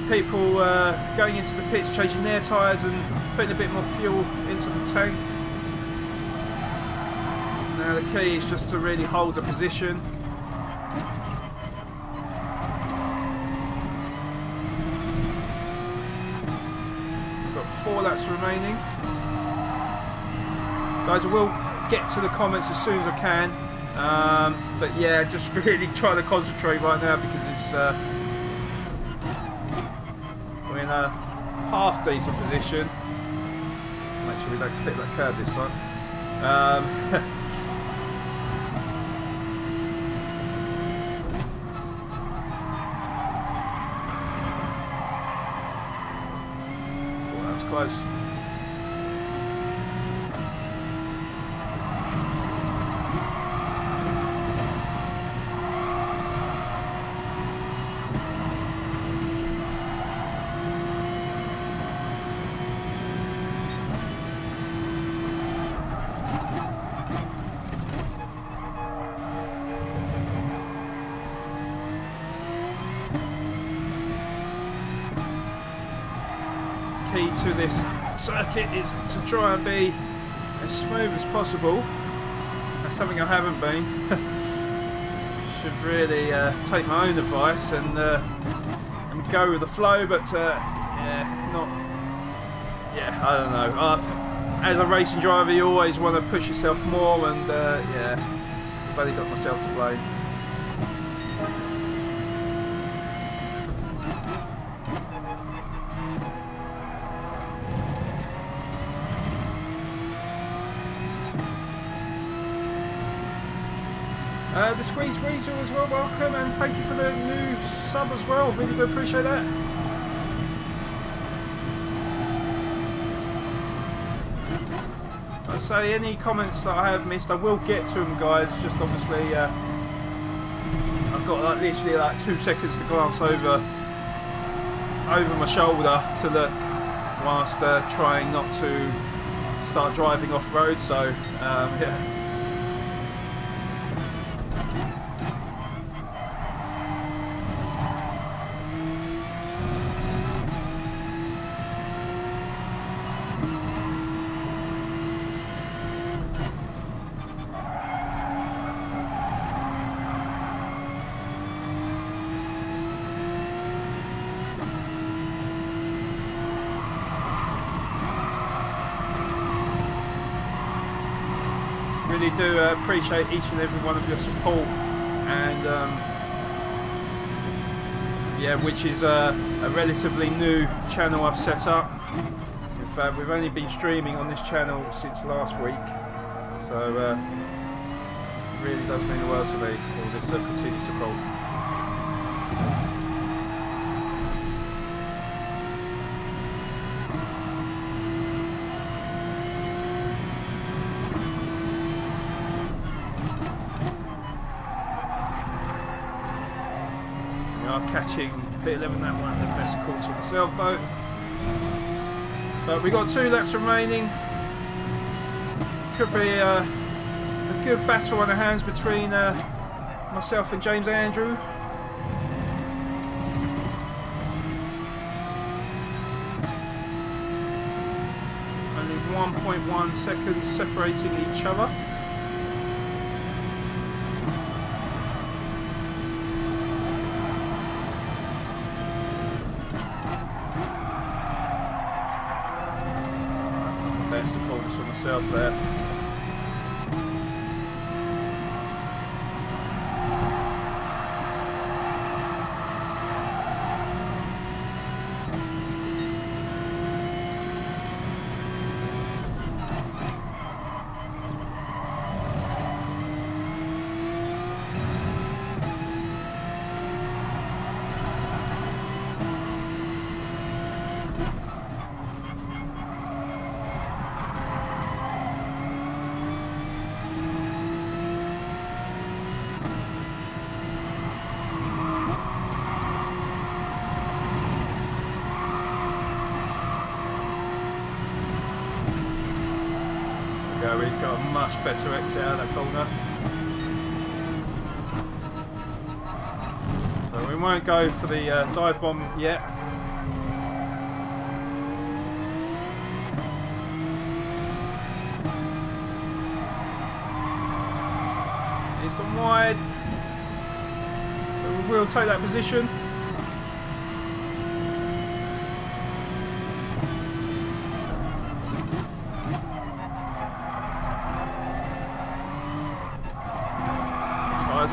[SPEAKER 1] people going into the pits, changing their tyres and putting a bit more fuel into the tank. Now the key is just to really hold the position. We've got 4 laps remaining. Guys, I will get to the comments as soon as I can. But yeah, just really trying to concentrate right now because it's we're in a half decent position. Make sure we don't clip that curb this time. Close. Key to this circuit is to try and be as smooth as possible. That's something I haven't been. Should really take my own advice and go with the flow, but yeah, not. Yeah, I don't know. As a racing driver, you always want to push yourself more, and yeah, I've only got myself to blame. The Squeeze Weasel as well, welcome, and thank you for the new sub as well, really do appreciate that. I'd say any comments that I have missed, I will get to them, guys, just obviously I've got like literally like 2 seconds to glance over my shoulder to look whilst trying not to start driving off road, so yeah. Really do appreciate each and every one of your support, and yeah, which is a relatively new channel I've set up. In fact, we've only been streaming on this channel since last week, so it really does mean the world to me, all this continued support. Catching P11, that one, the best call to myself though. But we've got 2 laps remaining. Could be a good battle on the hands between myself and James Andrew. Only 1.1 seconds separating each other. myself there. We've got a much better exit out of that corner. But we won't go for the dive bomb yet. He's gone wide. So we will take that position.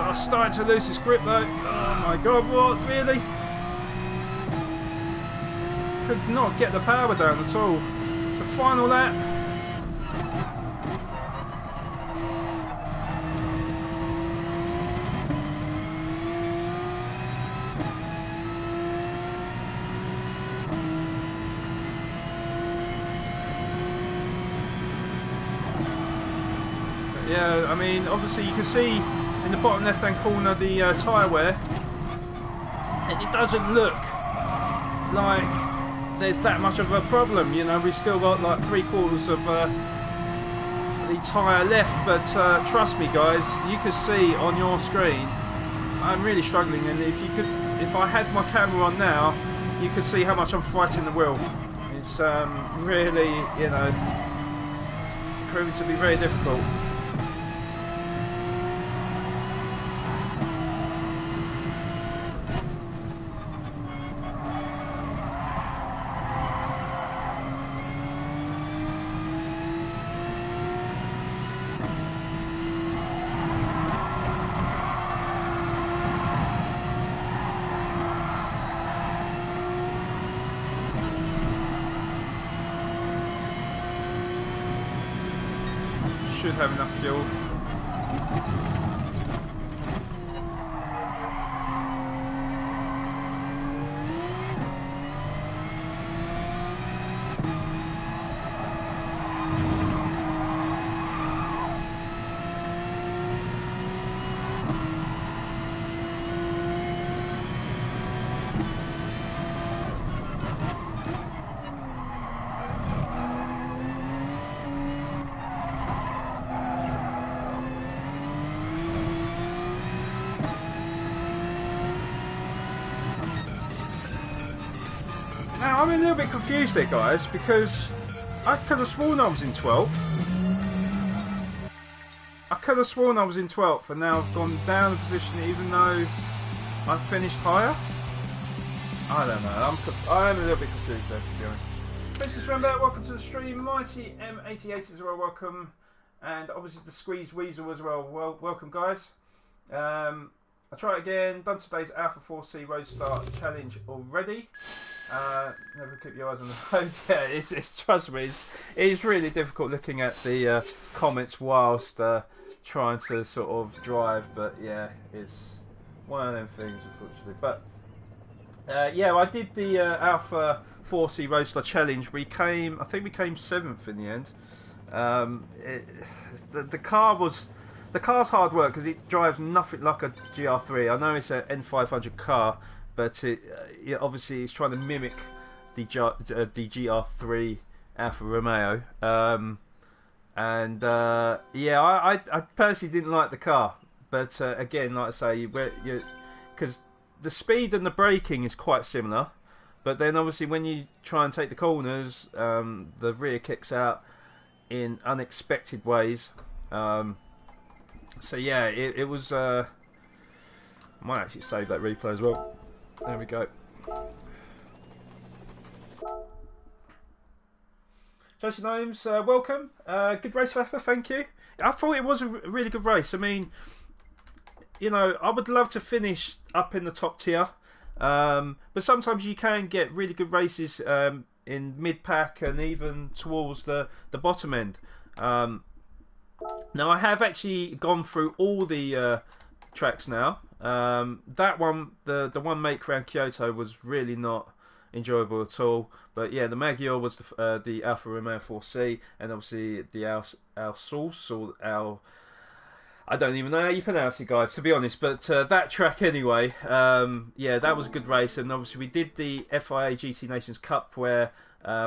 [SPEAKER 1] I'm starting to lose his grip though. Oh my god, what? Really? Could not get the power down at all. The final lap. But yeah, I mean, obviously you can see in the bottom left hand corner the tyre wear, and it doesn't look like there's that much of a problem. You know, we've still got like 3/4 of the tyre left, but trust me guys, you can see on your screen I'm really struggling, and if I had my camera on now, you could see how much I'm fighting the wheel. It's really, you know, it's proving to be very difficult. Should have enough fuel. Now, I'm a little bit confused there, guys, because I could have sworn I was in 12th. I could have sworn I was in 12th, and now I've gone down a position even though I finished higher. I don't know, I'm a little bit confused there, to be honest. Princess Remember, welcome to the stream. Mighty M88 as well, welcome. And obviously the Squeeze Weasel as well. Welcome, guys. I'll try it again. Done today's Alpha 4C Road Start Challenge already. Never keep your eyes on the road. Yeah, it's trust me, it's really difficult looking at the comments whilst trying to sort of drive. But yeah, it's one of them things, unfortunately. But yeah, I did the Alpha 4C Road Start Challenge. I think we came 7th in the end. The car's hard work because it drives nothing like a GR3. I know it's an N500 car, but obviously it's trying to mimic the GR3 Alfa Romeo. Yeah, I personally didn't like the car, but again, like I say, because the speed and the braking is quite similar, but then obviously when you try and take the corners, the rear kicks out in unexpected ways. So yeah, it was. I might actually save that replay as well. There we go. Jason Holmes, welcome. Good race, Flapper, thank you. I thought it was a really good race. I mean, you know, I would love to finish up in the top tier, but sometimes you can get really good races in mid-pack and even towards the bottom end. Now, I have actually gone through all the tracks now. That one, the one make around Kyoto, was really not enjoyable at all. But yeah, the Magyar was the Alfa Romeo 4C, and obviously the Al Source or Al. I don't even know how you pronounce it, guys, to be honest. But that track anyway, yeah, that was a good race. And obviously we did the FIA GT Nations Cup where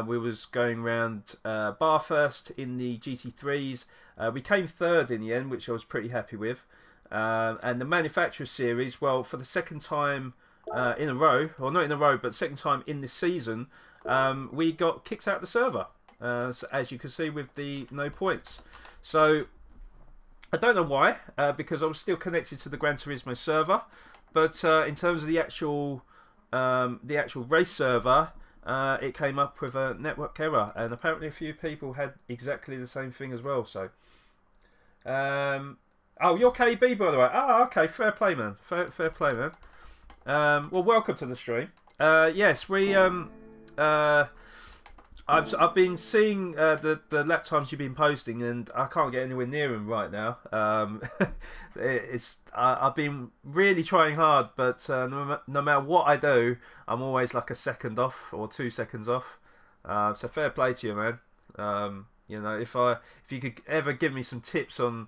[SPEAKER 1] we was going around Bathurst in the GT3s. We came third in the end, which I was pretty happy with. And the Manufacturer Series, well, for the second time in a row, or not in a row, but second time in this season, we got kicked out of the server, so as you can see with the no points. So I don't know why, because I was still connected to the Gran Turismo server, but in terms of the actual race server, it came up with a network error, and apparently a few people had exactly the same thing as well. So, oh, you're KB, by the way. Ah, okay, fair play, man. Fair play, man. Well, welcome to the stream. Yes, we I've been seeing the lap times you've been posting, and I can't get anywhere near them right now. I've been really trying hard, but no matter what I do, I'm always like a second off or 2 seconds off. So fair play to you, man. You know, if you could ever give me some tips on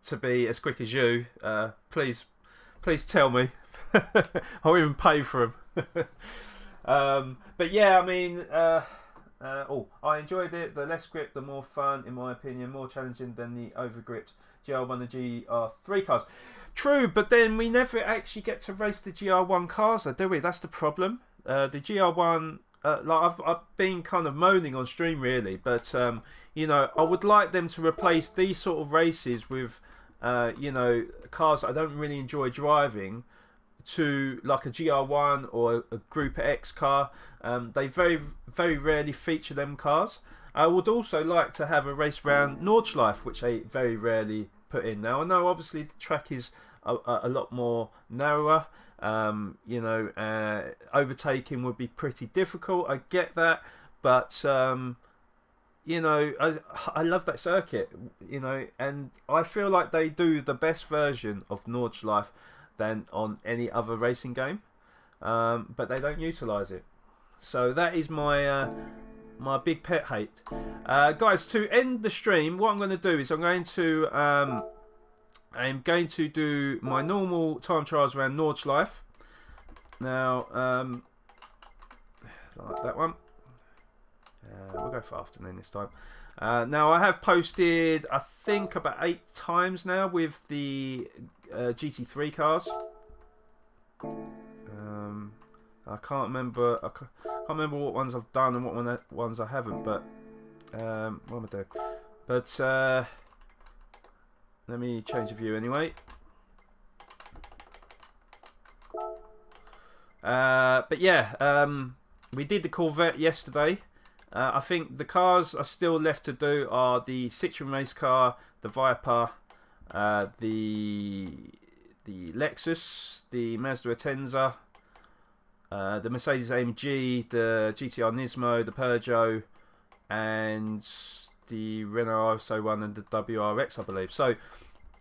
[SPEAKER 1] to be as quick as you, please tell me. I'll even pay for them. But yeah, I mean, I enjoyed it. The less grip, the more fun, in my opinion, more challenging than the overgripped GR1 and GR3 cars. True, but then we never actually get to race the GR1 cars, though, do we? That's the problem. The GR1, like I've been kind of moaning on stream, really, but you know, I would like them to replace these sort of races with, you know, cars that I don't really enjoy driving, to like a GR1 or a Group X car. They very rarely feature them cars. I would also like to have a race round Nordschleife, which they very rarely put in. Now I know obviously the track is a lot more narrower. You know, overtaking would be pretty difficult. I get that, but you know, I love that circuit. You know, and I feel like they do the best version of Nordschleife than on any other racing game, but they don't utilise it. So that is my my big pet hate. Guys, to end the stream, what I'm going to do is I'm going to do my normal time trials around Nordschleife. Now, like that one. We'll go for afternoon this time. Now I have posted, I think, about 8 times now with the GT3 cars. I can't remember. I can't remember what ones I've done and what ones I haven't. But what am I doing? But let me change the view anyway. But yeah, we did the Corvette yesterday. I think the cars are still left to do are the Citroen race car, the Viper, the Lexus, the Mazda Atenza, the Mercedes AMG, the GTR Nismo, the Peugeot, and the Renault RS01 and the WRX, I believe. So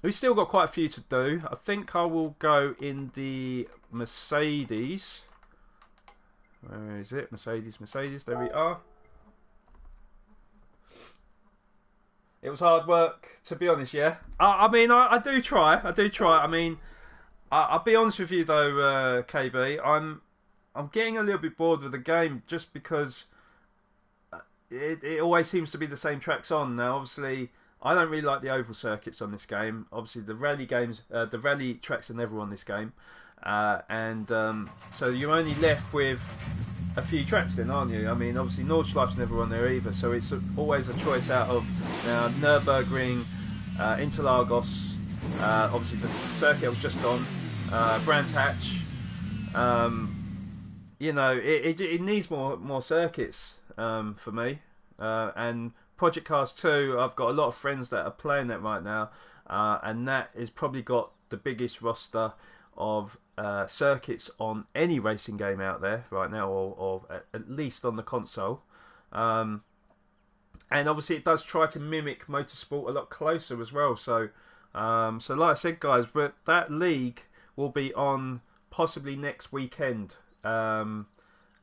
[SPEAKER 1] we've still got quite a few to do. I think I will go in the Mercedes. Where is it? Mercedes, there we are. It was hard work, to be honest, yeah. I mean, I do try. I mean, I'll be honest with you though, KB. I'm getting a little bit bored with the game just because it always seems to be the same tracks on. Now, obviously, I don't really like the oval circuits on this game. Obviously, the rally games, the rally tracks are never on this game, and so you're only left with a few tracks then, aren't you? I mean, obviously Nordschleife's never on there either, so it's always a choice out of Nürburgring, Interlagos, obviously the circuit was just on, Brands Hatch. You know, it needs more circuits for me, and Project Cars 2, I've got a lot of friends that are playing it right now, and that has probably got the biggest roster of circuits on any racing game out there right now, or at least on the console. And obviously it does try to mimic motorsport a lot closer as well. So like I said, guys, but that league will be on possibly next weekend. And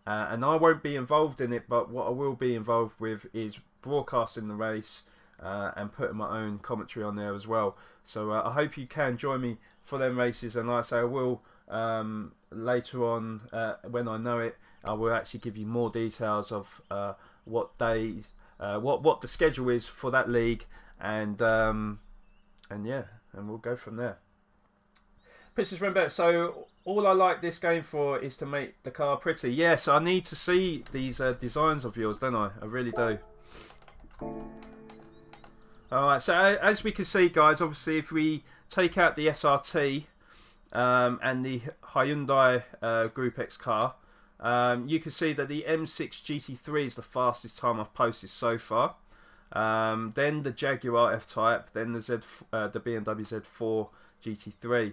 [SPEAKER 1] I won't be involved in it, but what I will be involved with is broadcasting the race and putting my own commentary on there as well. So I hope you can join me for them races, and like I say, I will later on when I know it, I will actually give you more details of what days, what the schedule is for that league, and yeah, and we'll go from there. Princess Rembert, so all I like this game for is to make the car pretty. Yes, I need to see these designs of yours, don't I? I really do. Alright, so as we can see, guys, obviously if we take out the SRT and the Hyundai Group X car, you can see that the M6 GT3 is the fastest time I've posted so far. Then the Jaguar F-Type, then the BMW Z4 GT3.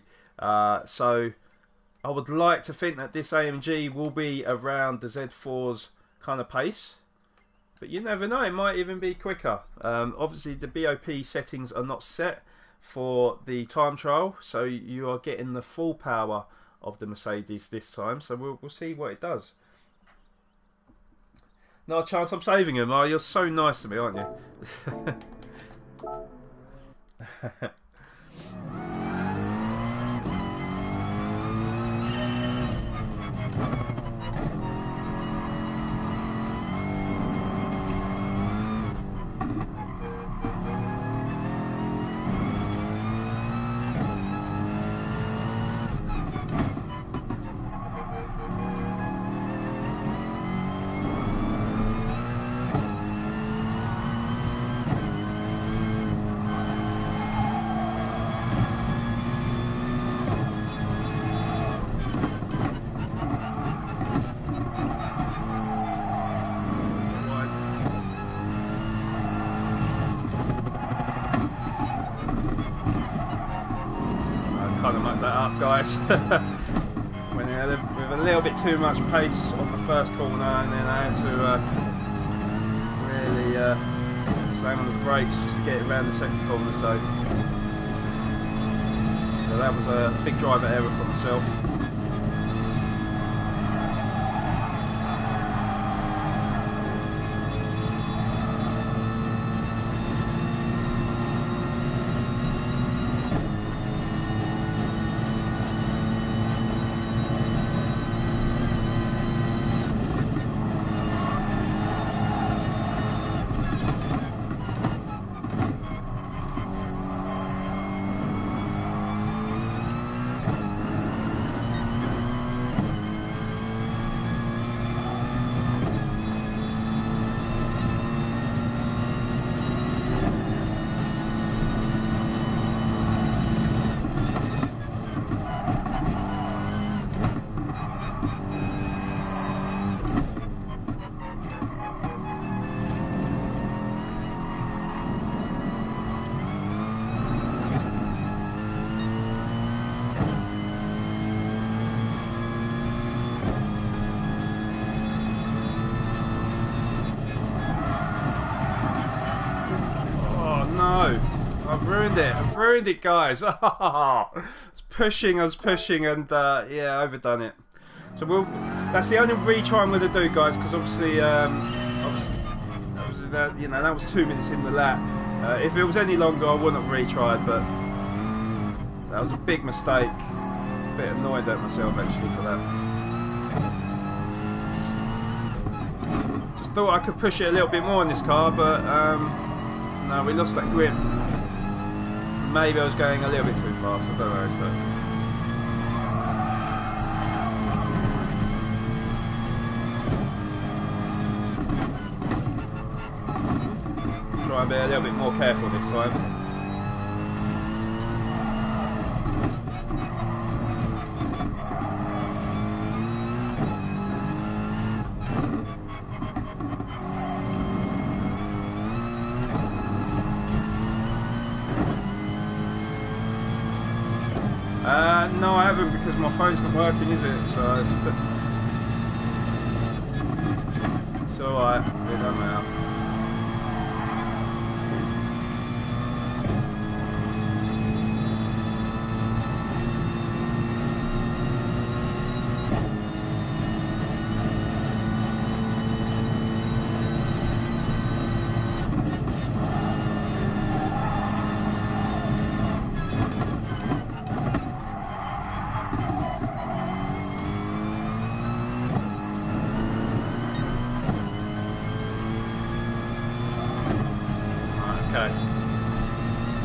[SPEAKER 1] So I would like to think that this AMG will be around the Z4's kind of pace, but you never know, it might even be quicker. Obviously the BOP settings are not set for the time trial, so you are getting the full power of the Mercedes this time, so we'll see what it does. Not a chance I'm saving him. Oh, you're so nice to me, aren't you? Guys, went in with a little bit too much pace on the first corner, and then I had to really slam on the brakes just to get it around the second corner. So that was a big driver error for myself. I've ruined it, guys. I was pushing, and yeah, overdone it. So that's the only retry I'm going to do, guys, because obviously, that was 2 minutes in the lap. If it was any longer, I wouldn't have retried, but that was a big mistake. A bit annoyed at myself actually for that. Just thought I could push it a little bit more in this car, but no, we lost that grip. Maybe I was going a little bit too fast, I don't know, but try and be a little bit more careful this time. No, I haven't, because my phone's not working, is it? So it's alright, it don't matter.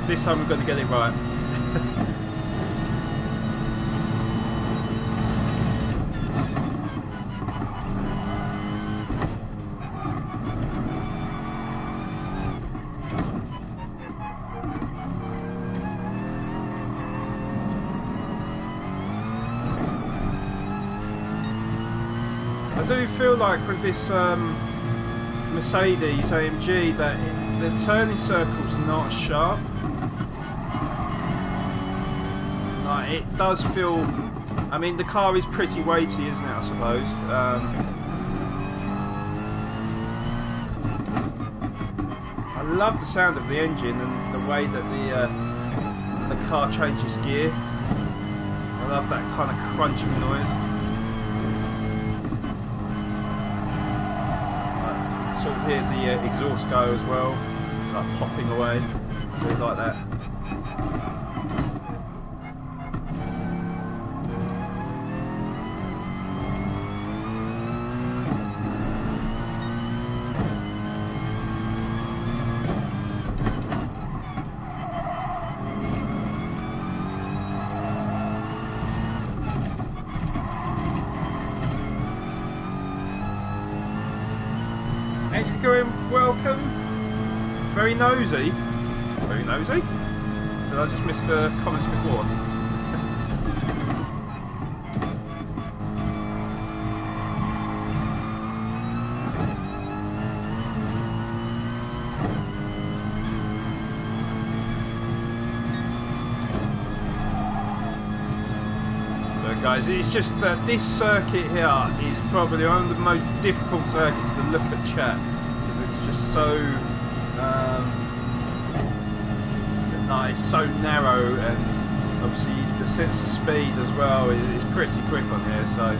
[SPEAKER 1] This time we're going to get it right. I do feel like with this Mercedes AMG that the turning circle's not sharp. It does feel, I mean, the car is pretty weighty, isn't it, I suppose. I love the sound of the engine and the way that the car changes gear. I love that kind of crunching noise. I sort of hear the exhaust go as well, like popping away. I really like that. Engine going, welcome. Very nosy. Very nosy? Did I just miss the comments before? So guys, it's just that this circuit here is probably one of the most difficult circuits to look at chat, because it's just so it's so narrow, and obviously the sense of speed as well is pretty quick on here, so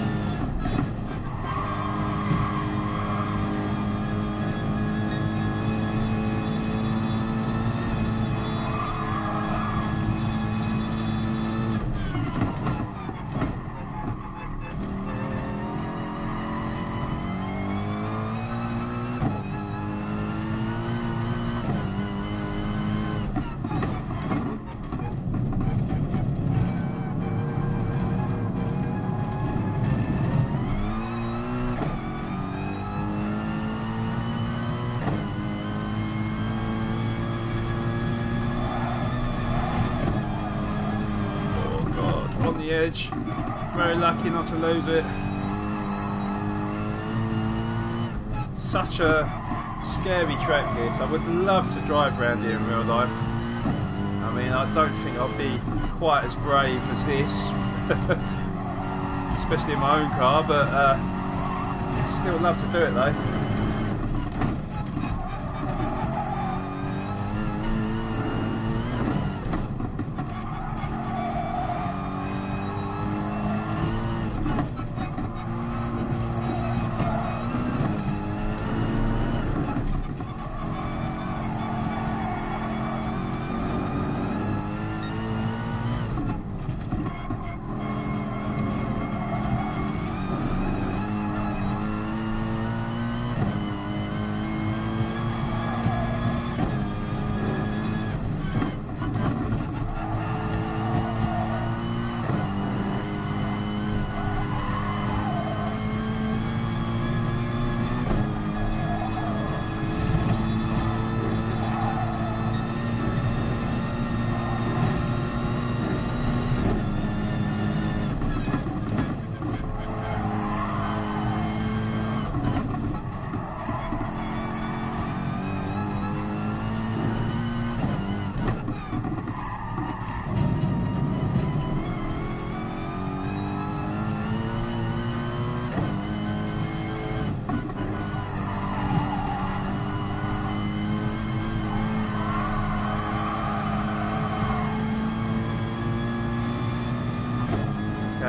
[SPEAKER 1] edge. Very lucky not to lose it. Such a scary track this. I would love to drive around here in real life. I mean, I don't think I'll be quite as brave as this, especially in my own car, but I'd still love to do it though.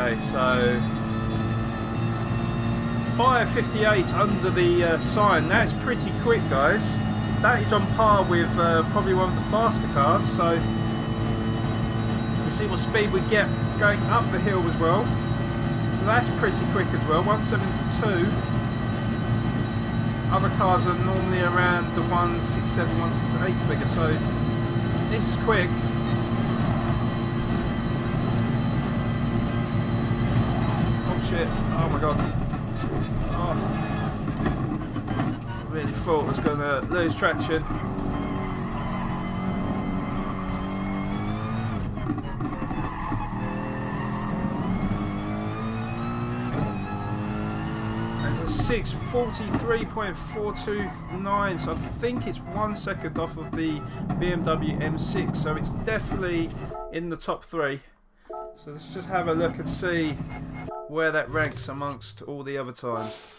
[SPEAKER 1] Okay, so 5:58 under the sign. That's pretty quick, guys. That is on par with probably one of the faster cars. So you see what speed we get going up the hill as well. So that's pretty quick as well. 172. Other cars are normally around the 167, 168 figure. So this is quick. Oh shit! Oh my god! Oh, really thought I was going to lose traction. And a 6:43.429, so I think it's 1 second off of the BMW M6, so it's definitely in the top 3. So let's just have a look and see where that ranks amongst all the other times.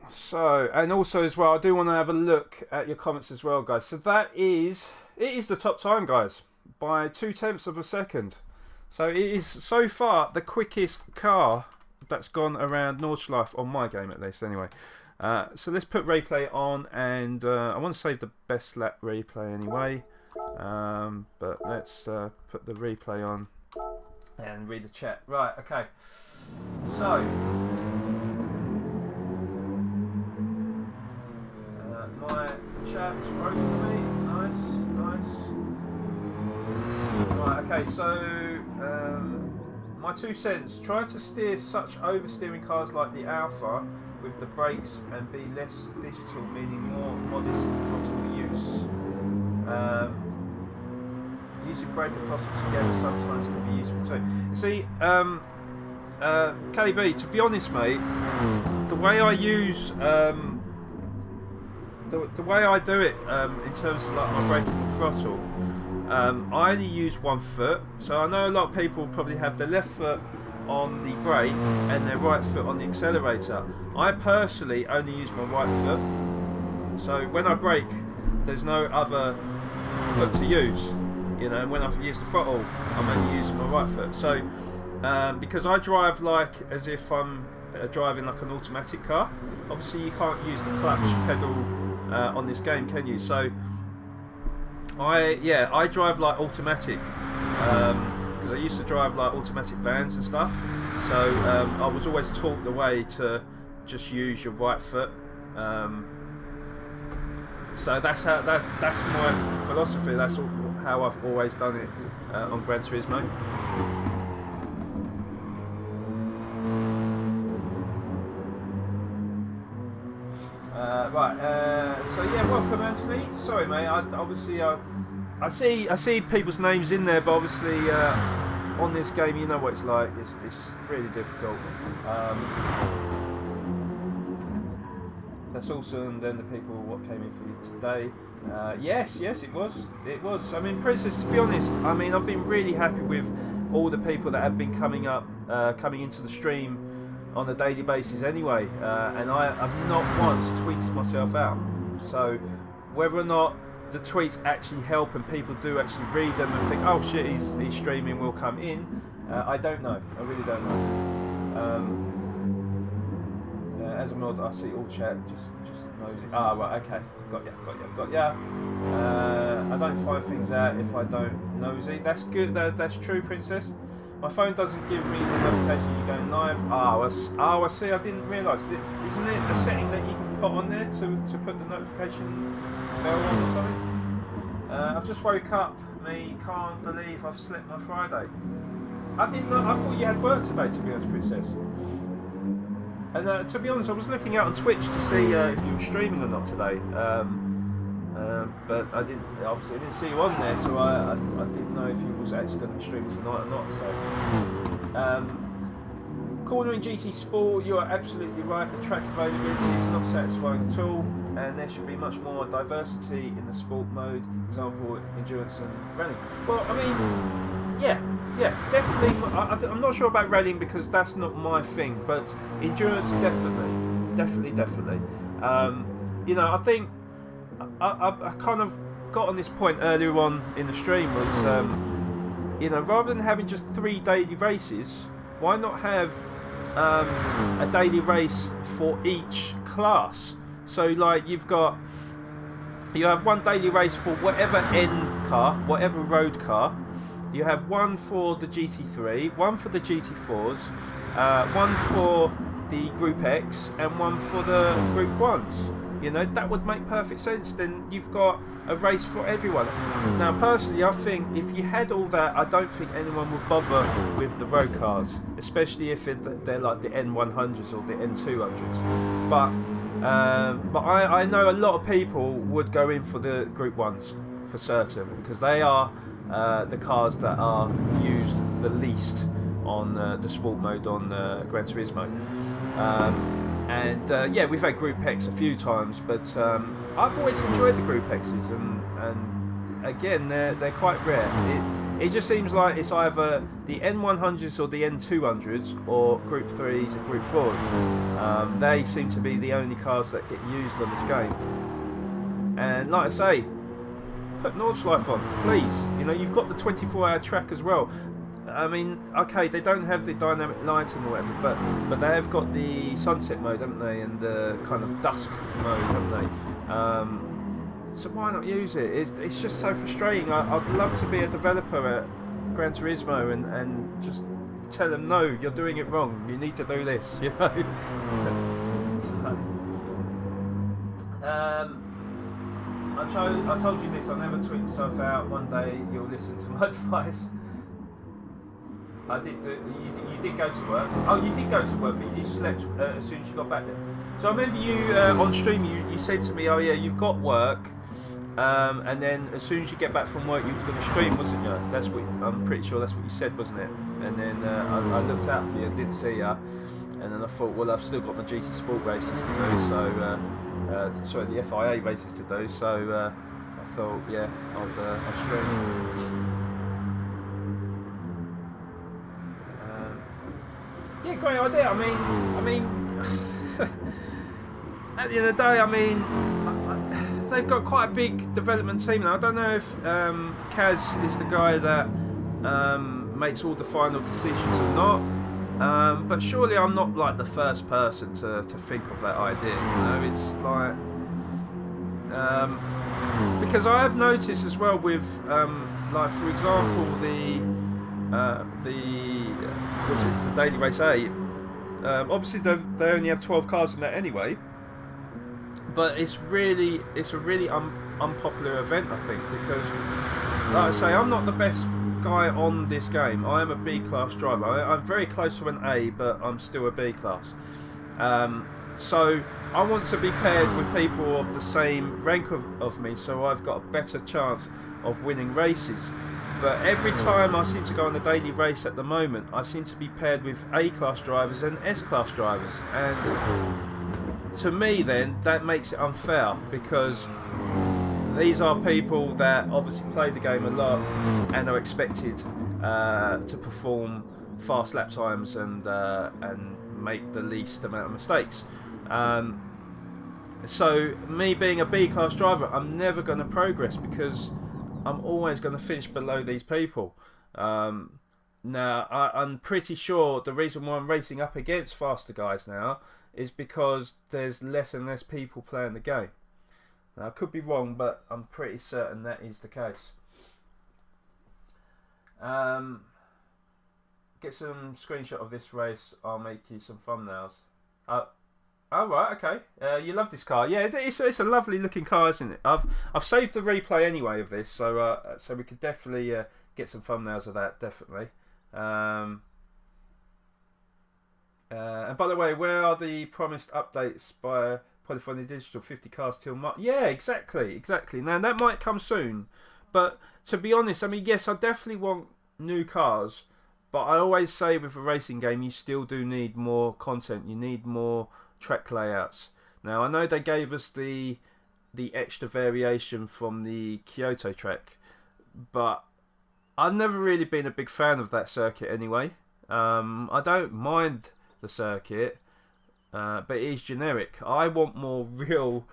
[SPEAKER 1] So, and also as well, I do want to have a look at your comments as well, guys. So it is the top time, guys, by 0.2 of a second. So it is so far the quickest car that's gone around Nordschleife on my game, at least, anyway. So let's put replay on, and I want to save the best lap replay anyway. But let's put the replay on and read the chat. Right, okay. So my chat is frozen for me. Nice. Right, okay. So my 2 cents: try to steer such oversteering cars like the Alpha with the brakes and be less digital, meaning more modest throttle use. Using brake and throttle together sometimes can be useful too. You see, KB, to be honest, mate, the way I use the way I do it in terms of like my braking and throttle, I only use 1 foot. So I know a lot of people probably have their left foot on the brake and their right foot on the accelerator. I personally only use my right foot. So when I brake, there's no other foot to use. You know, when I use the throttle, I'm only using my right foot. So because I drive like as if I'm driving like an automatic car. Obviously, you can't use the clutch pedal on this game, can you? So I drive like automatic because I used to drive like automatic vans and stuff. So I was always taught the way to just use your right foot. So that's my philosophy. That's how I've always done it on Gran Turismo. So yeah, welcome, Anthony. Sorry, mate. I see people's names in there, but obviously on this game, you know what it's like. It's really difficult. That's awesome. Then the people what came in for you today. Yes, it was. I mean, Princess, to be honest, I mean, I've been really happy with all the people that have been coming into the stream on a daily basis anyway, and I've not once tweeted myself out. So whether or not the tweets actually help and people do actually read them and think, oh shit, he's streaming, we'll come in, I don't know. I really don't know. As a mod, I see all chat, just nosy. Ah, right, okay, got ya. I don't find things out if I don't nosy. That's good. That's true, Princess. My phone doesn't give me the notification you're going live. I see. I didn't realise. Isn't it a setting that you can put on there to put the notification bell on or something? I've just woke up. Can't believe I've slept my Friday. I didn't know. I thought you had work today, to be honest, Princess. And to be honest, I was looking out on Twitch to see if you were streaming or not today. But I didn't see you on there, so I didn't know if you was actually going to be streaming tonight or not. So, cornering GT Sport, you are absolutely right. The track availability is not satisfying at all, and there should be much more diversity in the sport mode. Example, endurance and rallying. Well, I mean, yeah, definitely. I'm not sure about rallying because that's not my thing, but endurance definitely. You know, I think. I kind of got on this point earlier on in the stream was, you know, rather than having just 3 daily races, why not have a daily race for each class? So like you have one daily race for whatever N car, whatever road car. You have one for the GT3, one for the GT4s, one for the Group X, and one for the Group 1s. You know, that would make perfect sense. Then you've got a race for everyone. Now, personally, I think if you had all that, I don't think anyone would bother with the road cars, especially if they're like the N100s or the N200s. But I know a lot of people would go in for the Group 1s for certain, because they are the cars that are used the least on the sport mode on Gran Turismo. Yeah, we've had Group X a few times, but I've always enjoyed the Group X's, and again, they're quite rare. It just seems like it's either the N100s or the N200s, or Group 3s and Group 4s. They seem to be the only cars that get used on this game. And like I say, put Nordschleife on, please. You know, you've got the 24-hour track as well. I mean, okay, they don't have the dynamic lighting or whatever, but they have got the sunset mode, haven't they, and the kind of dusk mode, haven't they? So why not use it? It's just so frustrating. I'd love to be a developer at Gran Turismo and just tell them, no, you're doing it wrong. You need to do this, you know. I told you this. I'll never tweet myself out. One day you'll listen to my advice. I did. You did go to work. Oh, you did go to work, but you slept as soon as you got back there. So I remember you on stream. You said to me, "Oh yeah, you've got work, and then as soon as you get back from work, you was going to stream, wasn't you?" That's what I'm pretty sure that's what you said, wasn't it? And then I looked out for you, didn't see you, and then I thought, well, I've still got my GT Sport races to do, so sorry, the FIA races to do. So I thought, yeah, I'll stream. Yeah, great idea. I mean, at the end of the day, I mean, they've got quite a big development team now. I don't know if Kaz is the guy that makes all the final decisions or not. But surely I'm not like the first person to think of that idea. You know, it's like because I have noticed as well with like, for example, the Daily Race 8, obviously they only have 12 cars in that anyway, but it's a really unpopular event, I think, because like I say, I'm not the best guy on this game. I am a B class driver. I'm very close to an A, but I'm still a B class. So I want to be paired with people of the same rank of me, so I've got a better chance of winning races. But every time I seem to go on a daily race at the moment, I seem to be paired with A-class drivers and S-class drivers. And to me then, that makes it unfair, because these are people that obviously play the game a lot and are expected to perform fast lap times and make the least amount of mistakes. So me being a B-class driver, I'm never going to progress, because I'm always going to finish below these people. Now, I'm pretty sure the reason why I'm racing up against faster guys now is because there's less and less people playing the game. Now, I could be wrong, but I'm pretty certain that is the case. Get some screenshot of this race. I'll make you some thumbnails. Oh right, okay. You love this car, yeah. It's a lovely looking car, isn't it? I've saved the replay anyway of this, so we could definitely get some thumbnails of that, definitely. And by the way, where are the promised updates by Polyphony Digital? 50 cars till March. Yeah, exactly. Now that might come soon, but to be honest, I mean, yes, I definitely want new cars, but I always say with a racing game, you still do need more content. You need more track layouts. Now I know they gave us the extra variation from the Kyoto track, but I've never really been a big fan of that circuit anyway. I don't mind the circuit, but it is generic. I want more real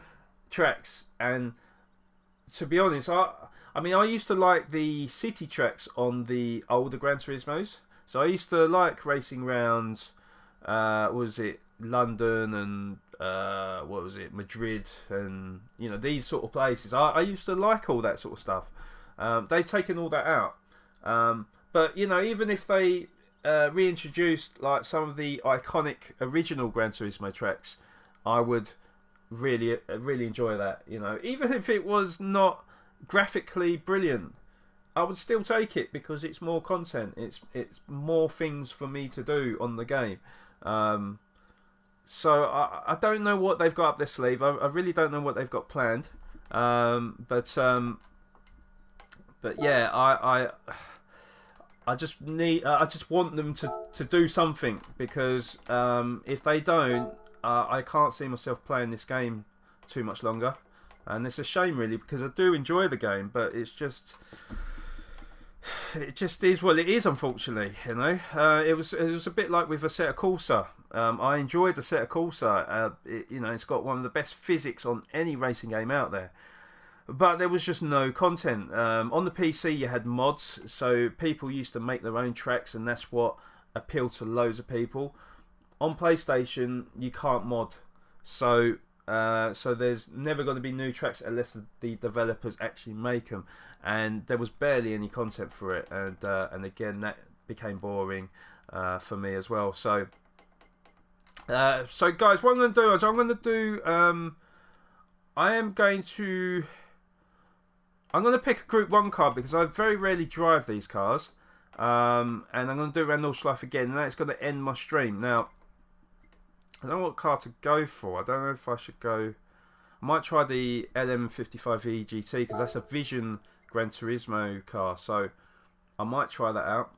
[SPEAKER 1] tracks, and to be honest, I mean, I used to like the city tracks on the older Gran Turismos. So I used to like racing round. Was it London and what was it, Madrid, and you know, these sort of places. I used to like all that sort of stuff. They've taken all that out. But you know, even if they reintroduced like some of the iconic original Gran Turismo tracks, I would really enjoy that. You know, even if it was not graphically brilliant, I would still take it because it's more content. It's more things for me to do on the game. So I don't know what they've got up their sleeve. I really don't know what they've got planned. But yeah, I just want them to do something, because if they don't, I can't see myself playing this game too much longer, and it's a shame really, because I do enjoy the game, but it just is what it is, unfortunately. You know, it was a bit like with Assetto Corsa. I enjoyed the Assetto Corsa. You know, it's got one of the best physics on any racing game out there. But there was just no content. On the PC you had mods, so people used to make their own tracks, and that's what appealed to loads of people. On PlayStation you can't mod, so there's never going to be new tracks unless the developers actually make them, and there was barely any content for it, and again that became boring for me as well. So guys, what I'm going to do is I'm going to pick a Group 1 car, because I very rarely drive these cars. And I'm going to do Randall Schleife again, and that's going to end my stream. Now, I don't know what car to go for. I don't know if I should go... I might try the LM55E GT, because that's a Vision Gran Turismo car. So, I might try that out.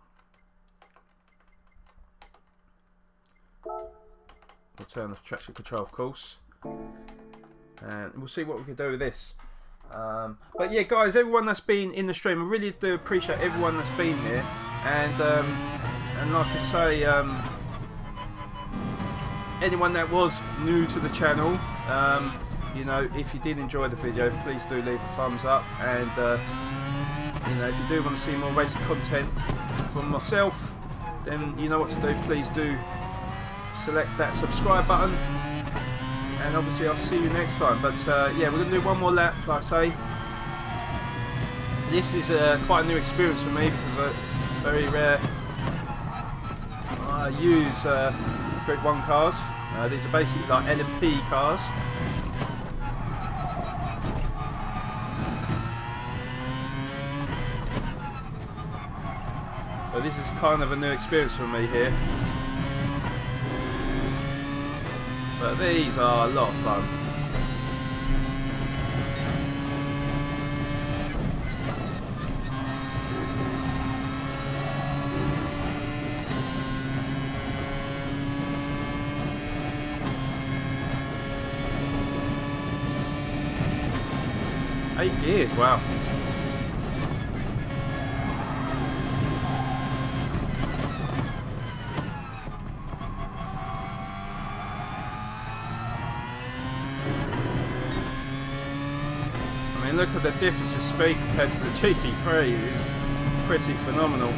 [SPEAKER 1] We'll turn off traction control, of course. And we'll see what we can do with this. But yeah, guys, everyone that's been in the stream, I really do appreciate everyone that's been here, and like I say, anyone that was new to the channel, you know, if you did enjoy the video, please do leave a thumbs up, and you know, if you do want to see more racing content from myself, then you know what to do. Please do select that subscribe button. And obviously I'll see you next time. But yeah, we're going to do one more lap, like I say. This is quite a new experience for me, because it's very rare I use Group 1 cars. These are basically like LMP cars. So this is kind of a new experience for me here. But these are a lot of fun. Eight gears, wow. Look at the difference in speed compared to the GT3, it's pretty phenomenal.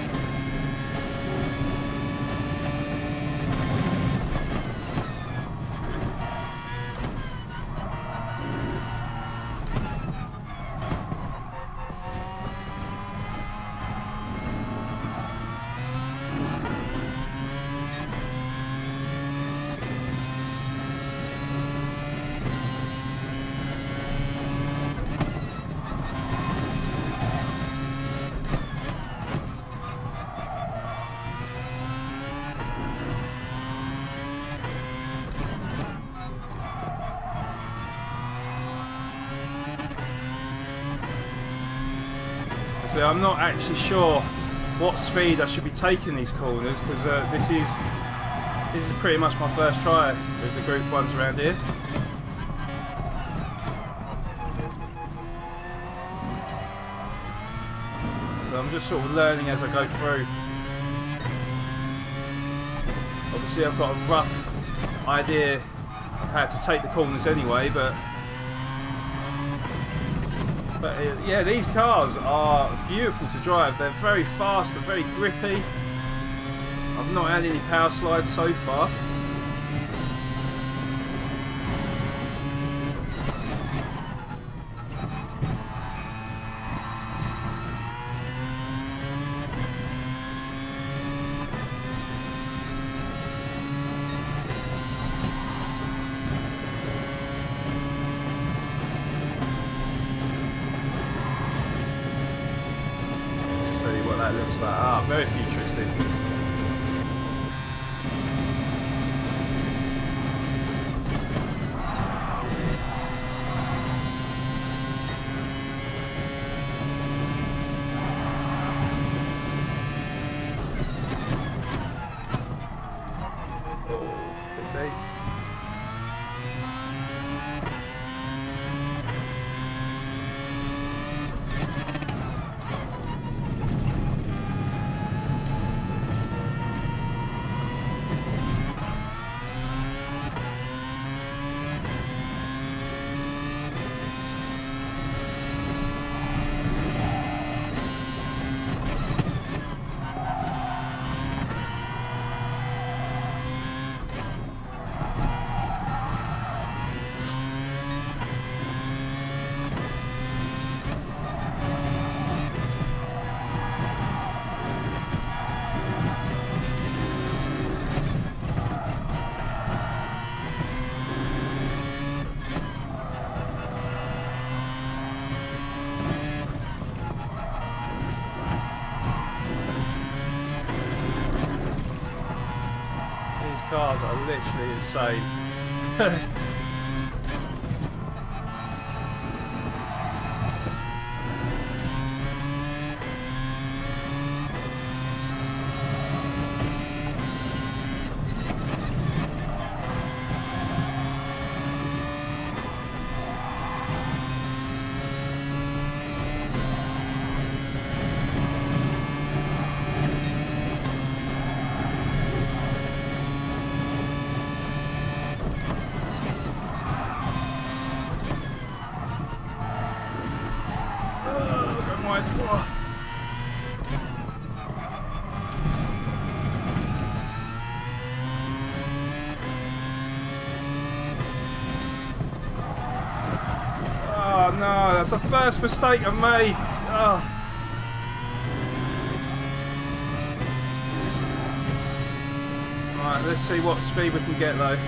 [SPEAKER 1] So I'm not actually sure what speed I should be taking these corners, because this is pretty much my first try with the Group 1s around here. So I'm just sort of learning as I go through. Obviously I've got a rough idea of how to take the corners anyway, but But yeah, these cars are beautiful to drive. They're very fast, they're very grippy. I've not had any power slides so far. That looks like very futuristic. Cars are literally insane. Oh no, that's the first mistake I made. Oh. Right, let's see what speed we can get though.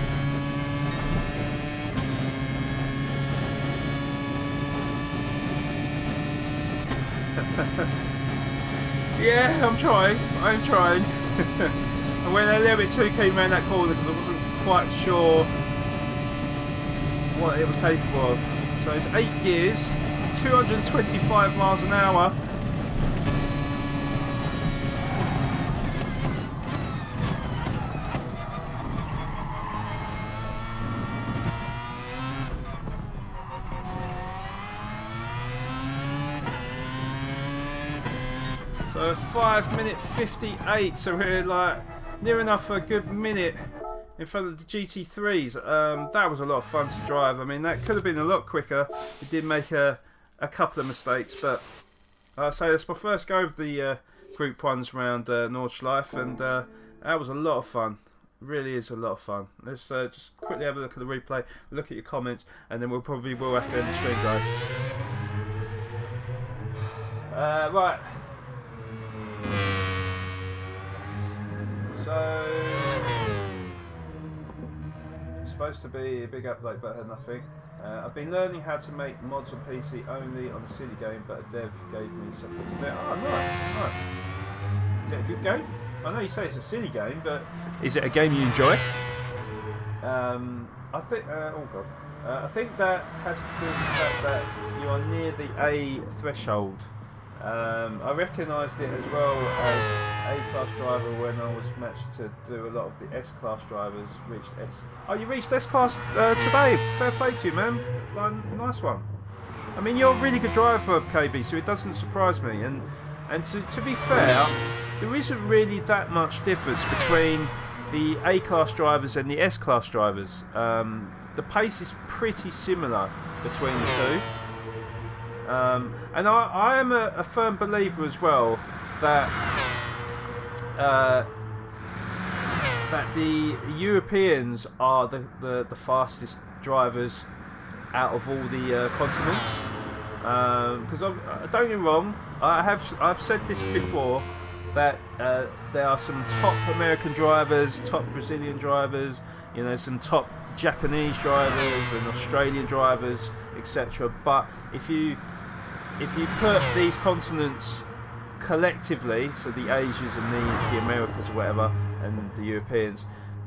[SPEAKER 1] Yeah, I'm trying. I went a little bit too keen around that corner because I wasn't quite sure what it was capable of. So it's 8 gears, 225 miles an hour. So 5:58, so we're like near enough a good minute in front of the GT3s. That was a lot of fun to drive. I mean, that could have been a lot quicker. It did make a couple of mistakes, but so it's my first go of the Group 1s around Nordschleife, and that was a lot of fun. It really is a lot of fun. Let's just quickly have a look at the replay, look at your comments, and then we'll probably have to end the stream, guys. Right. So it's supposed to be a big update, but I had nothing. I've been learning how to make mods on PC only on a silly game, but a dev gave me something to do. Oh, nice. Is it a good game? I know you say it's a silly game, but is it a game you enjoy? I think. Oh god. I think that has to do with the fact that you are near the A threshold. I recognised it as well as A-class driver when I was matched to do a lot of the S-class drivers. Reached S. Oh, you reached S-class today. Fair play to you, man. Nice one. I mean, you're a really good driver, KB, so it doesn't surprise me. And to be fair, there isn't really that much difference between the A-class drivers and the S-class drivers. The pace is pretty similar between the two. And I am a firm believer as well that that the Europeans are the fastest drivers out of all the continents. Because don't get me wrong, I've said this before, that there are some top American drivers, top Brazilian drivers, you know, some top Japanese drivers and Australian drivers, etc. But if you put these continents collectively, so the Asians and the Americas or whatever, and the Europeans,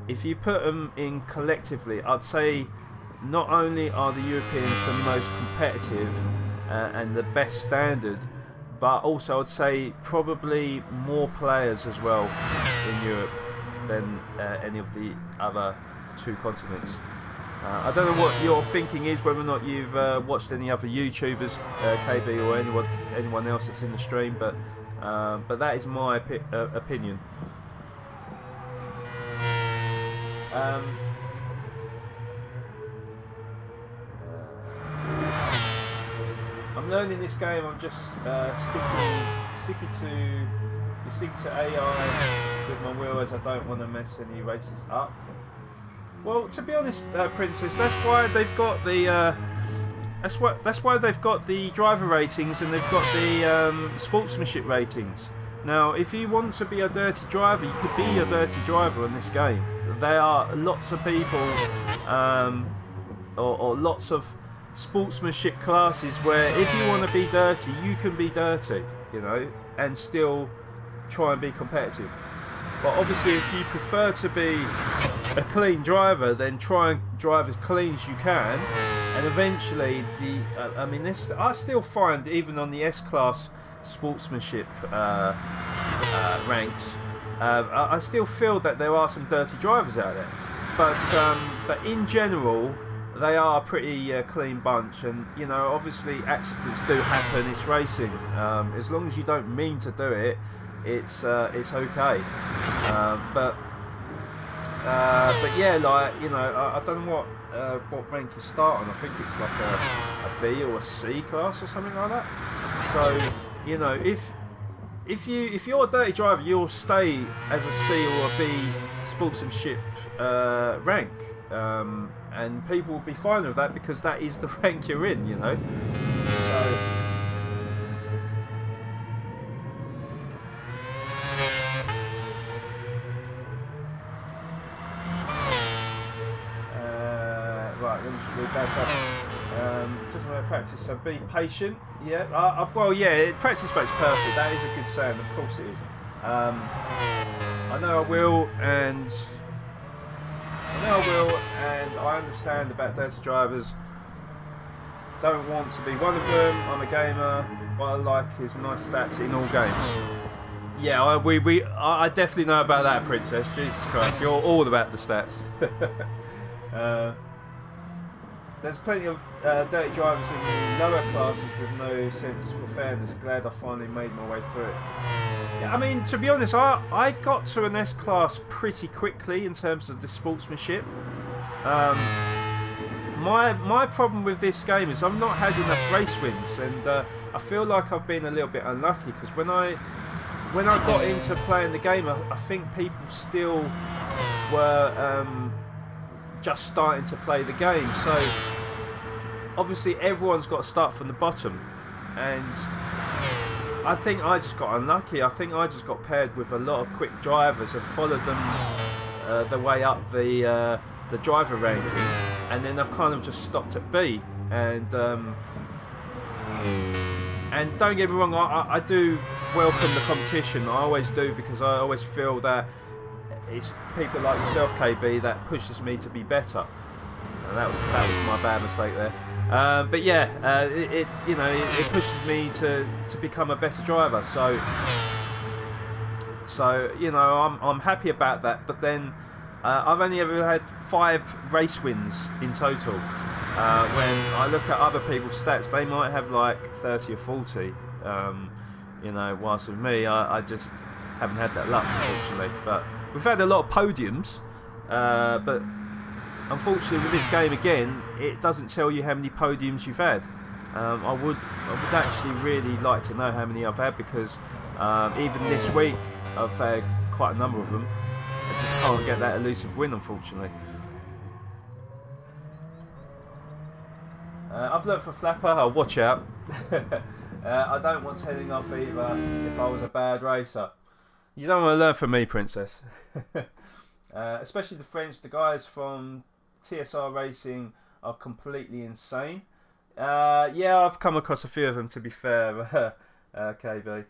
[SPEAKER 1] if you put them in collectively, I'd say not only are the Europeans the most competitive and the best standard, but also I'd say probably more players as well in Europe than any of the other two continents. I don't know what your thinking is, whether or not you've watched any other YouTubers, KB, or anyone else that's in the stream, but that is my opinion. I'm learning this game. I'm just sticking to AI with my wheel, as I don't want to mess any races up. Well, to be honest, Princess, that's why they've got the that's why they've got the driver ratings, and they've got the sportsmanship ratings. Now, if you want to be a dirty driver, you could be a dirty driver in this game. There are lots of people, or lots of sportsmanship classes where if you want to be dirty, you can be dirty, you know, and still try and be competitive. But obviously, if you prefer to be a clean driver, then try and drive as clean as you can, and eventually I still find, even on the S-Class sportsmanship ranks, I still feel that there are some dirty drivers out there, but in general they are a pretty clean bunch. And you know, obviously accidents do happen, it's racing. As long as you don't mean to do it, it's okay. But yeah, like, you know, I don't know what rank you start on. I think it's like a B or a C class or something like that. So, you know, if you're a dirty driver, you'll stay as a C or a B sportsmanship rank, and people will be fine with that because that is the rank you're in, you know. So, right, let me just read that up. Just want to practice, so be patient. Yeah, well, yeah, practice makes perfect. That is a good saying, of course it is. I know I will, and I understand about dirty drivers. Don't want to be one of them. I'm a gamer. What I like is nice stats in all games. Yeah, I definitely know about that, Princess. Jesus Christ, you're all about the stats. There's plenty of dirty drivers in the lower classes with no sense for fairness. Glad I finally made my way through it. Yeah, I mean, to be honest, I got to an S class pretty quickly in terms of the sportsmanship. My problem with this game is I've not had enough race wins, and I feel like I've been a little bit unlucky, because when I got into playing the game, I think people still were just starting to play the game. So obviously everyone's got to start from the bottom, and I think I just got unlucky. I think I just got paired with a lot of quick drivers and followed them the way up the driver ranking, and then I've kind of just stopped at B. And don't get me wrong, I do welcome the competition. I always do, because I always feel that it's people like yourself, KB, that pushes me to be better. And that was my bad mistake there. But yeah, it pushes me to become a better driver. So you know, I'm happy about that. But then I've only ever had 5 race wins in total. When I look at other people's stats, they might have like 30 or 40. You know, whilst with me, I just haven't had that luck, unfortunately. But we've had a lot of podiums, but unfortunately with this game again, it doesn't tell you how many podiums you've had. I would actually really like to know how many I've had, because even this week I've had quite a number of them. I just can't get that elusive win, unfortunately. I've learnt for Flapper, oh, watch out. I don't want telling off either if I was a bad racer. You don't want to learn from me, Princess. Especially the guys from TSR Racing are completely insane. Yeah, I've come across a few of them, to be fair, KB.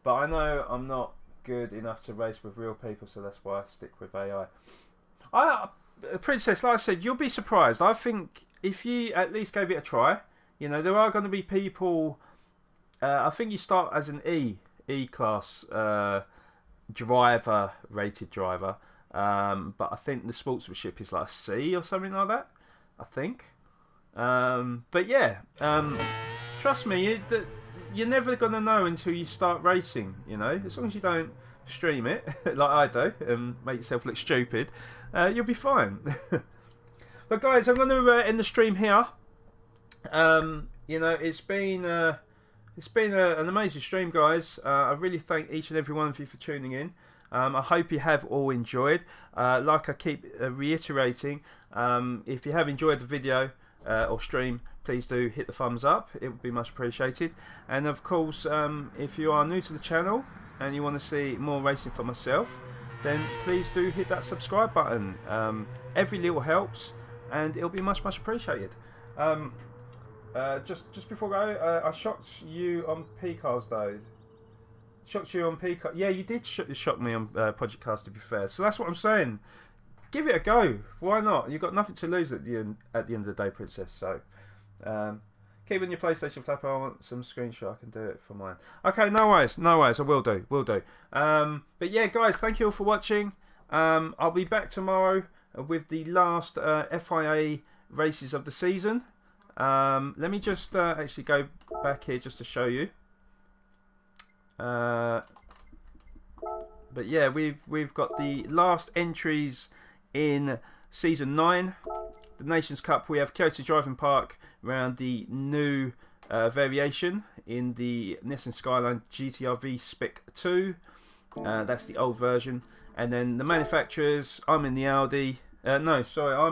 [SPEAKER 1] But I know I'm not good enough to race with real people, so that's why I stick with AI. Princess, like I said, you'll be surprised. I think if you at least gave it a try, you know, there are going to be people. I think you start as an E class driver, rated driver, but I think the sportsmanship is like a C or something like that. I think. But yeah, trust me, you're never gonna know until you start racing. You know, as long as you don't stream it like I do and make yourself look stupid, you'll be fine. But guys, I'm gonna end the stream here. You know, it's been an amazing stream, guys. I really thank each and every one of you for tuning in. I hope you have all enjoyed. Like I keep reiterating, if you have enjoyed the video or stream, please do hit the thumbs up. It would be much appreciated. And of course, if you are new to the channel and you want to see more racing for myself, then please do hit that subscribe button. Every little helps, and it'll be much appreciated. Just before I go, I shocked you on P-Cars though. Shocked you on P-Cars. Yeah, you did shock me on Project Cars, to be fair. So that's what I'm saying. Give it a go. Why not? You've got nothing to lose at the end of the day, Princess. So keep it in your PlayStation Flapper. I want some screenshot. I can do it for mine. Okay, no worries. I will do. But yeah, guys, thank you all for watching. I'll be back tomorrow with the last FIA races of the season. Let me just actually go back here just to show you. But yeah, we've got the last entries in season 9, the Nations Cup. We have Kyoto Driving Park around the new variation in the Nissan Skyline GTRV Spec 2. That's the old version. And then the manufacturers, I'm in the Audi. I'm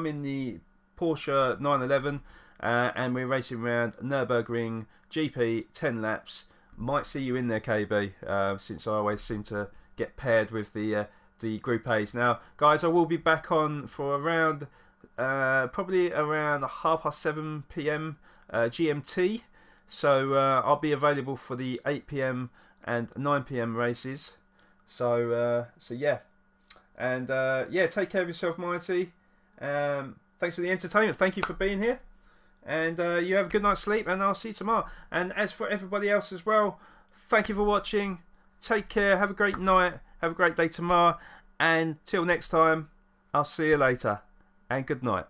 [SPEAKER 1] in the Porsche 911. And we're racing around Nürburgring GP 10 laps. Might see you in there, KB, since I always seem to get paired with the Group A's. Now, guys, I will be back on for around probably around 7:30 PM GMT. So I'll be available for the 8 PM and 9 PM races. So yeah, and yeah, take care of yourself, Mighty. Thanks for the entertainment. Thank you for being here. And you have a good night's sleep, and I'll see you tomorrow. And as for everybody else as well, thank you for watching. Take care. Have a great night. Have a great day tomorrow. And till next time, I'll see you later. And good night.